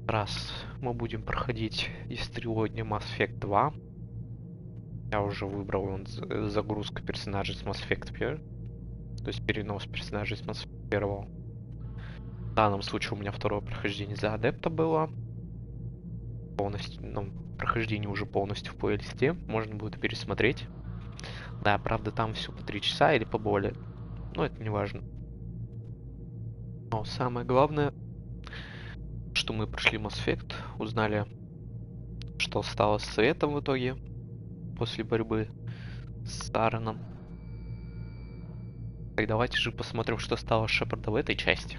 Раз мы будем проходить из трилогии Mass Effect 2. Я уже выбрал загрузку персонажей с Mass Effect 1. То есть перенос персонажей с Mass Effect 1. В данном случае у меня второе прохождение за адепта было. Полностью, прохождение уже полностью в плейлисте. Можно будет пересмотреть. Да, правда, там все по 3 часа или поболее. Но это не важно. Но самое главное, что мы прошли Mass Effect, узнали, что стало с Советом в итоге после борьбы с Сареном. Так давайте же посмотрим, что стало с Шепарда в этой части.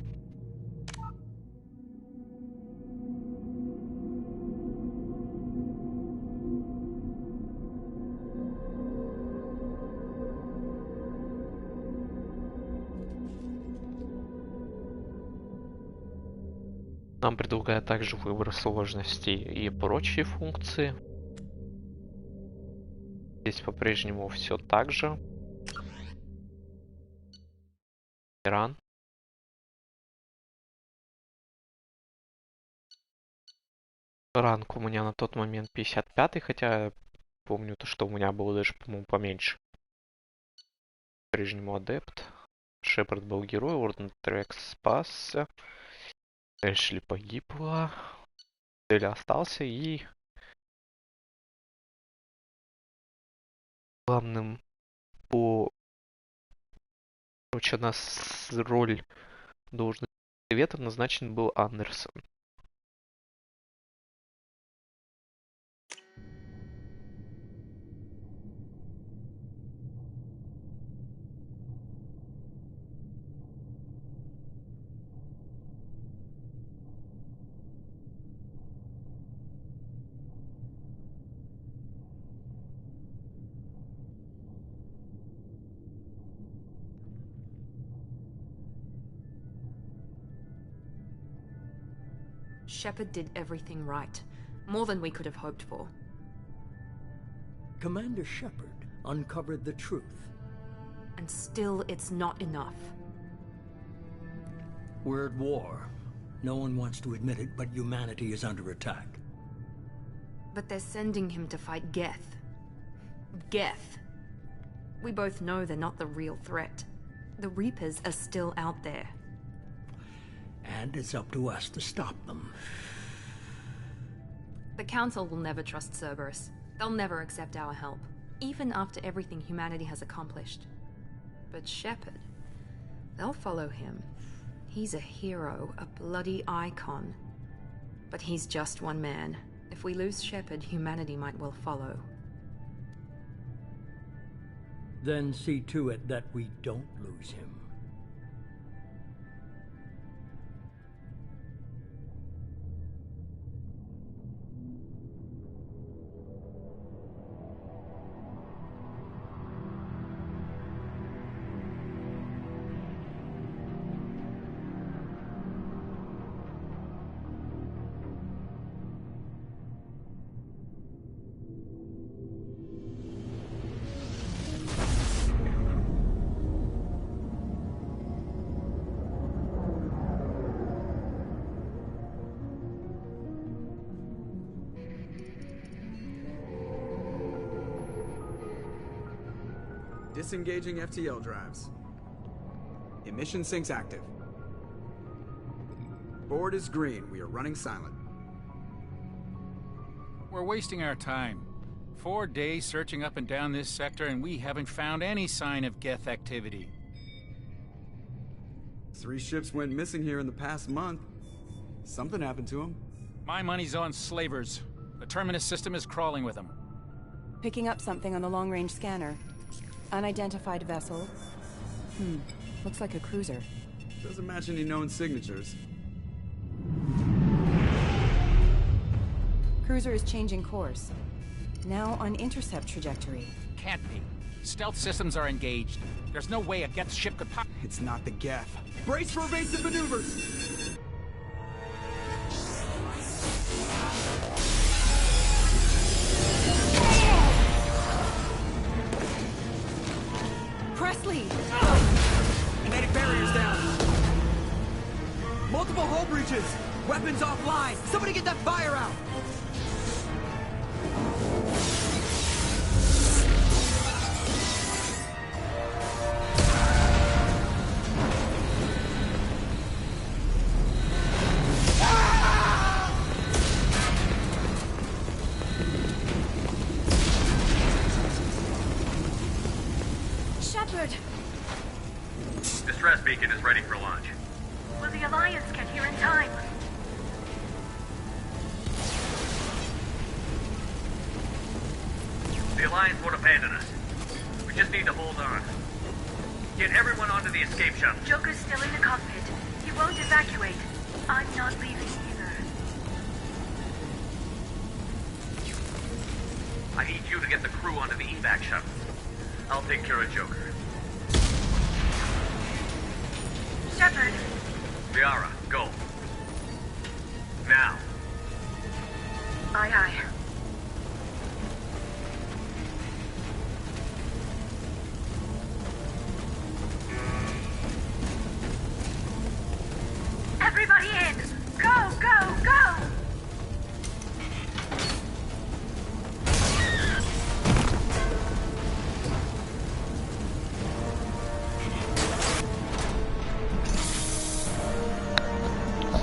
Нам предлагают также выбор сложности и прочие функции. Здесь по-прежнему все так же. Ран. Ранг у меня на тот момент 55-й, хотя помню то, что у меня было даже, по-моему, поменьше. По-прежнему адепт. Шепард был герой, Орден Трекс спасся. Эшли погибла. Цель остался и... Главным Короче, у нас роль должности Совета назначен был Андерсон. Shepard did everything right. More than we could have hoped for. Commander Shepard uncovered the truth. And still, it's not enough. We're at war. No one wants to admit it, but humanity is under attack. But they're sending him to fight Geth. Geth. We both know they're not the real threat. The Reapers are still out there. And it's up to us to stop them. The Council will never trust Cerberus. They'll never accept our help, even after everything humanity has accomplished. But Shepard, they'll follow him. He's a hero, a bloody icon. But he's just one man. If we lose Shepard, humanity might well follow. Then see to it that we don't lose him. Disengaging FTL drives. Emission sinks active. Board is green. We are running silent. We're wasting our time. 4 days searching up and down this sector, and we haven't found any sign of Geth activity. 3 ships went missing here in the past month. Something happened to them. My money's on slavers. The Terminus system is crawling with them. Picking up something on the long-range scanner. Unidentified vessel. Looks like a cruiser. Doesn't match any known signatures. Cruiser is changing course. Now on intercept trajectory. Can't be. Stealth systems are engaged. There's no way a Geth ship could pop. It's not the Geth. Brace for evasive maneuvers! Presley! Kinetic barriers down! Multiple hull breaches! Weapons offline! Somebody get that fire out! Shepard! Distress beacon is ready for launch. Will the Alliance get here in time? The Alliance won't abandon us. We just need to hold on. Get everyone onto the escape shuttle. Joker's still in the cockpit. He won't evacuate. I'm not leaving either. I need you to get the crew onto the evac shuttle. I'll take care of Joker. Shepard! Liara, go. Now. Aye, aye. Everybody in! Go, go, go!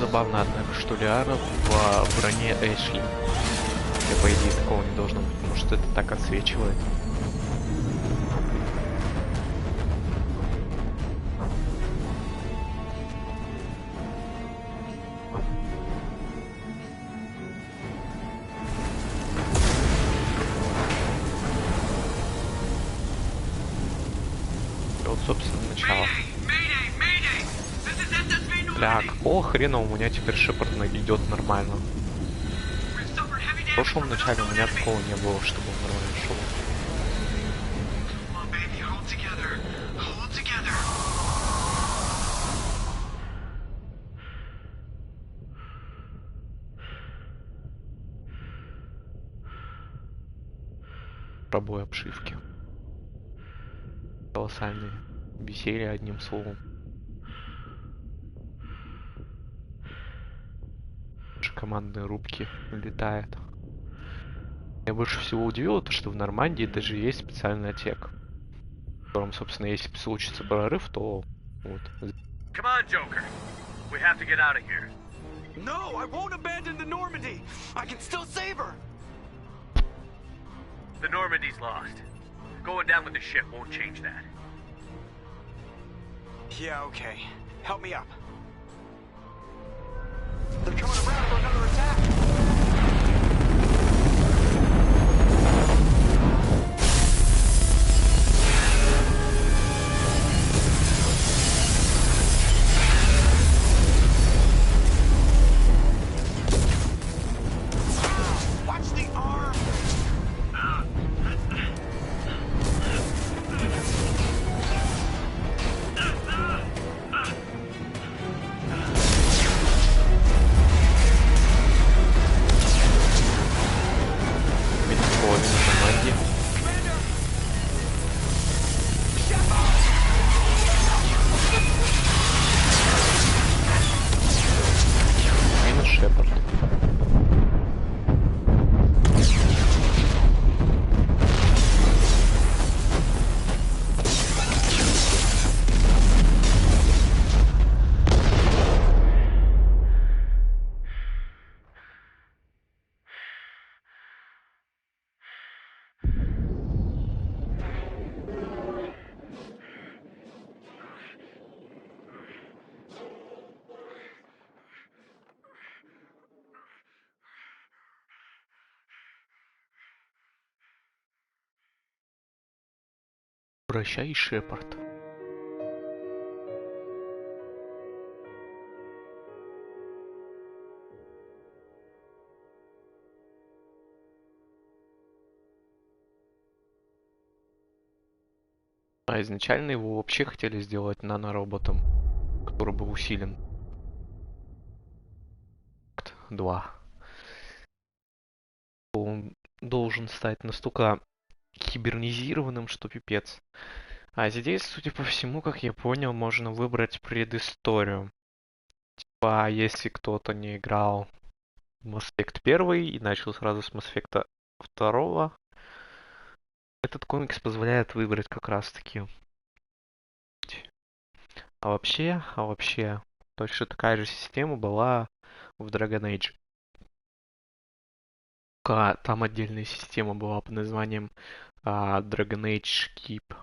Забавно, однако, что Лиара в броне Эшли. И, по идее, такого не должно быть, потому что это так отсвечивает. Вот, собственно, начало. Бля, какого хрена у меня теперь Шепард идет нормально? В прошлом начале у меня такого не было, чтобы он нормально шел. Пробой обшивки. Колоссальные веселье, одним словом. Командные рубки летает. Меня больше всего удивило то, что в Нормандии даже есть специальный отсек, в котором, собственно, если случится прорыв, то вот. Come on, Joker. We have to get out of here. No, I won't abandon the Normandy! I can still save her! The Normandy's lost. Going down with the ship won't change that. Yeah, okay. Help me up. They're coming around for another attack! Watch the arm! Минус Шепард. Прощай, Шепард. А изначально его вообще хотели сделать нанороботом, который был усилен. 2. Он должен стать настолько кибернизированным, что пипец. А здесь, судя по всему, как я понял, можно выбрать предысторию. А если кто-то не играл в Mass Effect 1 и начал сразу с Mass Effect 2, этот комикс позволяет выбрать как раз таки. А вообще, точно такая же система была в Dragon Age. Там отдельная система была под названием Dragon Age Keep.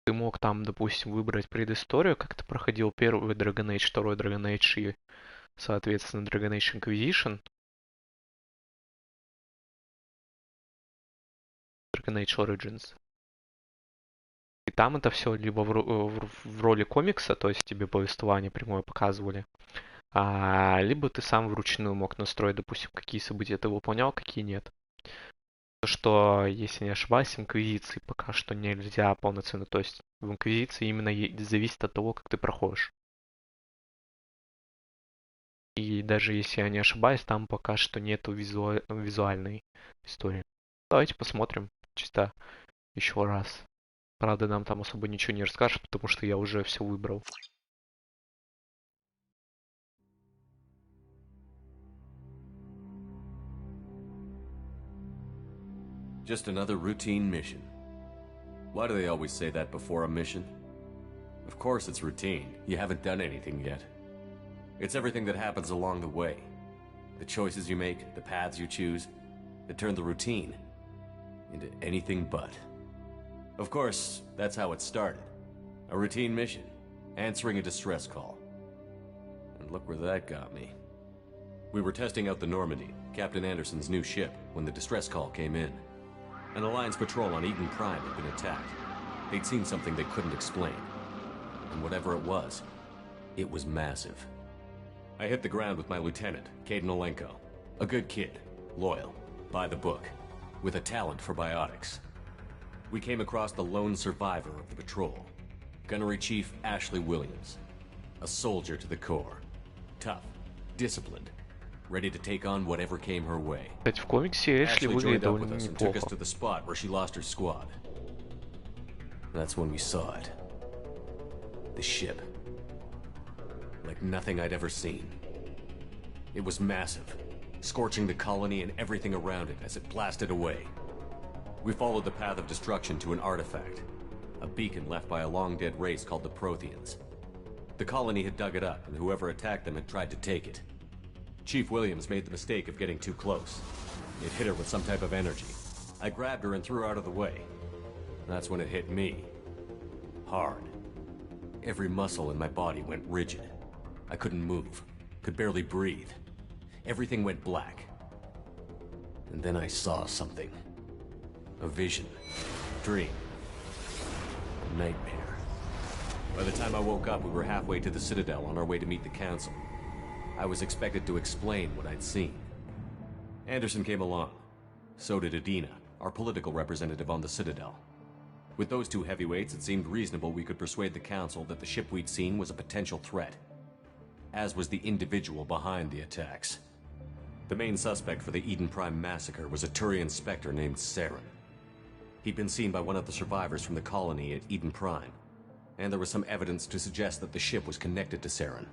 Ты мог там, допустим, выбрать предысторию, как ты проходил первый Dragon Age, второй Dragon Age и, соответственно, Dragon Age Inquisition. Dragon Age Origins. И там это все либо в роли комикса, то есть тебе повествование прямое показывали, либо ты сам вручную мог настроить, допустим, какие события ты выполнял, какие нет. То, что, если не ошибаюсь, в Инквизиции пока что нельзя полноценно. То есть в Инквизиции именно зависит от того, как ты проходишь. И даже если я не ошибаюсь, там пока что нету визуальной истории. Давайте посмотрим чисто еще раз. Правда, нам там особо ничего не расскажешь, потому что я уже все выбрал. Just another routine mission. Why do they always say that before a mission? Of course it's routine. You haven't done anything yet. It's everything that happens along the way. The choices you make, the paths you choose, that turn the routine into anything but. Of course, that's how it started. A routine mission, answering a distress call. And look where that got me. We were testing out the Normandy, Captain Anderson's new ship, when the distress call came in. An Alliance patrol on Eden Prime had been attacked. They'd seen something they couldn't explain. And whatever it was massive. I hit the ground with my lieutenant, Caden Olenko. A good kid, loyal, by the book, with a talent for biotics. We came across the lone survivor of the patrol, Gunnery Chief Ashley Williams. A soldier to the core. Tough, disciplined, ready to take on whatever came her way. Кстати, в комиксе Эшли выглядит довольно неплохо. Took us to the spot where she lost her squad. That's when we saw it. The ship. Like nothing I'd ever seen. It was massive, scorching the colony and everything around it as it blasted away. We followed the path of destruction to an artifact, a beacon left by a long-dead race called the Protheans. The colony had dug it up, and whoever attacked them had tried to take it. Chief Williams made the mistake of getting too close. It hit her with some type of energy. I grabbed her and threw her out of the way. That's when it hit me. Hard. Every muscle in my body went rigid. I couldn't move, could barely breathe. Everything went black. And then I saw something. A vision. Dream. A nightmare. By the time I woke up, we were halfway to the Citadel on our way to meet the Council. I was expected to explain what I'd seen. Anderson came along. So did Adina, our political representative on the Citadel. With those two heavyweights, it seemed reasonable we could persuade the Council that the ship we'd seen was a potential threat. As was the individual behind the attacks. The main suspect for the Eden Prime massacre was a Turian Spectre named Saren. He'd been seen by one of the survivors from the colony at Eden Prime, and there was some evidence to suggest that the ship was connected to Saren.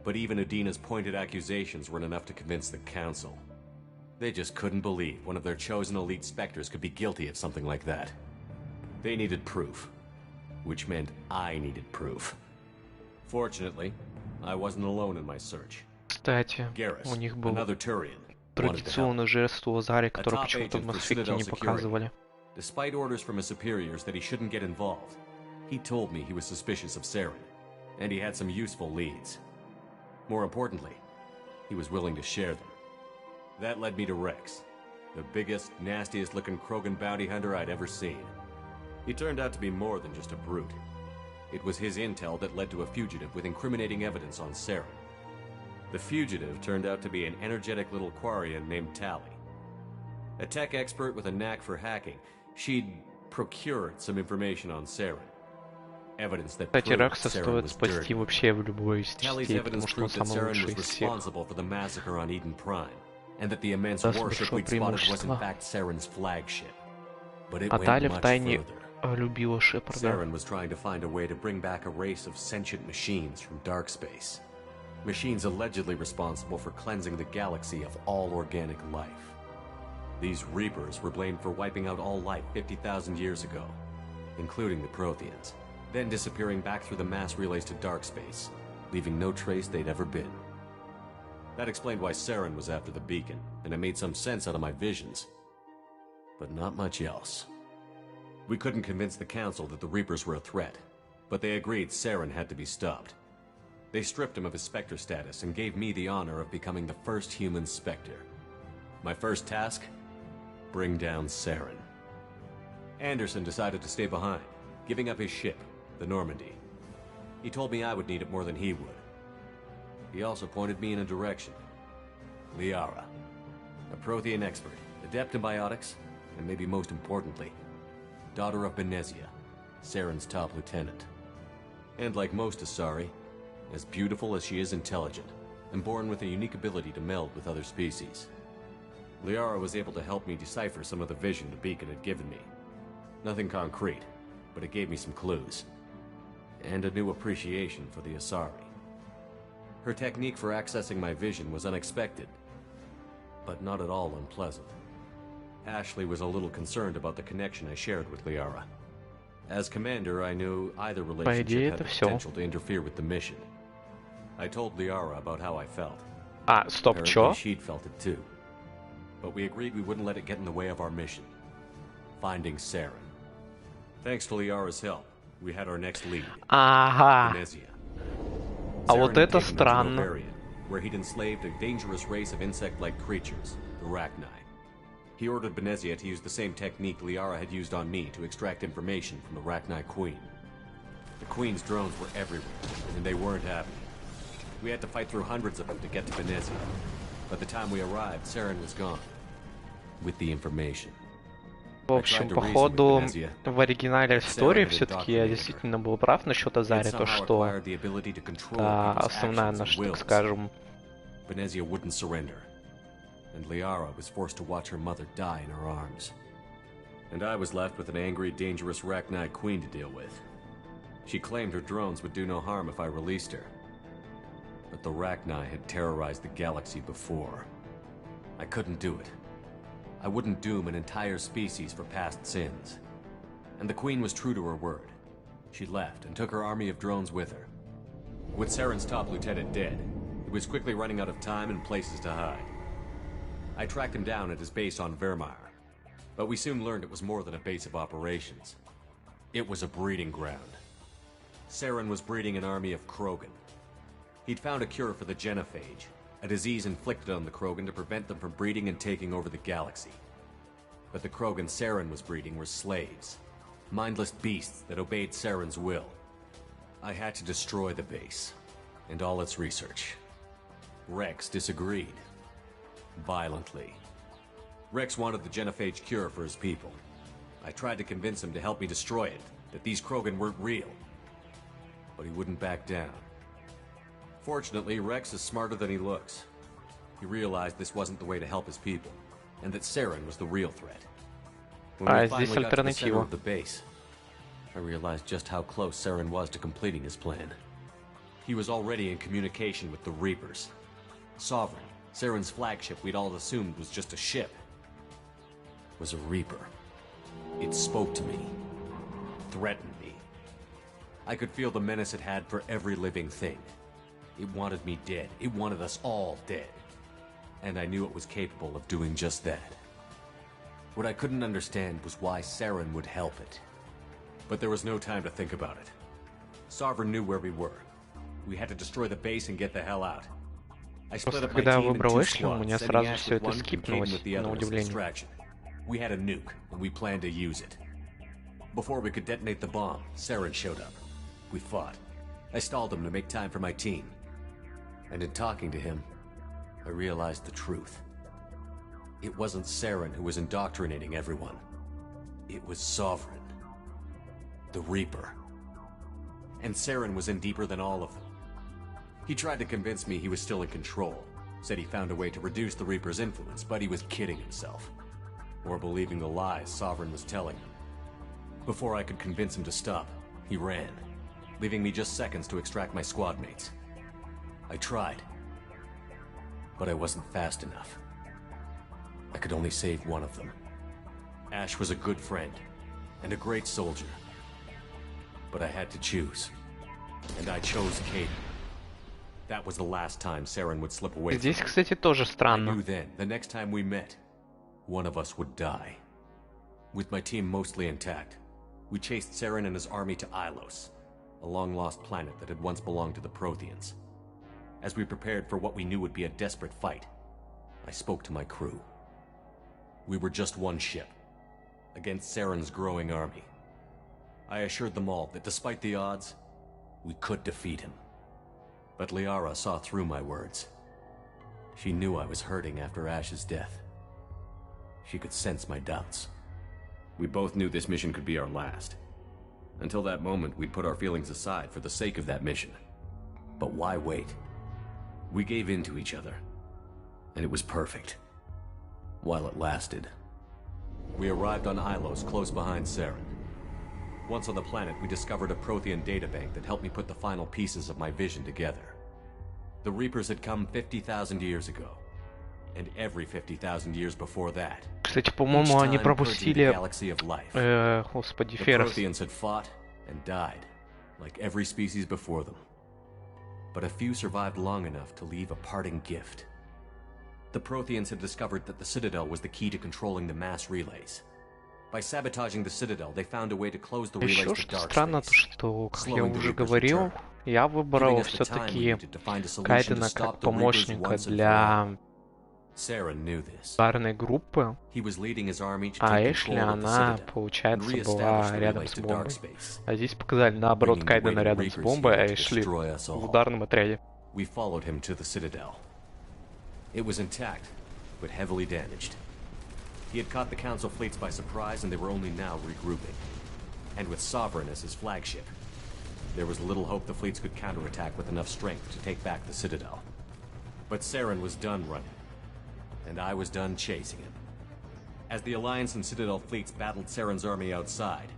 But even Adina's pointed accusations weren't enough to convince the Council. They just couldn't believe one of their chosen elite Spectres could be guilty of something like that. They needed proof, which meant I needed proof. Fortunately, I wasn't alone in my search. Кстати, у них был традиционный жест у Азари, который почему-то в Mass Effect не показывали. Despite orders from his superiors that he shouldn't get involved, he told me he was suspicious of Saren, and he had some useful leads. More importantly, he was willing to share them. That led me to Rex, the biggest, nastiest-looking Krogan bounty hunter I'd ever seen. He turned out to be more than just a brute. It was his intel that led to a fugitive with incriminating evidence on Saren. The fugitive turned out to be an energetic little Quarian named Tally. A tech expert with a knack for hacking, she'd procured some information on Saren. Evidence that proved Saren was dirty. Tally's evidence proved that Saren was responsible for the massacre on Eden Prime, and that the immense warship we'd spotted was in fact Saren's flagship. But it went much further. любила Шепарда. Saren was trying to find a way to bring back a race of sentient machines from dark space. Machines allegedly responsible for cleansing the galaxy of all organic life. These Reapers were blamed for wiping out all life 50,000 years ago, including the Protheans, then disappearing back through the mass relays to dark space, leaving no trace they'd ever been. That explained why Saren was after the beacon, and it made some sense out of my visions. But not much else. We couldn't convince the Council that the Reapers were a threat, but they agreed Saren had to be stopped. They stripped him of his Spectre status and gave me the honor of becoming the first human Spectre. My first task? Bring down Saren. Anderson decided to stay behind, giving up his ship, the Normandy. He told me I would need it more than he would. He also pointed me in a direction. Liara, a Prothean expert, adept in biotics, and maybe most importantly, daughter of Benezia, Saren's top lieutenant. And like most Asari, as beautiful as she is intelligent, and born with a unique ability to meld with other species. Liara was able to help me decipher some of the vision the beacon had given me. Nothing concrete, but it gave me some clues. And a new appreciation for the Asari. Her technique for accessing my vision was unexpected, but not at all unpleasant. Ashley was a little concerned about the connection I shared with Liara. As commander, I knew either relationship had the potential to interfere with the mission. I told Liara about how I felt. Стоп, Apparently чё? she'd felt it too. But we agreed we wouldn't let it get in the way of our mission. Finding Saren. Thanks to Liara's help, we had our next lead. Ага. Benezia. А вот Saren had это taken him to странно. Bavarian, where he'd enslaved a dangerous race of insect-like creatures, the Rachni. He ordered Benezia to use the same technique Liara had used on me to extract information from the Rachni Queen. The Queen's drones were everywhere, and they weren't happy. We had to fight through hundreds of them to get to Benezia. By the time we arrived, Saren was gone. With the information. В общем, походу, в оригинале истории все-таки я действительно был прав насчет Азари, то что основная наша, так скажем. Benezia wouldn't surrender, and Liara was forced to watch her mother die in her arms. And I was left with an angry, dangerous Rachni Queen to deal with. She claimed her drones would do no harm if I released her. But the Rachni had terrorized the galaxy before. I couldn't do it. I wouldn't doom an entire species for past sins. And the Queen was true to her word. She left and took her army of drones with her. With Saren's top lieutenant dead, he was quickly running out of time and places to hide. I tracked him down at his base on Vermeer, but we soon learned it was more than a base of operations. It was a breeding ground. Saren was breeding an army of Krogan. He'd found a cure for the genophage, a disease inflicted on the Krogan to prevent them from breeding and taking over the galaxy. But the Krogan Saren was breeding were slaves, mindless beasts that obeyed Saren's will. I had to destroy the base, and all its research. Rex disagreed. Violently. Rex wanted the genophage cure for his people. I tried to convince him to help me destroy it, that these Krogan weren't real. But he wouldn't back down. Fortunately, Rex is smarter than he looks. He realized this wasn't the way to help his people, and that Saren was the real threat. When we finally got to the center of the base, I realized just how close Saren was to completing his plan. He was already in communication with the Reapers. Sovereign, Saren's flagship we'd all assumed was just a ship, was a Reaper. It spoke to me, threatened me. I could feel the menace it had for every living thing. It wanted me dead. It wanted us all dead. And I knew it was capable of doing just that. What I couldn't understand was why Saren would help it. But there was no time to think about it. Sovereign knew where we were. We had to destroy the base and get the hell out. I split up my team in two squads, sending Ash with one and Caden with the other as a distraction. We had a nuke, and we planned to use it. Before we could detonate the bomb, Saren showed up. We fought. I stalled him to make time for my team. And in talking to him, I realized the truth. It wasn't Saren who was indoctrinating everyone. It was Sovereign. The Reaper. And Saren was in deeper than all of them. He tried to convince me he was still in control. Said he found a way to reduce the Reaper's influence, but he was kidding himself. Or believing the lies Sovereign was telling him. Before I could convince him to stop, he ran, leaving me just seconds to extract my squad mates. I tried, but I wasn't fast enough. I could only save one of them. Ash was a good friend and a great soldier, but I had to choose, and I chose Caden. That was the last time Saren would slip away. Здесь, кстати, тоже I странно. knew then, the next time we met, one of us would die. With my team mostly intact, we chased Saren and his army to Ilos, a long-lost planet that had once belonged to the Protheans. As we prepared for what we knew would be a desperate fight, I spoke to my crew. We were just one ship, against Saren's growing army. I assured them all that despite the odds, we could defeat him. But Liara saw through my words. She knew I was hurting after Ash's death. She could sense my doubts. We both knew this mission could be our last. Until that moment, we'd put our feelings aside for the sake of that mission. But why wait? We gave in to each other, and it was perfect. While it lasted. We arrived on Ilos, close behind Saren. Once on the planet, we discovered a Prothean databank that helped me put the final pieces of my vision together. The Reapers had come 50,000 years ago, and every 50,000 years before that. Кстати, по-моему, они пропустили... Господи, The Феррес. Protheans had fought and died, like every species before them. But a few survived long enough to leave a parting gift. The Protheans had discovered that the Citadel was the key to controlling the mass relays. By sabotaging the Citadel, they found a way to close the relays Еще to что dark странно, space, то что, как я slowing the уже Reapers' говорил, return, я giving выбрал us the time we все-таки needed to find a solution to Кайдена stop как the Reapers помощника once and for all. для Saren knew this. парной группы, He was leading his army to а take Эшли, control of the она, Citadel and получается, reestablish была the рядом relays с to dark бомбой. space. А здесь показали, наоборот, Bringing the Кайдена waiting рядом с Reapers бомбой, а here to Эшли destroy us в all. ударном отряде. We followed him to the Citadel. It was intact, but heavily damaged. He had caught the Council fleets by surprise, and they were only now regrouping. And with Sovereign as his flagship, there was little hope the fleets could counterattack with enough strength to take back the Citadel. But Saren was done running, and I was done chasing him. As the Alliance and Citadel fleets battled Saren's army outside,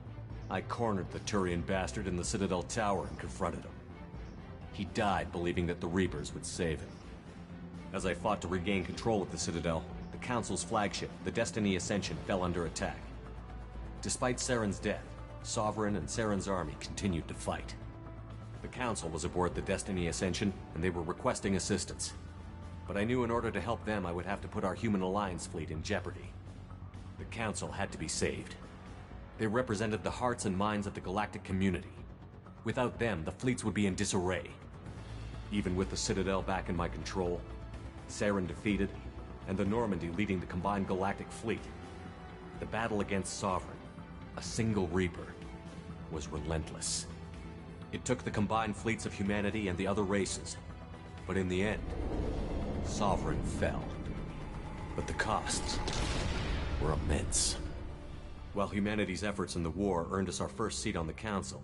I cornered the Turian bastard in the Citadel tower and confronted him. He died believing that the Reapers would save him. As I fought to regain control of the Citadel, the Council's flagship, the Destiny Ascension, fell under attack. Despite Saren's death, Sovereign and Saren's army continued to fight. The Council was aboard the Destiny Ascension, and they were requesting assistance. But I knew in order to help them, I would have to put our Human Alliance fleet in jeopardy. The Council had to be saved. They represented the hearts and minds of the galactic community. Without them, the fleets would be in disarray. Even with the Citadel back in my control, Saren defeated, and the Normandy leading the combined galactic fleet, the battle against Sovereign, a single Reaper, was relentless. It took the combined fleets of humanity and the other races, but in the end, Sovereign fell. But the costs were immense. While humanity's efforts in the war earned us our first seat on the Council,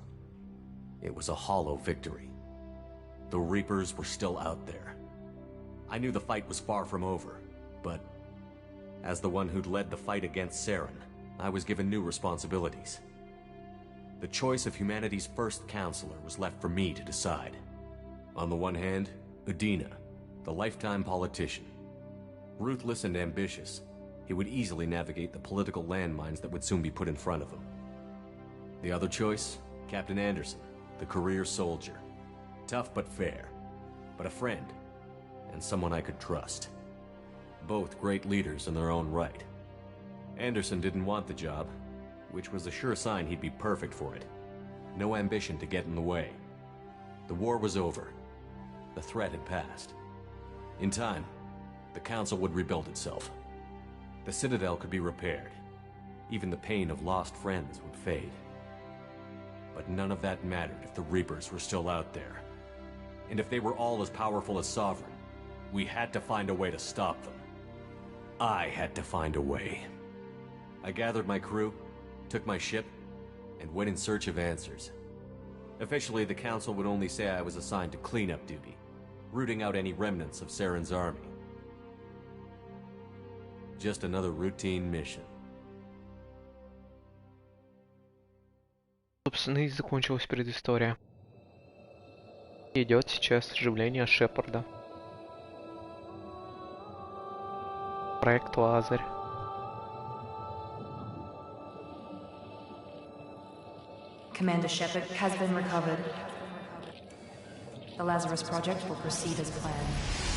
it was a hollow victory. The Reapers were still out there. I knew the fight was far from over, but as the one who'd led the fight against Saren, I was given new responsibilities. The choice of humanity's first counselor was left for me to decide. On the one hand, Udina, the lifetime politician. Ruthless and ambitious, he would easily navigate the political landmines that would soon be put in front of him. The other choice, Captain Anderson, the career soldier. Tough but fair, but a friend, and someone I could trust. Both great leaders in their own right. Anderson didn't want the job, which was a sure sign he'd be perfect for it. No ambition to get in the way. The war was over. The threat had passed. In time, the Council would rebuild itself. The Citadel could be repaired. Even the pain of lost friends would fade. But none of that mattered if the Reapers were still out there. And if they were all as powerful as Sovereign, we had to find a way to stop them. I had to find a way. I gathered my crew, took my ship, and went in search of answers. Officially, the Council would only say I was assigned to cleanup duty, rooting out any remnants of Saren's army. Just another routine mission. Собственно, и закончилась предыстория. Идет сейчас оживление Шепарда. Проект Лазарь. Commander Shepard has been recovered. The Lazarus Project will proceed as planned.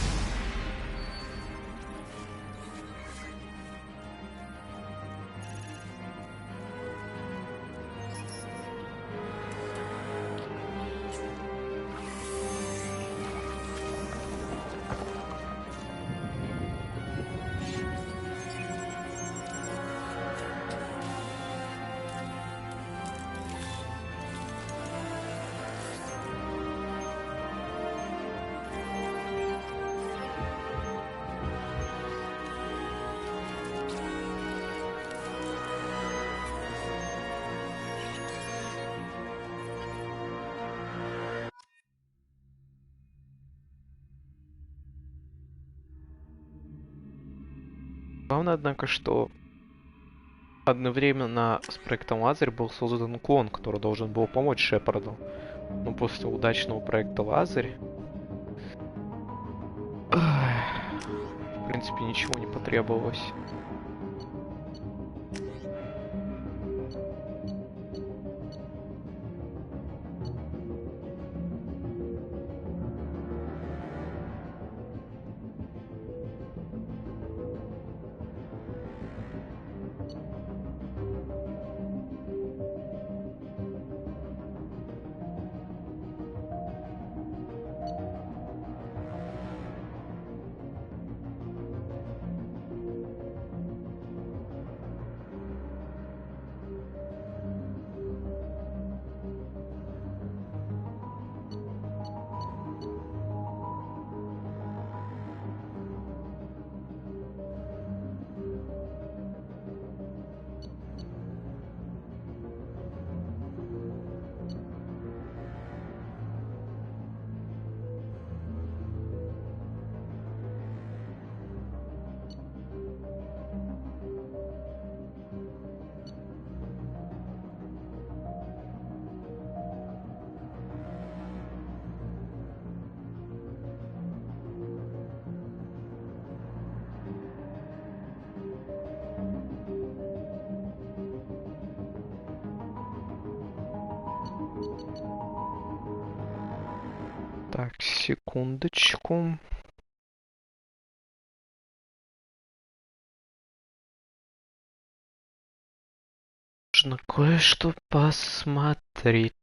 Главное, однако, что одновременно с проектом Лазарь был создан клон, который должен был помочь Шепарду. Но после удачного проекта Лазарь, в принципе, ничего не потребовалось. Так, секундочку. Нужно кое-что посмотреть.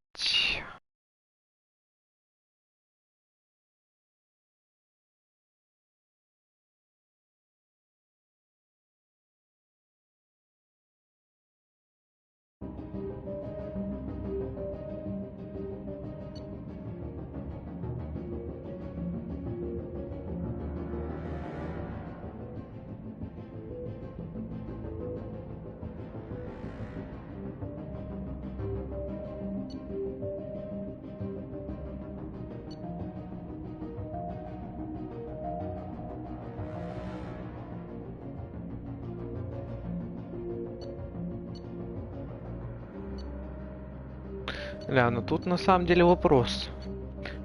Ну тут на самом деле вопрос.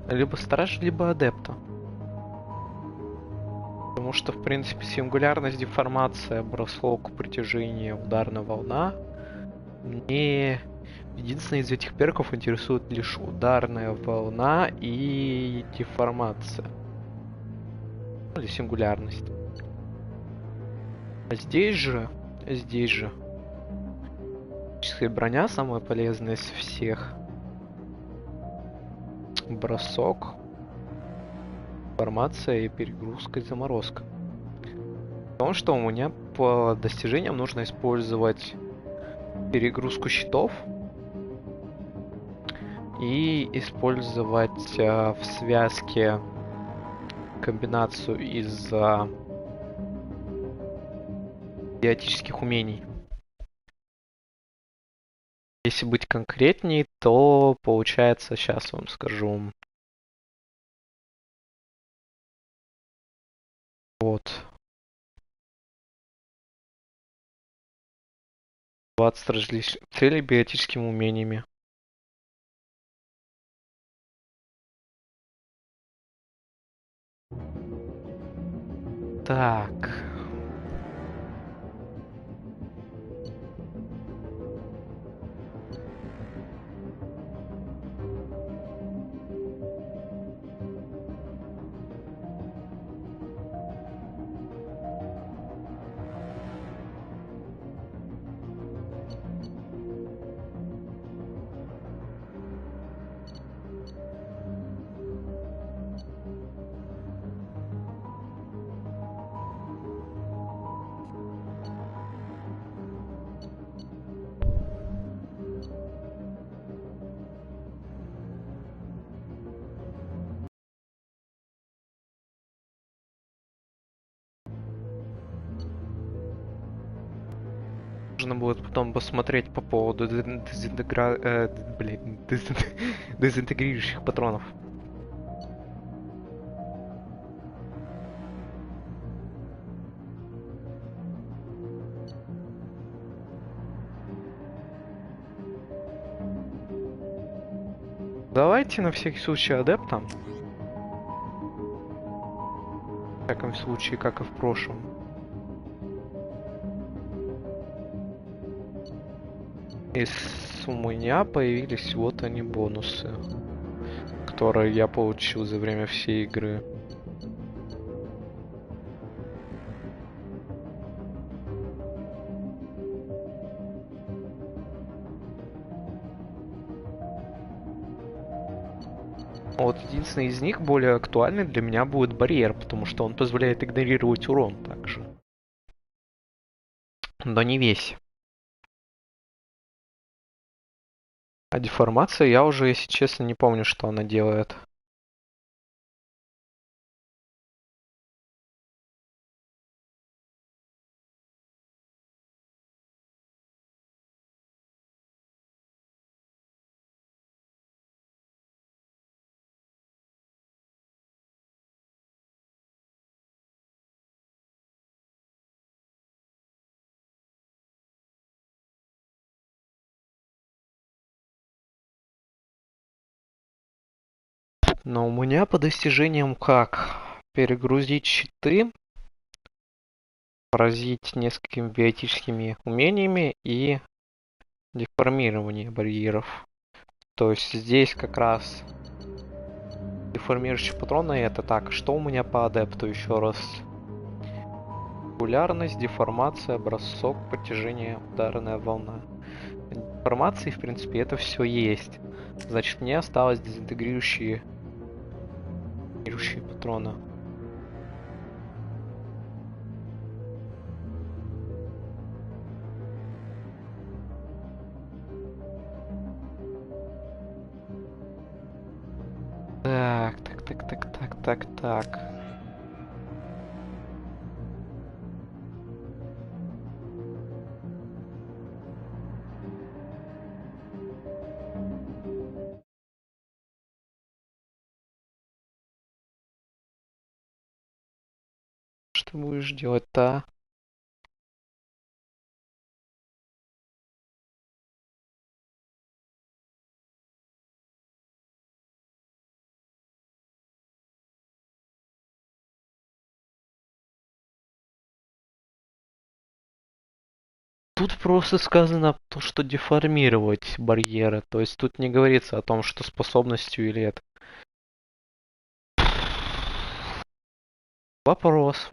Либо страж, либо адепта. Потому что, в принципе, сингулярность, деформация, бросок, притяжение, ударная волна. Мне единственное из этих перков интересует лишь ударная волна и деформация. Или сингулярность. А здесь же магическая броня самая полезная из всех. Бросок, формация и перегрузка и заморозка. Потому что у меня по достижениям нужно использовать перегрузку щитов и использовать в связке комбинацию из идиотических умений. Если быть конкретней, то получается, сейчас вам скажу. Вот. 20 различных целей биотическими умениями. Так. Нужно будет потом посмотреть по поводу дезинтегрирующих патронов. Давайте на всякий случай адептом. В всяком случае, как и в прошлом. И у меня появились вот они бонусы, которые я получил за время всей игры. Вот единственный из них более актуальный для меня будет барьер, потому что он позволяет игнорировать урон также. Но не весь. А деформация я уже, если честно, не помню, что она делает. Но у меня по достижениям как? Перегрузить щиты, поразить несколькими биотическими умениями и деформирование барьеров. То есть здесь как раз деформирующие патроны это так. Что у меня по адепту еще раз? Популярность, деформация, бросок, притяжение, ударная волна. Деформации, в принципе, это все есть. Значит, мне осталось дезинтегрирующие патроны. Так. Что будешь делать-то? Тут просто сказано то, что деформировать барьеры. То есть тут не говорится о том, что способностью или это. Вопрос.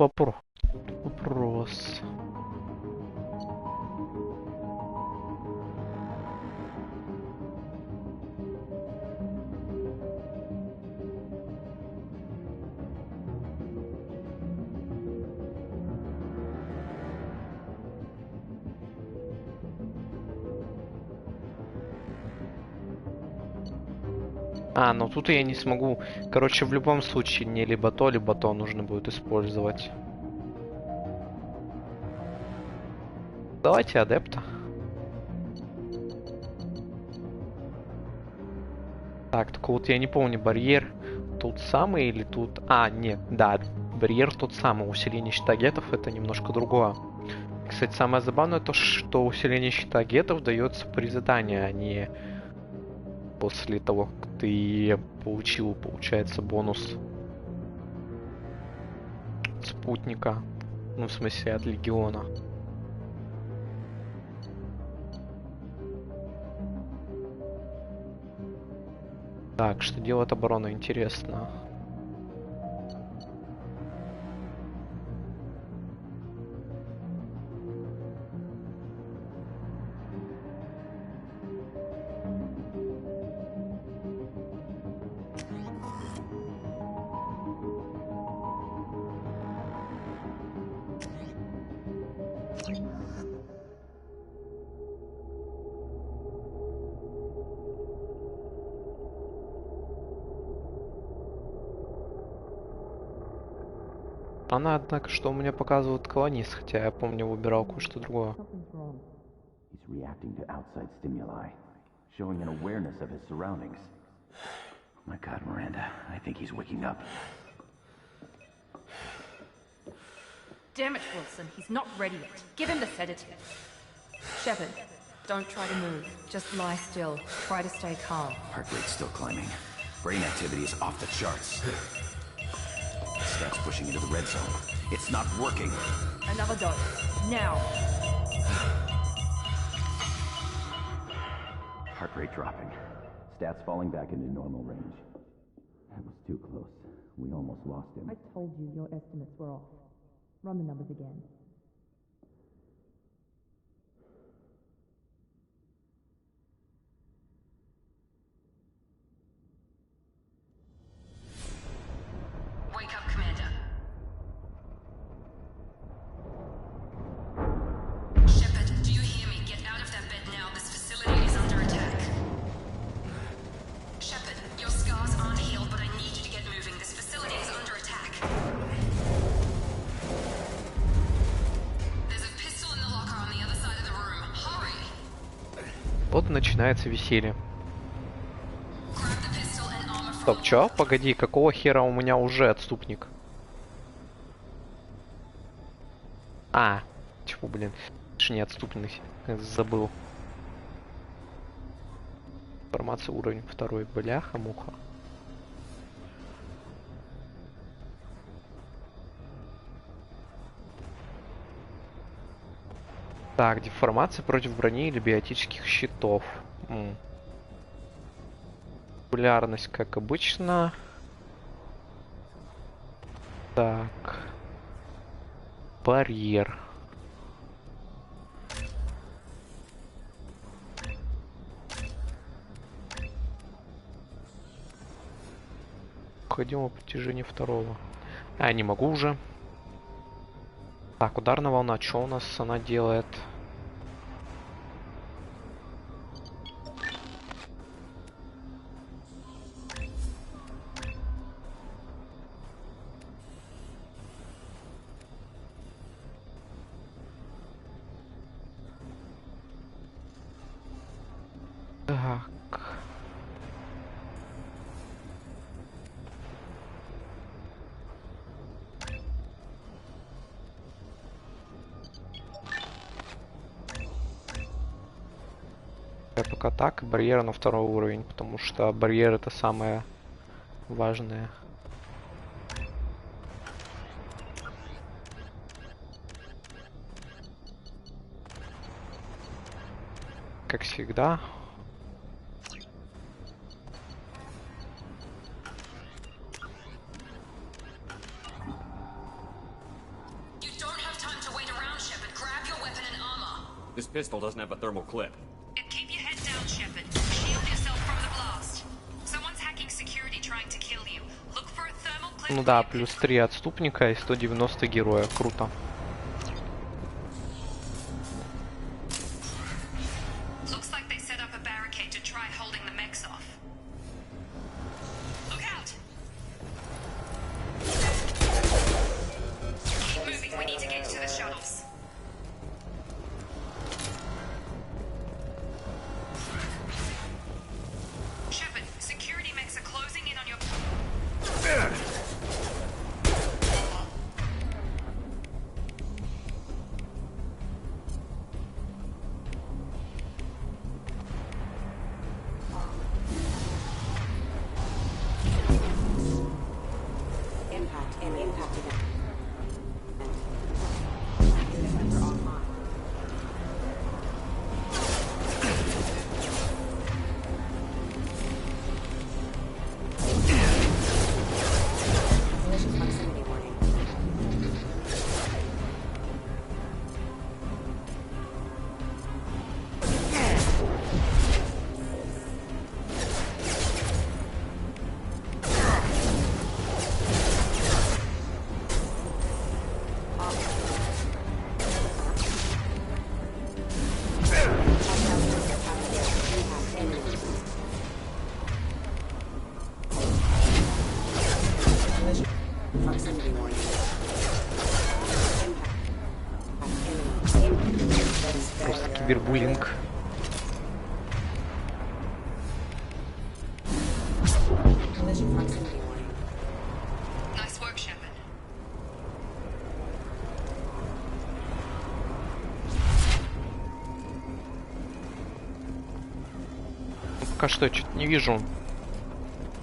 Но тут я не смогу. Короче, в любом случае, не либо то нужно будет использовать. Давайте адепта. Так, только вот я не помню, барьер тот самый или тут... нет, да, барьер тот самый. Усиление щита Гетов это немножко другое. Кстати, самое забавное то, что усиление щита Гетов дается при задании, а не после того, как ты получил, получается, бонус спутника. Ну, в смысле, от Легиона. Так, что делает оборона, интересно. Она, однако, что у меня показывает колонист, хотя я помню, выбирал кое-что другое. He's reacting to outside stimuli, showing an awareness of his surroundings. My God, Miranda, I think he's waking up. Damn it, Wilson, he's not ready yet. Give him the sedative. Shepard, don't try to move. Just lie still. Try to stay calm. Heart rate's still climbing. Brain activity is off the charts. Stats pushing into the red zone. It's not working. Another dose. Now. Heart rate dropping. Stats falling back into normal range. That was too close. We almost lost him. I told you your estimates were off. Run the numbers again. Wake up, Commander. Shepard, do you hear me? Get out of that bed now. This facility is under attack. Shepard, your scars aren't healed, but I need you to get moving. This facility is under attack. There's a pistol in the locker on the other side of the room. Hurry! Вот начинается веселье. Grab the pistol and armor from Стоп, the чё? Погоди, какого хера у меня уже отступник? А, чего, блин, это не отступник, забыл. Информация уровень 2, бляха-муха. Так, деформация против брони или биотических щитов. Популярность, как обычно. Так. Барьер. Необходимо протяжение 2. А, не могу уже. Так, ударная волна. Что у нас она делает? Так. Пока так, барьер на 2 уровень, потому что барьер это самое важное. Как всегда. You don't have time to wait around, Shepard. Grab your weapon and armor. This pistol doesn't have a thermal clip. And keep your head down, Shepard. Shield yourself from the blast. Someone's hacking security trying to kill you. Look for a thermal clip. Ну да, плюс 3 отступника и 190 героя. Круто. Looks like they set up a barricade to try holding the mechs off. Look out! Keep moving. We need to get to the shuttles. Shepard, security mechs are closing in on your... кибербуллинг. Nice work, Shepard. Пока что я что-то не вижу,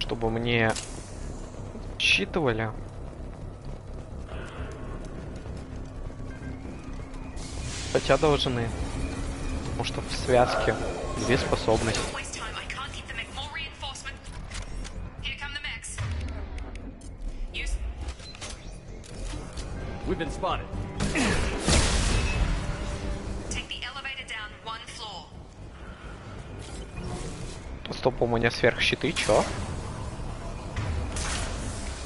чтобы мне считывали. Хотя должны. Потому что в связке две способности. Waste time. I can't keep the mech. More reinforcement. Here come the mechs. Use. We've been spotted. Take the elevator down one floor. Стоп, у меня сверхщиты, чё?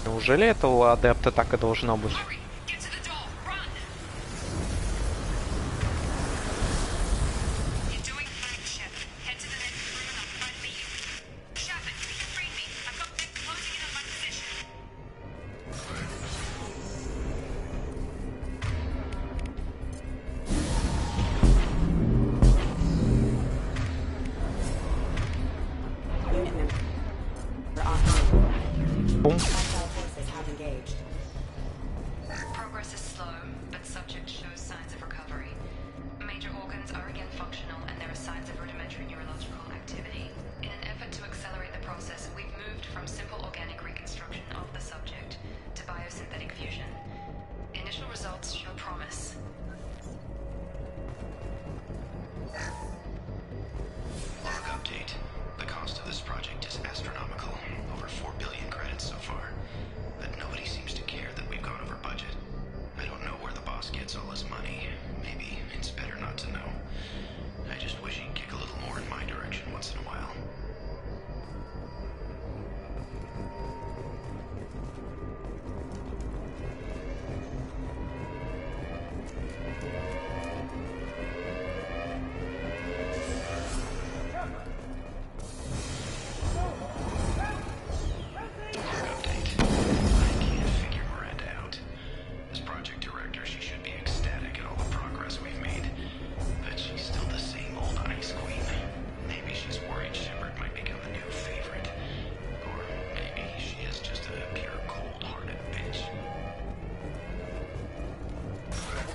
Неужели это у адепта так и должно быть? Hurry. Get to the door. Run. You're doing fine, Shepard. Head to the next room and I'll try to meet you. Shepard, you freed me. I've got them closing in on my position. Unit member. We're offline. Бум. Hostile forces have engaged. Progress is slow, but subject shows signs of recovery. Major organs are again functional, and there are signs of rudimentary neurological activity. In an effort to accelerate the process, we've moved from simple organic reconstruction of the subject to biosynthetic fusion. Initial results show promise. Log update. The cost of this project is astronomical. Over 4 billion credits so far. But nobody seems to care that we've gone over budget. I don't know where the boss gets all his money. Maybe it's better not to know. I just wish he'd kick a little more in my direction once in a while. Update. I can't figure Miranda out. As project director, she should be ecstatic at all the progress we've made. But she's still the same old ice queen. Maybe she's worried Shepard might become a new favorite. Or maybe she is just a pure cold-hearted bitch.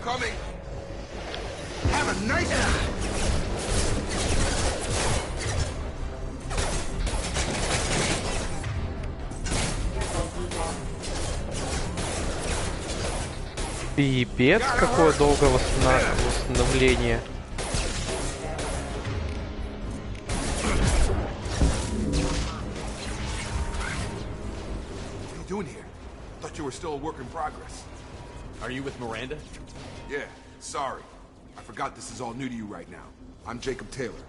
Coming! Have a nice night! Пипец, какое долгое восстановление. What are you doing here? Thought you were still a work in progress. Are you with Miranda? Yeah, sorry. I forgot this is all new to you right now. I'm Jacob Taylor.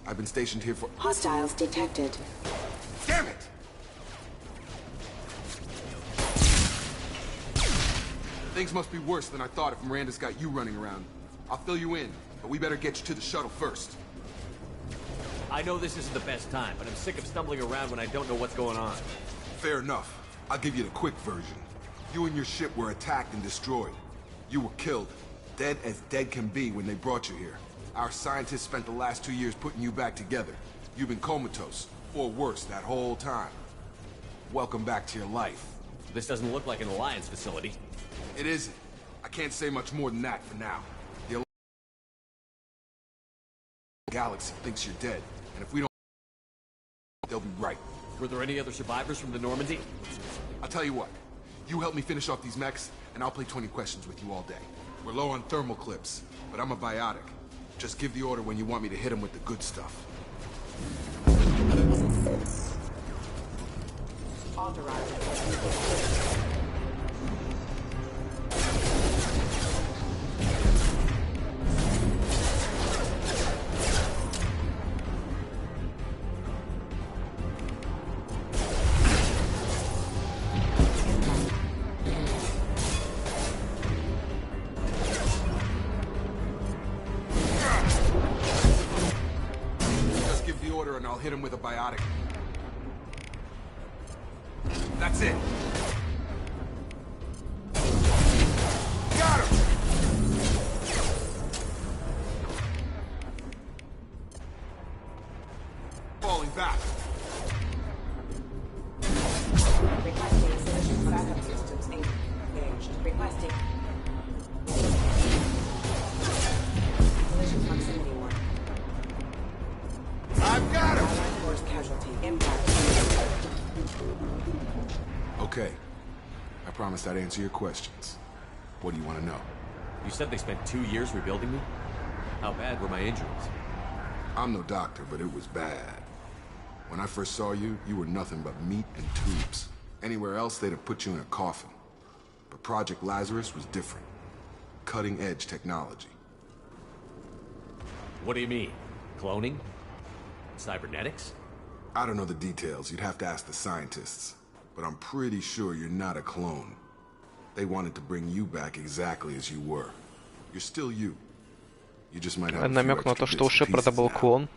I've been stationed here for— Hostiles detected. Damn it! Things must be worse than I thought if Miranda's got you running around. I'll fill you in, but we better get you to the shuttle first. I know this isn't the best time, but I'm sick of stumbling around when I don't know what's going on. Fair enough. I'll give you the quick version. You and your ship were attacked and destroyed. You were killed. Dead as dead can be when they brought you here. Our scientists spent the last 2 years putting you back together. You've been comatose, or worse, that whole time. Welcome back to your life. This doesn't look like an Alliance facility. It isn't. I can't say much more than that for now. The galaxy thinks you're dead, and if we don't, they'll be right. Were there any other survivors from the Normandy? I'll tell you what. You help me finish off these mechs, and I'll play 20 questions with you all day. We're low on thermal clips, but I'm a biotic. Just give the order when you want me to hit him with the good stuff. Just give the order and I'll hit him with a biotic. That's it. Got him! promised I'd answer your questions. What do you want to know? You said they spent 2 years rebuilding me? How bad were my injuries? I'm no doctor, but it was bad. When I first saw you, you were nothing but meat and tubes. Anywhere else, they'd have put you in a coffin. But Project Lazarus was different. Cutting-edge technology. What do you mean? Cloning? Cybernetics? I don't know the details. You'd have to ask the scientists. But I'm pretty sure you're not a clone. They wanted to bring you back exactly as you were. You're still you. You just might have a few Намек на то, что у extra Шепарда pieces был now. клон.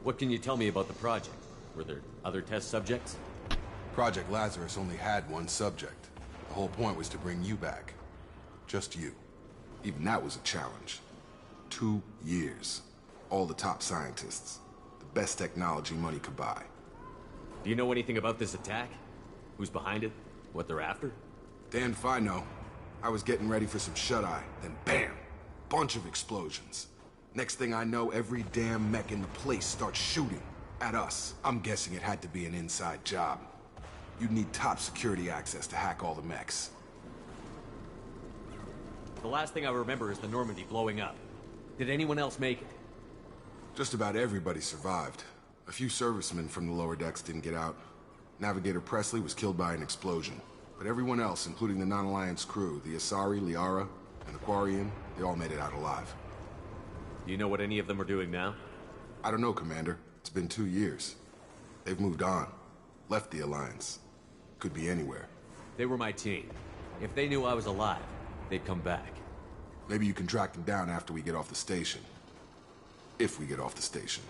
What can you tell me about the project? Were there other test subjects? Project Lazarus only had one subject. The whole point was to bring you back. Just you. Even that was a challenge. 2 years. All the top scientists. The best technology money could buy. Do you know anything about this attack? Who's behind it? What they're after? Damned if I know. I was getting ready for some shut-eye, then bam! Bunch of explosions. Next thing I know, every damn mech in the place starts shooting. At us. I'm guessing it had to be an inside job. You'd need top security access to hack all the mechs. The last thing I remember is the Normandy blowing up. Did anyone else make it? Just about everybody survived. A few servicemen from the lower decks didn't get out. Navigator Presley was killed by an explosion. But everyone else, including the non-Alliance crew, the Asari, Liara, and the Quarian, they all made it out alive. Do you know what any of them are doing now? I don't know, Commander. It's been 2 years. They've moved on. Left the Alliance. Could be anywhere. They were my team. If they knew I was alive, they'd come back. Maybe you can track them down after we get off the station. If we get off the station.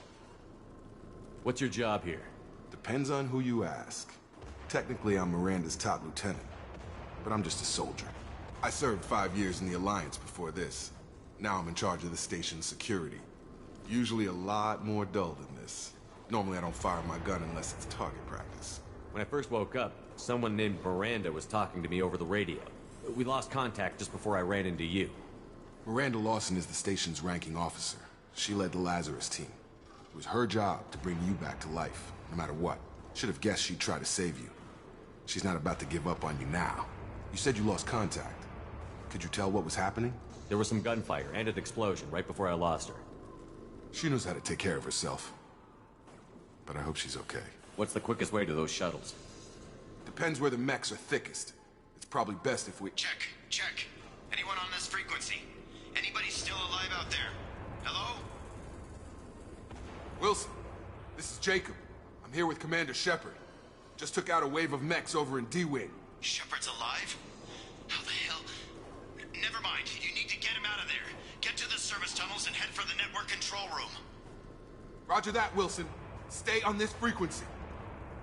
What's your job here? Depends on who you ask. Technically, I'm Miranda's top lieutenant. But I'm just a soldier. I served 5 years in the Alliance before this. Now I'm in charge of the station's security. Usually a lot more dull than this. Normally I don't fire my gun unless it's target practice. When I first woke up, someone named Miranda was talking to me over the radio. We lost contact just before I ran into you. Miranda Lawson is the station's ranking officer. She led the Lazarus team. It was her job to bring you back to life, no matter what. Should have guessed she'd try to save you. She's not about to give up on you now. You said you lost contact. Could you tell what was happening? There was some gunfire and an explosion right before I lost her. She knows how to take care of herself. But I hope she's okay. What's the quickest way to those shuttles? Depends where the mechs are thickest. It's probably best if we... Check, check. Anyone on this frequency? Anybody still alive out there? Hello? Wilson, this is Jacob. I'm here with Commander Shepard. Just took out a wave of mechs over in D-Wing. Shepard's alive? How the hell? Never mind. You need to get him out of there. Get to the service tunnels and head for the network control room. Roger that, Wilson. Stay on this frequency.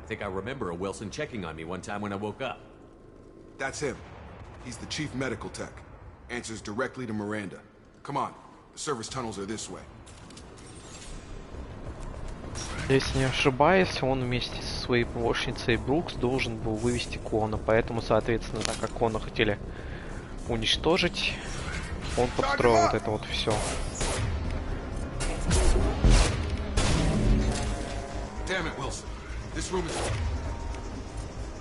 I think I remember a Wilson checking on me one time when I woke up. That's him. He's the chief medical tech. Answers directly to Miranda. Come on. The service tunnels are this way. Если не ошибаюсь, он вместе со своей помощницей Брукс должен был вывести Кона, поэтому, соответственно, так как Кона хотели уничтожить, он подстроил вот это вот все. Damn it, Wilson. This room is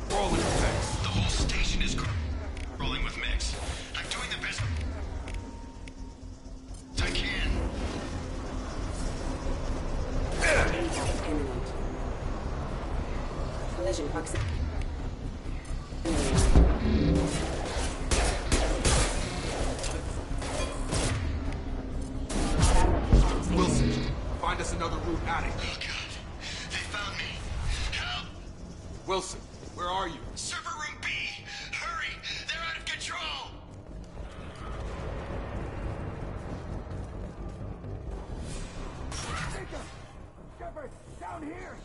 crawling with mechs. The whole station is crawling with mechs. I'm doing the best I can. Collision proximity. Wilson, find us another route out of here. Oh, God. They found me. Help! Wilson, where are you? Server room B! Hurry! They're out of control! Shepard, down here!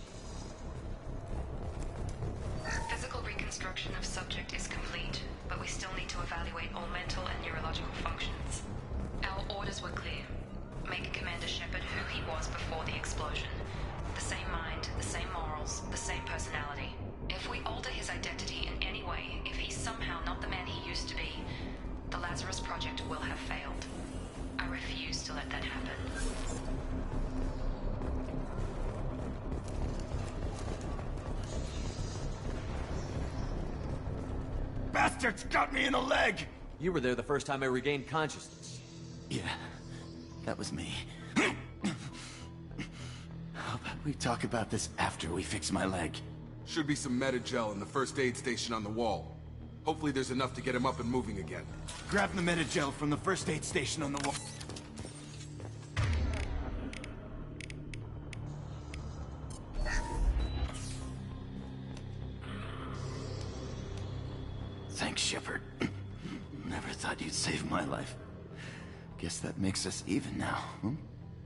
Physical reconstruction of subject is complete, but we still need to evaluate all mental and neurological functions. Our orders were clear. Make Commander Shepard who he was before the explosion. The same mind, the same morals, the same personality. If we alter his identity in any way, if he's somehow not the man he used to be, the Lazarus Project will have failed. I refuse to let that happen. bastards got me in the leg! You were there the first time I regained consciousness. Yeah, that was me. How about we talk about this after we fix my leg? Should be some Metagel in the first aid station on the wall. Hopefully there's enough to get him up and moving again. Grab the Metagel from the first aid station on the wall. Thanks, Shepard. Never thought you'd save my life. Guess that makes us even now, hmm?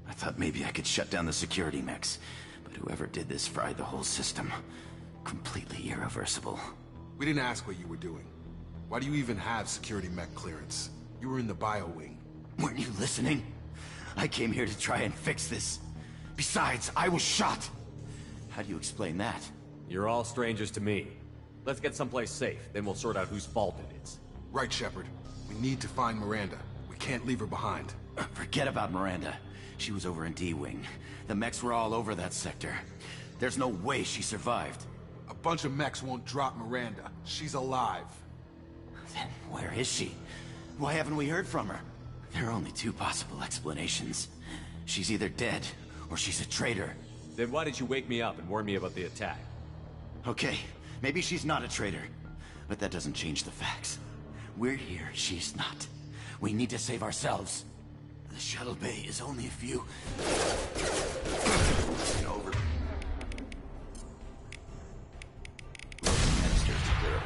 I thought maybe I could shut down the security mechs, but whoever did this fried the whole system. Completely irreversible. We didn't ask what you were doing. Why do you even have security mech clearance? You were in the bio wing. Weren't you listening? I came here to try and fix this. Besides, I was shot. How do you explain that? You're all strangers to me. Let's get someplace safe, then we'll sort out whose fault it is. Right, Shepard. We need to find Miranda. We can't leave her behind. Forget about Miranda. She was over in D-Wing. The mechs were all over that sector. There's no way she survived. A bunch of mechs won't drop Miranda. She's alive. Then where is she? Why haven't we heard from her? There are only two possible explanations. She's either dead, or she's a traitor. Then why did you wake me up and warn me about the attack? Okay, maybe she's not a traitor. But that doesn't change the facts. We're here, she's not. We need to save ourselves. The shuttle bay is only a few... over. Minister to clear.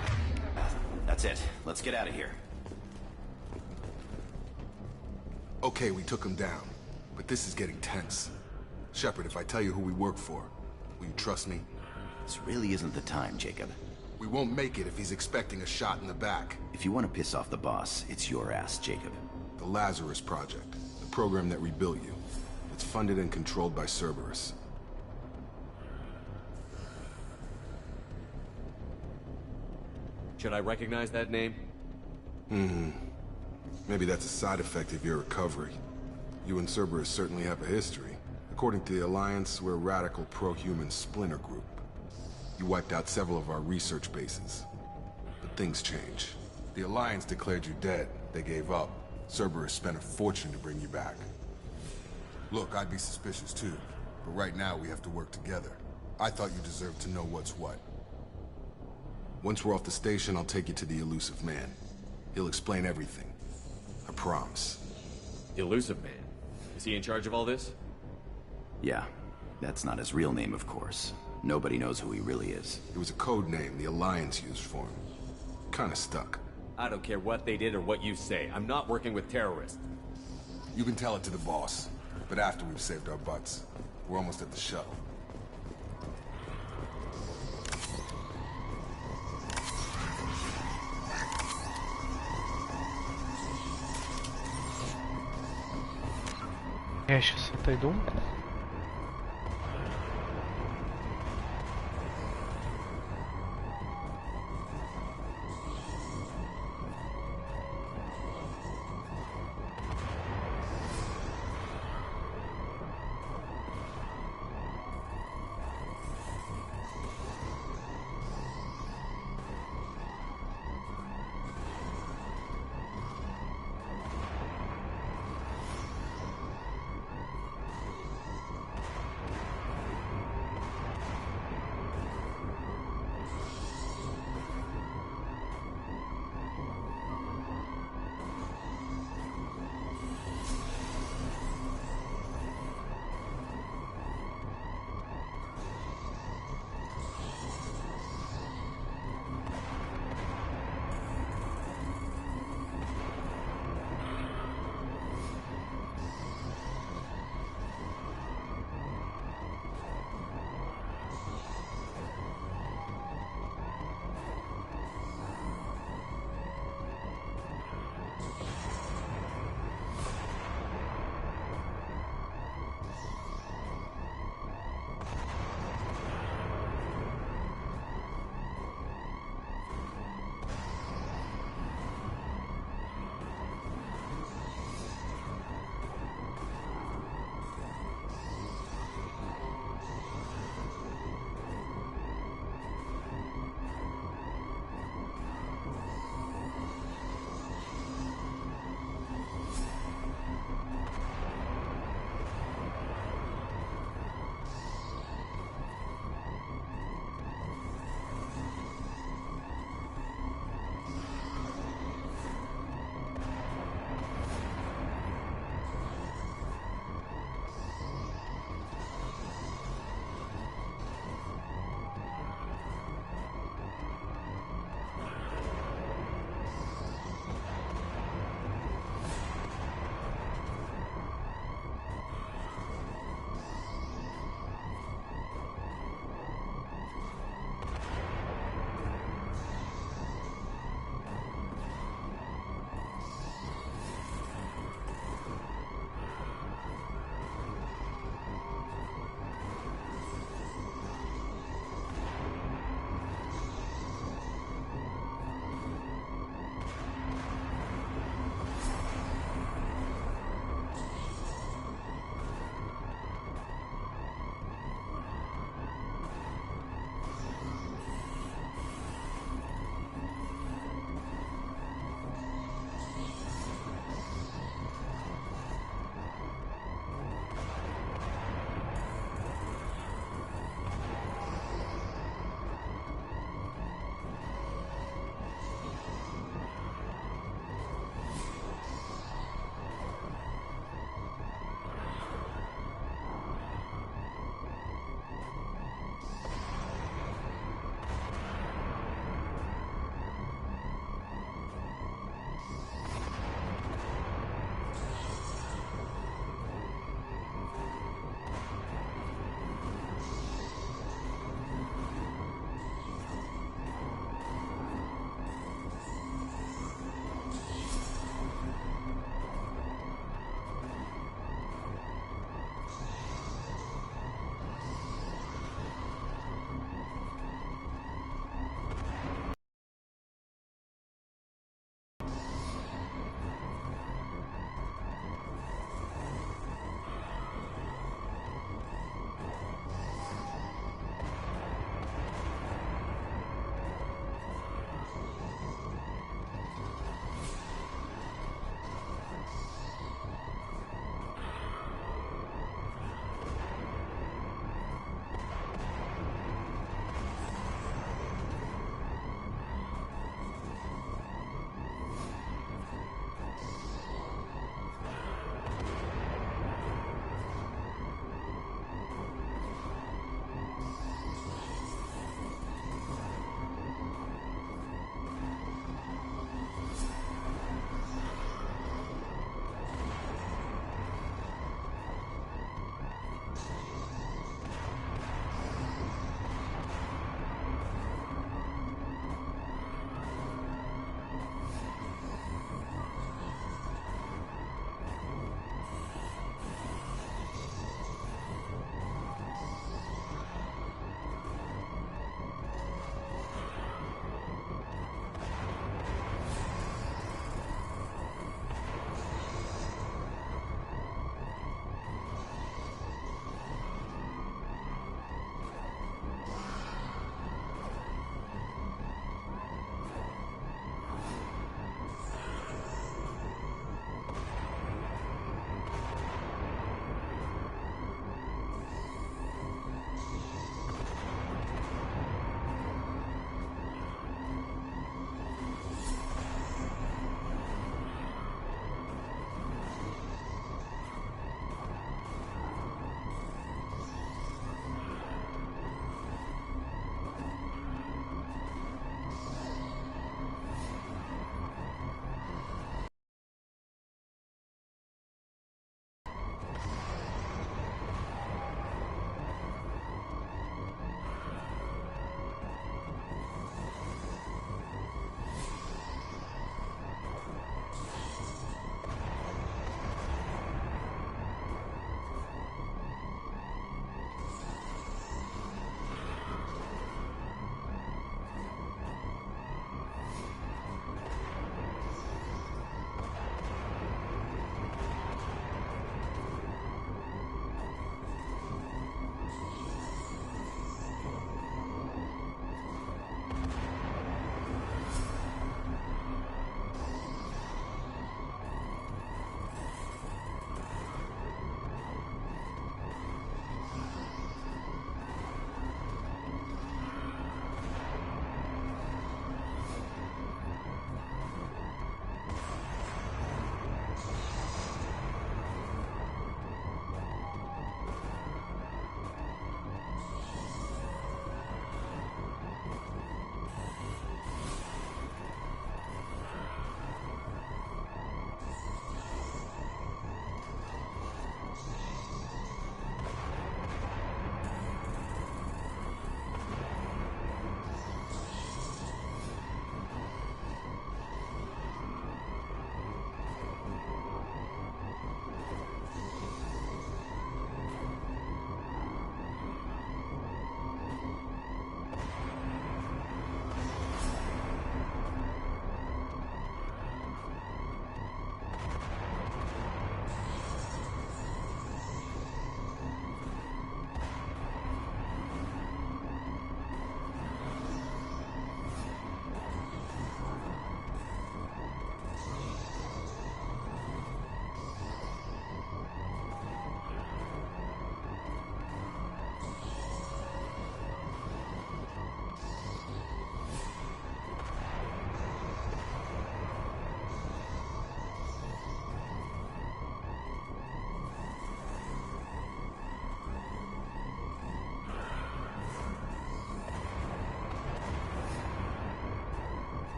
That's it. Let's get out of here. Okay, we took him down. But this is getting tense. Shepard, if I tell you who we work for, will you trust me? This really isn't the time, Jacob. We won't make it if he's expecting a shot in the back. If you want to piss off the boss, it's your ass, Jacob. The Lazarus Project. The program that rebuilt you. It's funded and controlled by Cerberus. Should I recognize that name? Maybe that's a side effect of your recovery. You and Cerberus certainly have a history. According to the Alliance, we're a radical pro-human splinter group. You wiped out several of our research bases. But things change. The Alliance declared you dead. They gave up. Cerberus spent a fortune to bring you back. Look, I'd be suspicious too. But right now, we have to work together. I thought you deserved to know what's what. Once we're off the station, I'll take you to the Elusive Man. He'll explain everything. I promise. The Elusive Man? Is he in charge of all this? Yeah. That's not his real name, of course. Nobody knows who he really is. It was a code name the Alliance used for him. Kinda stuck. I don't care what they did or what you say. I'm not working with terrorists. You can tell it to the boss. But after we've saved our butts. We're almost at the shuttle. Я сейчас отойду.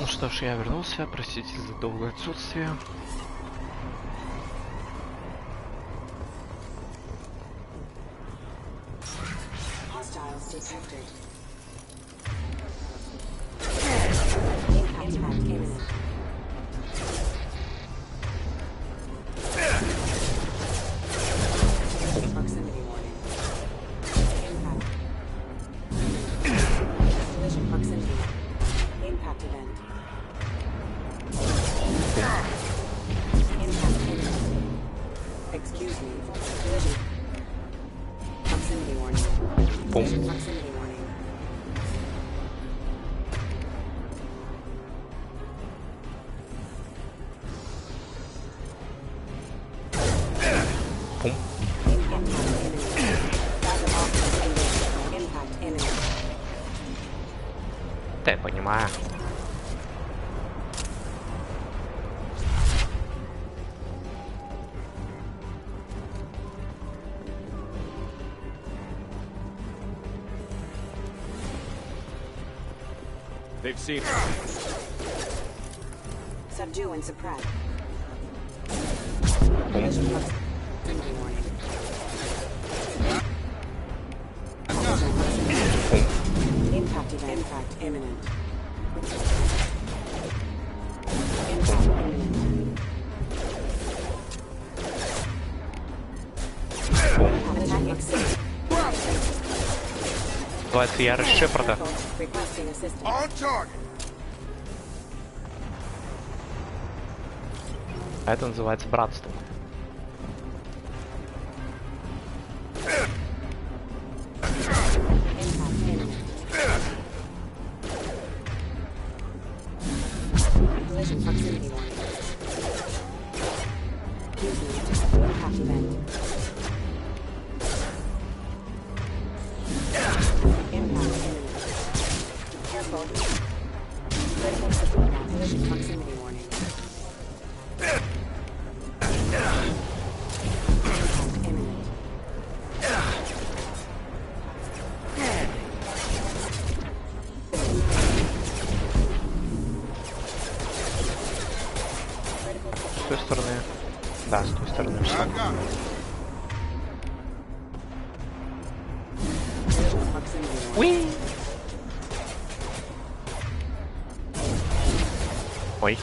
что ж, я вернулся, простите за долгое отсутствие. Да, я понимаю. They've seen it. Subdue and suppress. Impact imminent. Impact imminent. Attack exceed. Называется ярость Шепарда. А это называется братство. С той стороны. Да, с той стороны. Уи! Ой.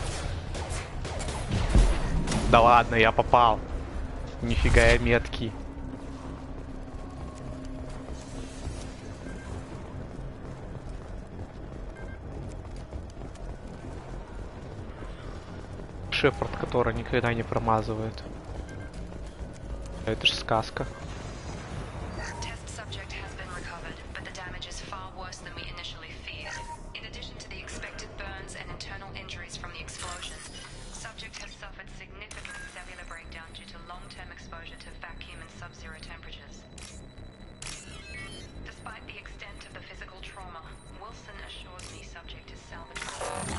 Да ладно, я попал. Нифига я меткий. Шепард, который никогда не промазывает. Это ж сказка.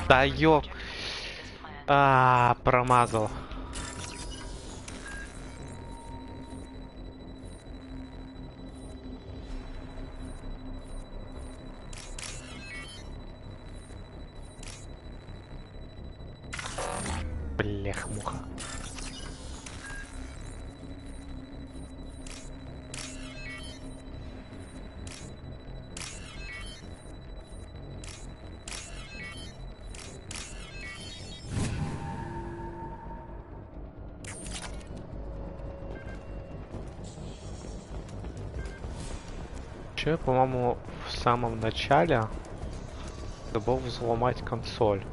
Да ё... промазал. Блях-муха. По-моему, в самом начале забыл взломать консоль.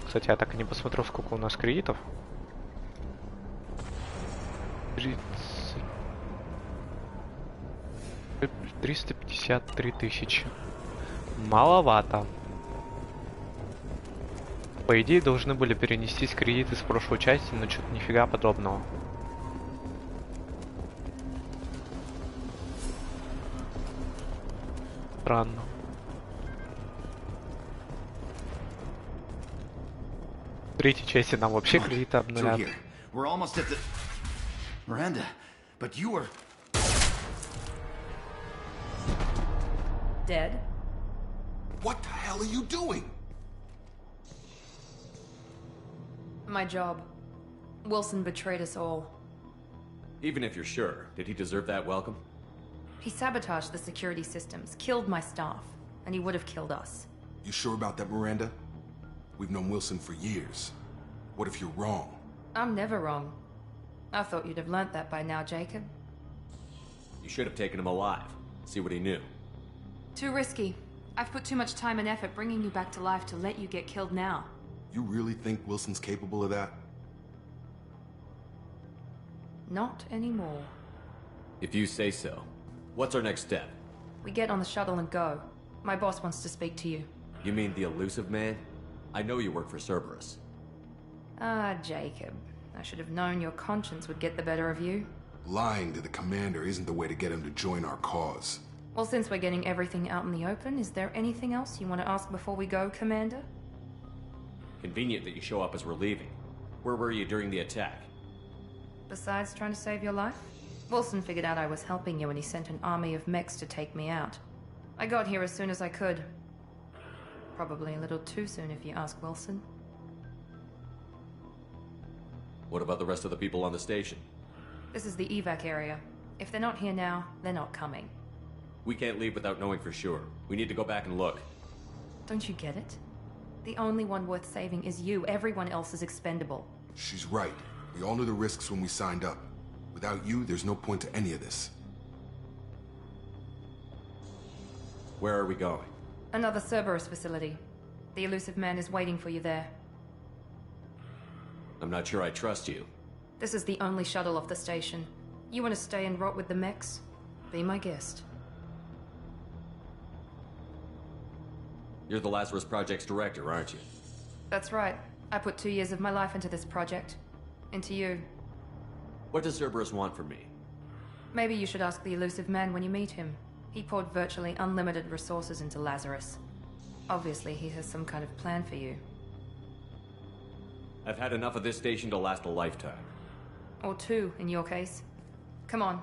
Кстати, я так и не посмотрел, сколько у нас кредитов. 353 тысячи. Маловато. По идее, должны были перенестись кредиты с прошлой части, но что-то нифига подобного. Странно. В третьей части нам вообще кредиты обнулят. What the hell are you doing? My job. Wilson betrayed us all. Even if you're sure, did he deserve that welcome? He sabotaged the security systems, killed my staff, and he would have killed us. You sure about that, Miranda? We've known Wilson for years. What if you're wrong? I'm never wrong. I thought you'd have learnt that by now, Jacob. You should have taken him alive. See what he knew. Too risky. I've put too much time and effort bringing you back to life to let you get killed now. You really think Wilson's capable of that? Not anymore. If you say so. What's our next step? We get on the shuttle and go. My boss wants to speak to you. You mean the elusive man? I know you work for Cerberus. Ah, Jacob. I should have known your conscience would get the better of you. Lying to the commander isn't the way to get him to join our cause. Well, since we're getting everything out in the open, is there anything else you want to ask before we go, Commander? Convenient that you show up as we're leaving. Where were you during the attack? Besides trying to save your life? Wilson figured out I was helping you and he sent an army of mechs to take me out. I got here as soon as I could. Probably a little too soon if you ask Wilson. What about the rest of the people on the station? This is the evac area. If they're not here now, they're not coming. We can't leave without knowing for sure. We need to go back and look. Don't you get it? The only one worth saving is you. Everyone else is expendable. She's right. We all knew the risks when we signed up. Without you, there's no point to any of this. Where are we going? Another Cerberus facility. The elusive man is waiting for you there. I'm not sure I trust you. This is the only shuttle off the station. You want to stay and rot with the mechs? Be my guest. You're the Lazarus Project's director, aren't you? That's right. I put 2 years of my life into this project. Into you. What does Cerberus want from me? Maybe you should ask the elusive man when you meet him. He poured virtually unlimited resources into Lazarus. Obviously, he has some kind of plan for you. I've had enough of this station to last a lifetime. Or 2, in your case. Come on.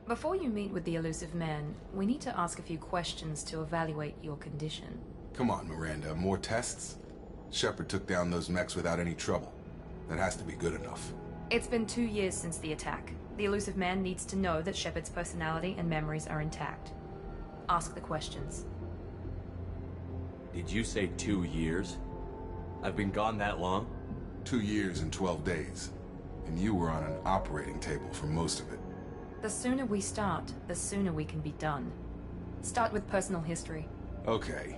Before you meet with the elusive man, we need to ask a few questions to evaluate your condition. Come on, Miranda. More tests? Shepard took down those mechs without any trouble. That has to be good enough. It's been 2 years since the attack. The elusive man needs to know that Shepard's personality and memories are intact. Ask the questions. Did you say 2 years? I've been gone that long? 2 years and 12 days. And you were on an operating table for most of it. The sooner we start, the sooner we can be done. Start with personal history. Okay.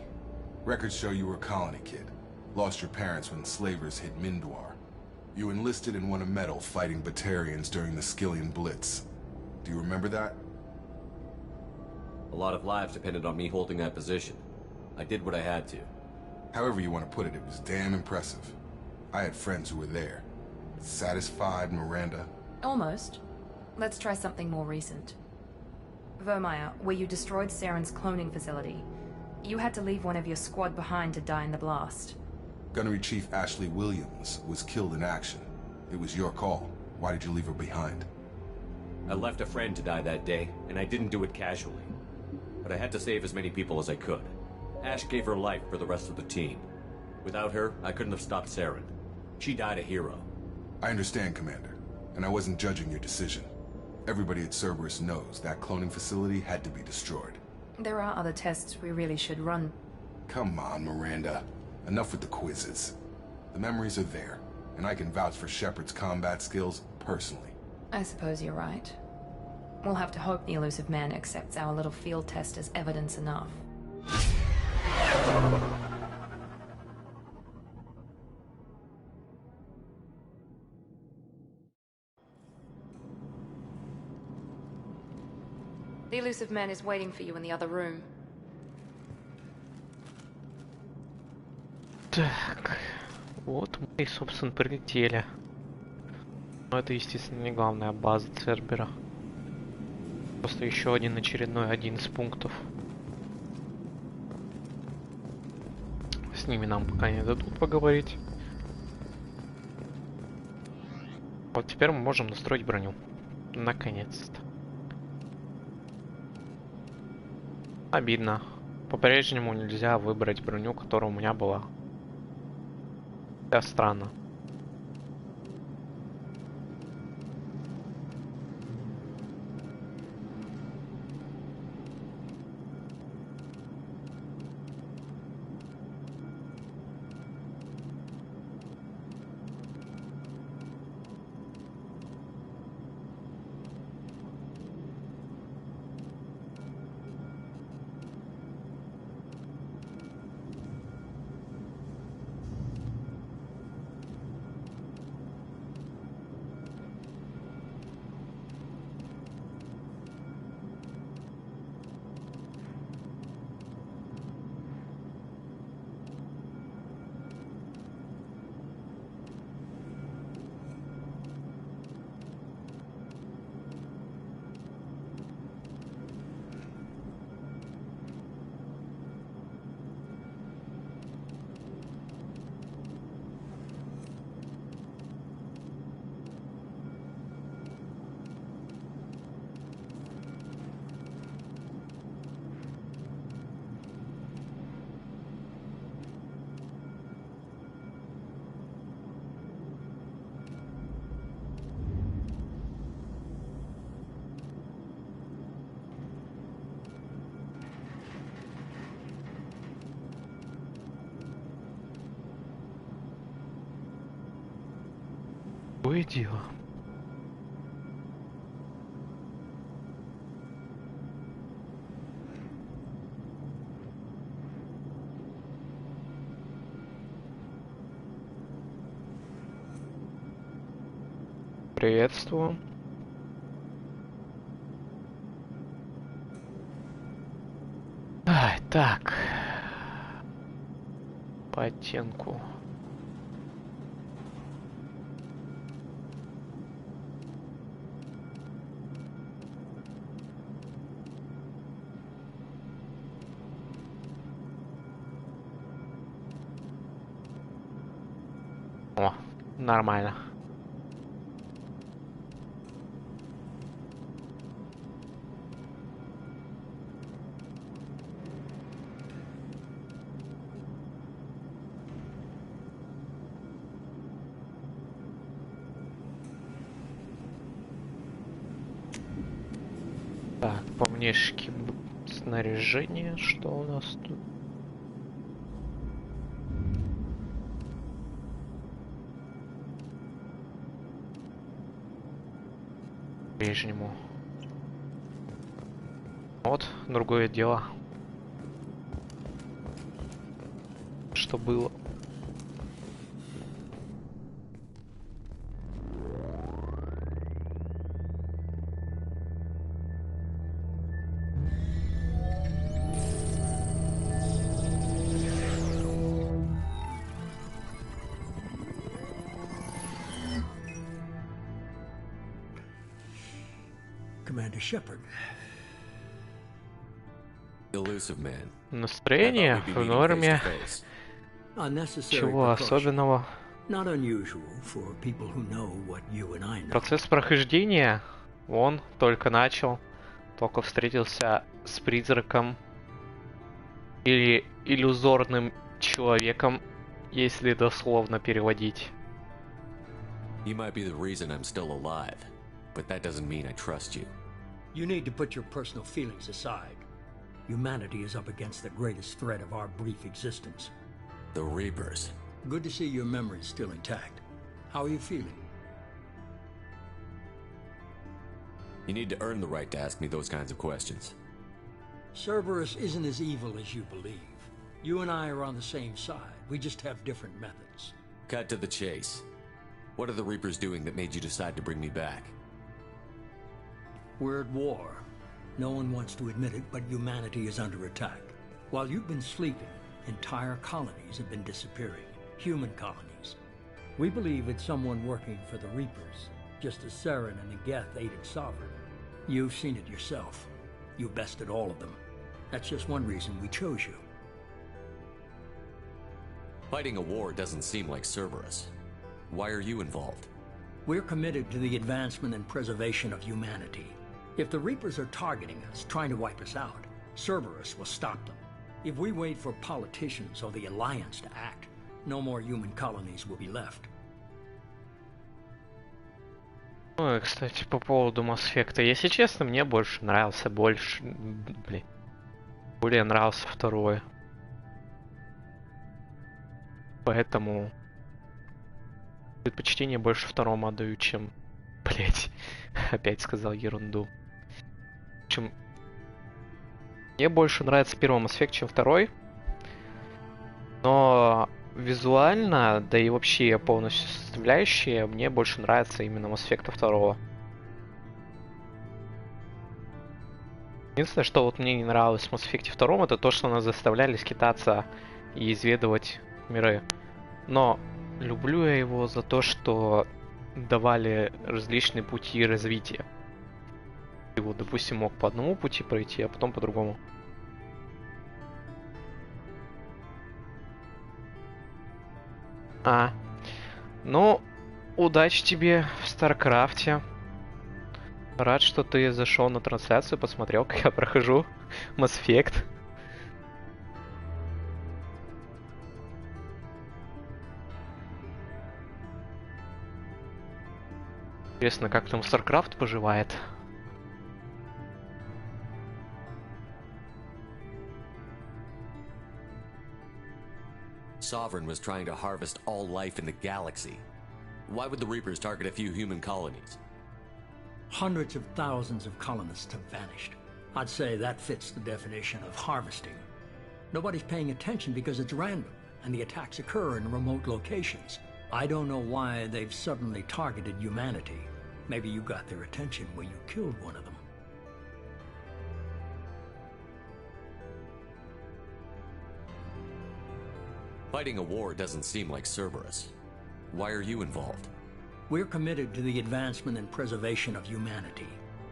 Records show you were a colony kid. Lost your parents when slavers hit Mindwar. You enlisted and won a medal fighting Batarians during the Skillian Blitz. Do you remember that? A lot of lives depended on me holding that position. I did what I had to. However you want to put it, it was damn impressive. I had friends who were there. Satisfied, Miranda? Almost. Let's try something more recent. Vermeer, where you destroyed Saren's cloning facility. You had to leave one of your squad behind to die in the blast. Gunnery Chief Ashley Williams was killed in action. It was your call. Why did you leave her behind? I left a friend to die that day, and I didn't do it casually. But I had to save as many people as I could. Ash gave her life for the rest of the team. Without her, I couldn't have stopped Saren. She died a hero. I understand, Commander, and I wasn't judging your decision. Everybody at Cerberus knows that cloning facility had to be destroyed. There are other tests we really should run. Come on, Miranda. Enough with the quizzes. The memories are there, and I can vouch for Shepard's combat skills personally. I suppose you're right. We'll have to hope the elusive man accepts our little field test as evidence enough. The elusive man is waiting for you in the other room. Так, вот мы и, собственно, прилетели. Но это, естественно, не главная база Цербера. Просто еще один из пунктов. С ними нам пока не дадут поговорить. Вот теперь мы можем настроить броню. Наконец-то. Обидно. По-прежнему нельзя выбрать броню, которая у меня была. Это странно. Какое дело? Приветствую. Ай, так. По оттенку. О, нормально. Так, по внешке снаряжение, что у нас тут? По-прежнему. Вот, другое дело. Что было? Commander Shepard. Elusive man. Настроение в норме. Чего особенного? Not unusual for people who know what you and I know. Процесс прохождения, он только начал, только встретился с призраком или иллюзорным человеком, если дословно переводить. You might be the reason I'm still alive, but that doesn't mean I trust you. You need to put your personal feelings aside. Humanity is up against the greatest threat of our brief existence. The Reapers. Good to see your memory's still intact. How are you feeling? You need to earn the right to ask me those kinds of questions. Cerberus isn't as evil as you believe. You and I are on the same side. We just have different methods. Cut to the chase. What are the Reapers doing that made you decide to bring me back? We're at war. No one wants to admit it, but humanity is under attack. While you've been sleeping, entire colonies have been disappearing. Human colonies. We believe it's someone working for the Reapers, just as Saren and the Geth aided Sovereign. You've seen it yourself. You bested all of them. That's just one reason we chose you. Fighting a war doesn't seem like Cerberus. Why are you involved? We're committed to the advancement and preservation of humanity. If the Reapers are targeting us, trying to wipe us out, Cerberus will stop them. If we wait for politicians or the Alliance to act, no more human colonies will be left. Ой, кстати, по поводу Mass Effect. Если честно, мне больше нравился более нравился второй. Поэтому предпочтение больше второму отдаю, чем... Блять, опять сказал ерунду. Чем... Мне больше нравится первый Mass Effect, чем второй. Но визуально, да и вообще полностью составляющие, мне больше нравится именно Mass Effect второго. Единственное, что вот мне не нравилось в Mass Effect втором, это то, что нас заставляли скитаться и изведывать миры. Но люблю я его за то, что давали различные пути развития. Ты вот, допустим, мог по одному пути пройти, а потом по другому. Ну, удачи тебе в Старкрафте. Рад, что ты зашел на трансляцию, посмотрел, как я прохожу Mass Effect. Интересно, как там StarCraft поживает. Sovereign was trying to harvest all life in the galaxy. Why would the Reapers target a few human colonies? Hundreds of thousands of colonists have vanished. I'd say that fits the definition of harvesting. Nobody's paying attention because it's random, and the attacks occur in remote locations. I don't know why they've suddenly targeted humanity. Maybe you got their attention when you killed one of them. Fighting a war doesn't seem like Cerberus. Why are you involved? We're committed to the advancement and preservation of humanity.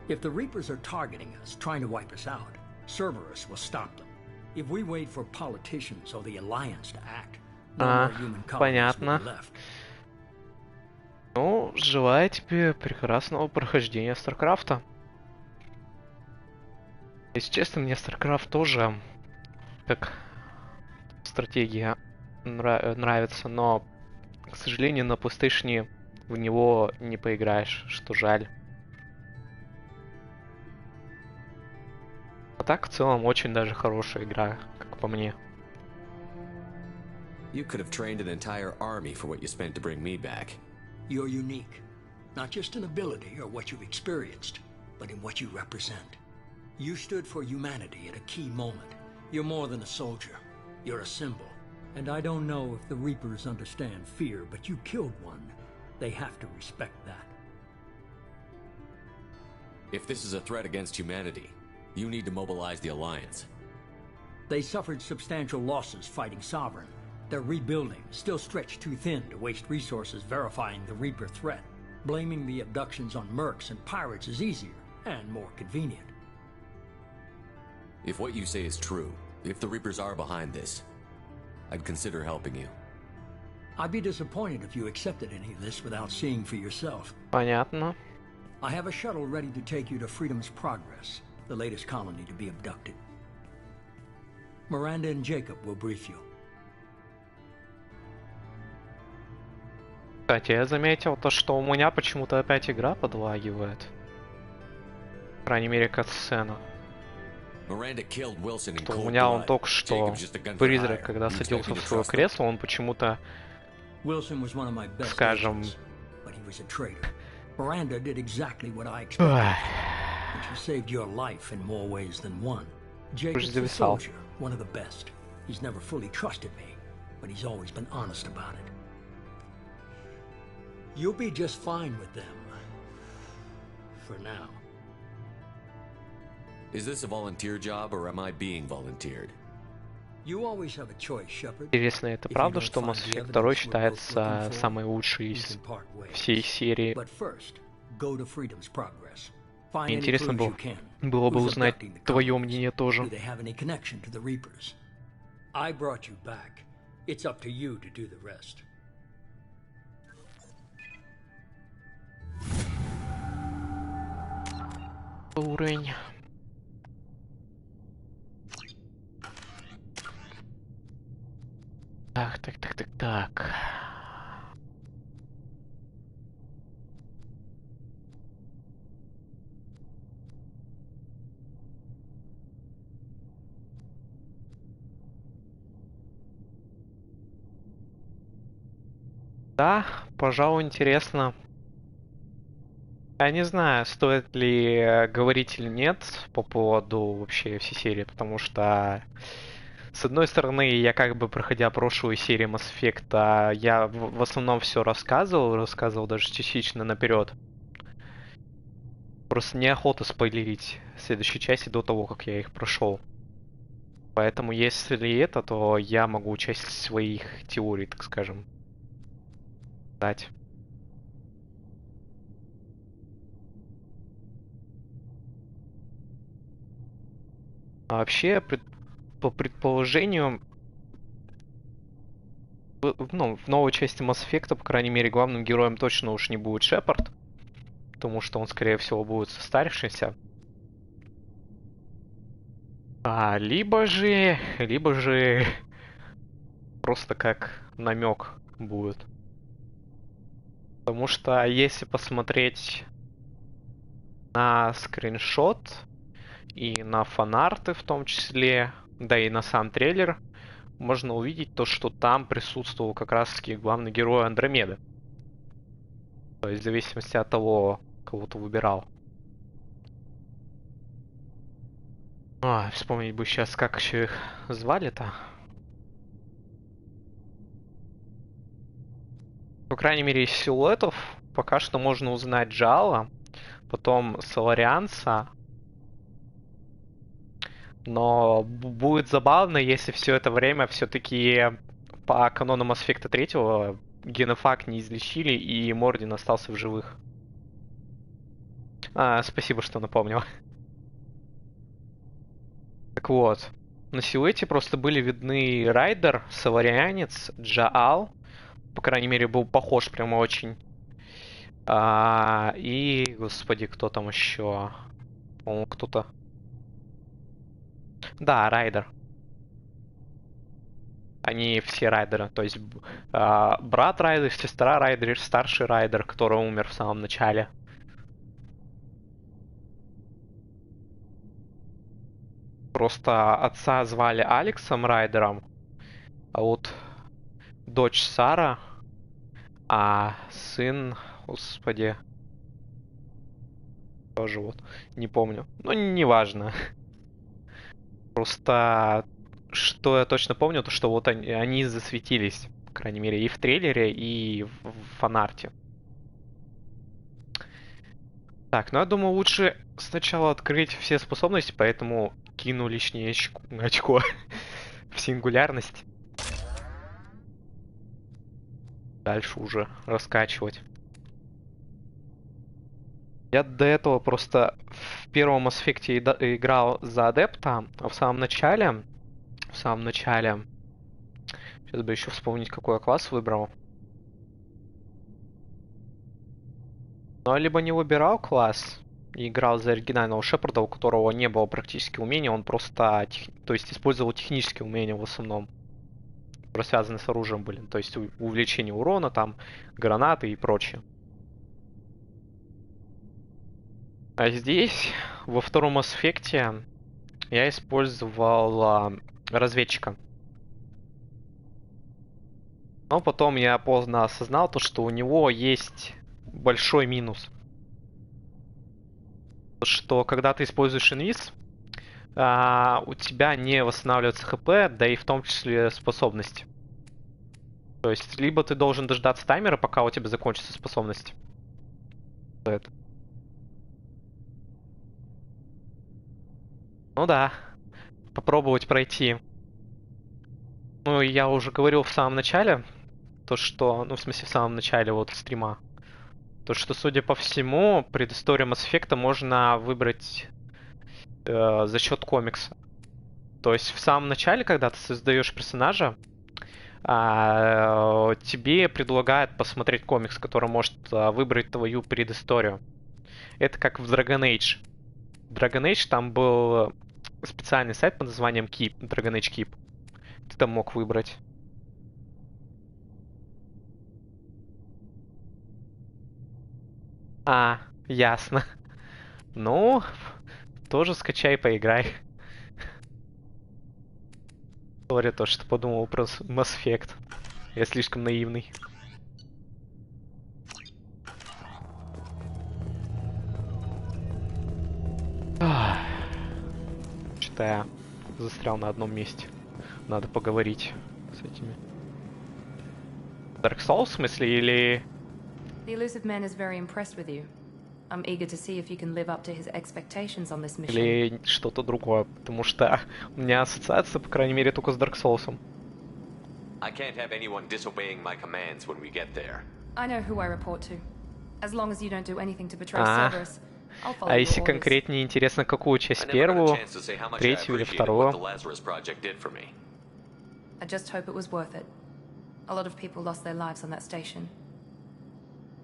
If the Reapers are targeting us, trying to wipe us out, Cerberus will stop them. If we wait for politicians or the Alliance to act, no more human colonies will be left. Ну, желаю тебе прекрасного прохождения Старкрафта. Если честно, мне Старкрафт тоже как стратегия нравится, но, к сожалению, на PlayStation в него не поиграешь, что жаль. А так, в целом, очень даже хорошая игра, как по мне. You could have trained an entire army for what you spent to bring me back. You're unique, not just in ability or what you've experienced, but in what you represent. You stood for humanity at a key moment. You're more than a soldier. You're a symbol. And I don't know if the Reapers understand fear, but you killed one. They have to respect that. If this is a threat against humanity, you need to mobilize the Alliance. They suffered substantial losses fighting Sovereign. They're rebuilding, still stretched too thin to waste resources verifying the Reaper threat. Blaming the abductions on mercs and pirates is easier and more convenient. If what you say is true, if the Reapers are behind this, I'd consider helping you. I'd be disappointed if you accepted any of this without seeing for yourself. Понятно. I have a shuttle ready to take you to Freedom's Progress, the latest colony to be abducted. Miranda and Jacob will brief you. Кстати, я заметил то, что у меня почему-то опять игра подлагивает. По крайней мере, катсцена. Что у меня он только что призрак, когда садился в свое кресло, он почему-то, скажем... Miranda did exactly what I expected. And she saved your life in more ways than one. Jacob's a soldier, one of the best. He's never fully trusted me, but he's always been honest about it. You'll be just fine with them. For now. Is this a volunteer job, or am I being volunteered? You always have a choice, Shepard. Интересно, это правда, что Mass Effect 2 считается самой лучшей из всей серии? Мне интересно было бы узнать твое мнение тоже. I brought you back It's up to you to do the rest. Уровень. Так. Да, пожалуй, интересно. Я не знаю, стоит ли говорить или нет по поводу вообще всей серии, потому что, с одной стороны, я как бы, проходя прошлую серию Mass Effect, я в основном все рассказывал даже частично наперед. Просто неохота спойлерить следующие части до того, как я их прошел. Поэтому, если это, то я могу часть своих теорий, так скажем, дать. А вообще, по предположению, в новой части Mass Effect, по крайней мере, главным героем точно уж не будет Шепард, потому что он, скорее всего, будет состарившийся. Либо же просто как намек будет. Потому что если посмотреть на скриншот и на фанарты в том числе, да и на сам трейлер, можно увидеть то, что там присутствовал как раз-таки главный герой Андромеды. То есть в зависимости от того, кого ты выбирал. Вспомнить бы сейчас, как еще их звали-то. По крайней мере, из силуэтов пока что можно узнать Джала, потом Соларианца. Но будет забавно, если все это время все-таки по канону Mass Effect 3 генофак не излечили и Мордин остался в живых. Спасибо, что напомнил. Так вот, на силуэте просто были видны Райдер, Соларианец, Джаал. По крайней мере, был похож прямо очень. И, господи, кто там еще? По-моему, кто-то... Да, Райдер. Они все Райдеры. То есть брат Райдер, сестра Райдер, старший Райдер, который умер в самом начале. Просто отца звали Алексом Райдером, а вот дочь Сара, а сын, господи, тоже вот, не помню. Ну, неважно. Просто, что я точно помню, то что вот они засветились, по крайней мере, и в трейлере, и в фанарте. Так, ну я думаю, лучше сначала открыть все способности, поэтому кину лишнее очко в сингулярность. Дальше уже раскачивать. Я до этого просто в первом Mass Effect играл за адепта, а в самом начале, сейчас бы еще вспомнить, какой я класс выбрал. Но либо не выбирал класс и играл за оригинального Шепарда, у которого не было практически умения, он просто, то есть, использовал технические умения в основном, которые связаны с оружием были, то есть увеличение урона, там, гранаты и прочее. А здесь, во втором Mass Effect, я использовал разведчика. Но потом я поздно осознал то, что у него есть большой минус. Что когда ты используешь инвиз, у тебя не восстанавливается ХП, да и в том числе способности. То есть, либо ты должен дождаться таймера, пока у тебя закончится способность. Это. Ну да, попробовать пройти. Ну, я уже говорил в самом начале, то что, ну, в смысле, в самом начале вот стрима, то что, судя по всему, предысторию Mass Effect можно выбрать за счет комикса. То есть в самом начале, когда ты создаешь персонажа, тебе предлагают посмотреть комикс, который может выбрать твою предысторию. Это как в Dragon Age. В Dragon Age там был специальный сайт под названием Keep, Dragon Age Keep. Ты там мог выбрать. Ясно. Ну, тоже скачай, поиграй. Сори, то, что подумал про Mass Effect. Я слишком наивный. Что-то я застрял на одном месте. Надо поговорить с этими. Dark Souls, в смысле, или... The elusive man is very impressed with you. I'm eager to see if you can live up to his expectations on this mission. Или что-то другое, потому что у меня ассоциация, по крайней мере, только с Dark Souls. I can't have anyone disobeying my commands when we get there. I know who I report to. As long as you don't do anything to betray Cerberus, I'll follow А your если orders. конкретнее интересно, какую часть? Первую, третью или вторую? I just hope it was worth it. A lot of people lost their lives on that station.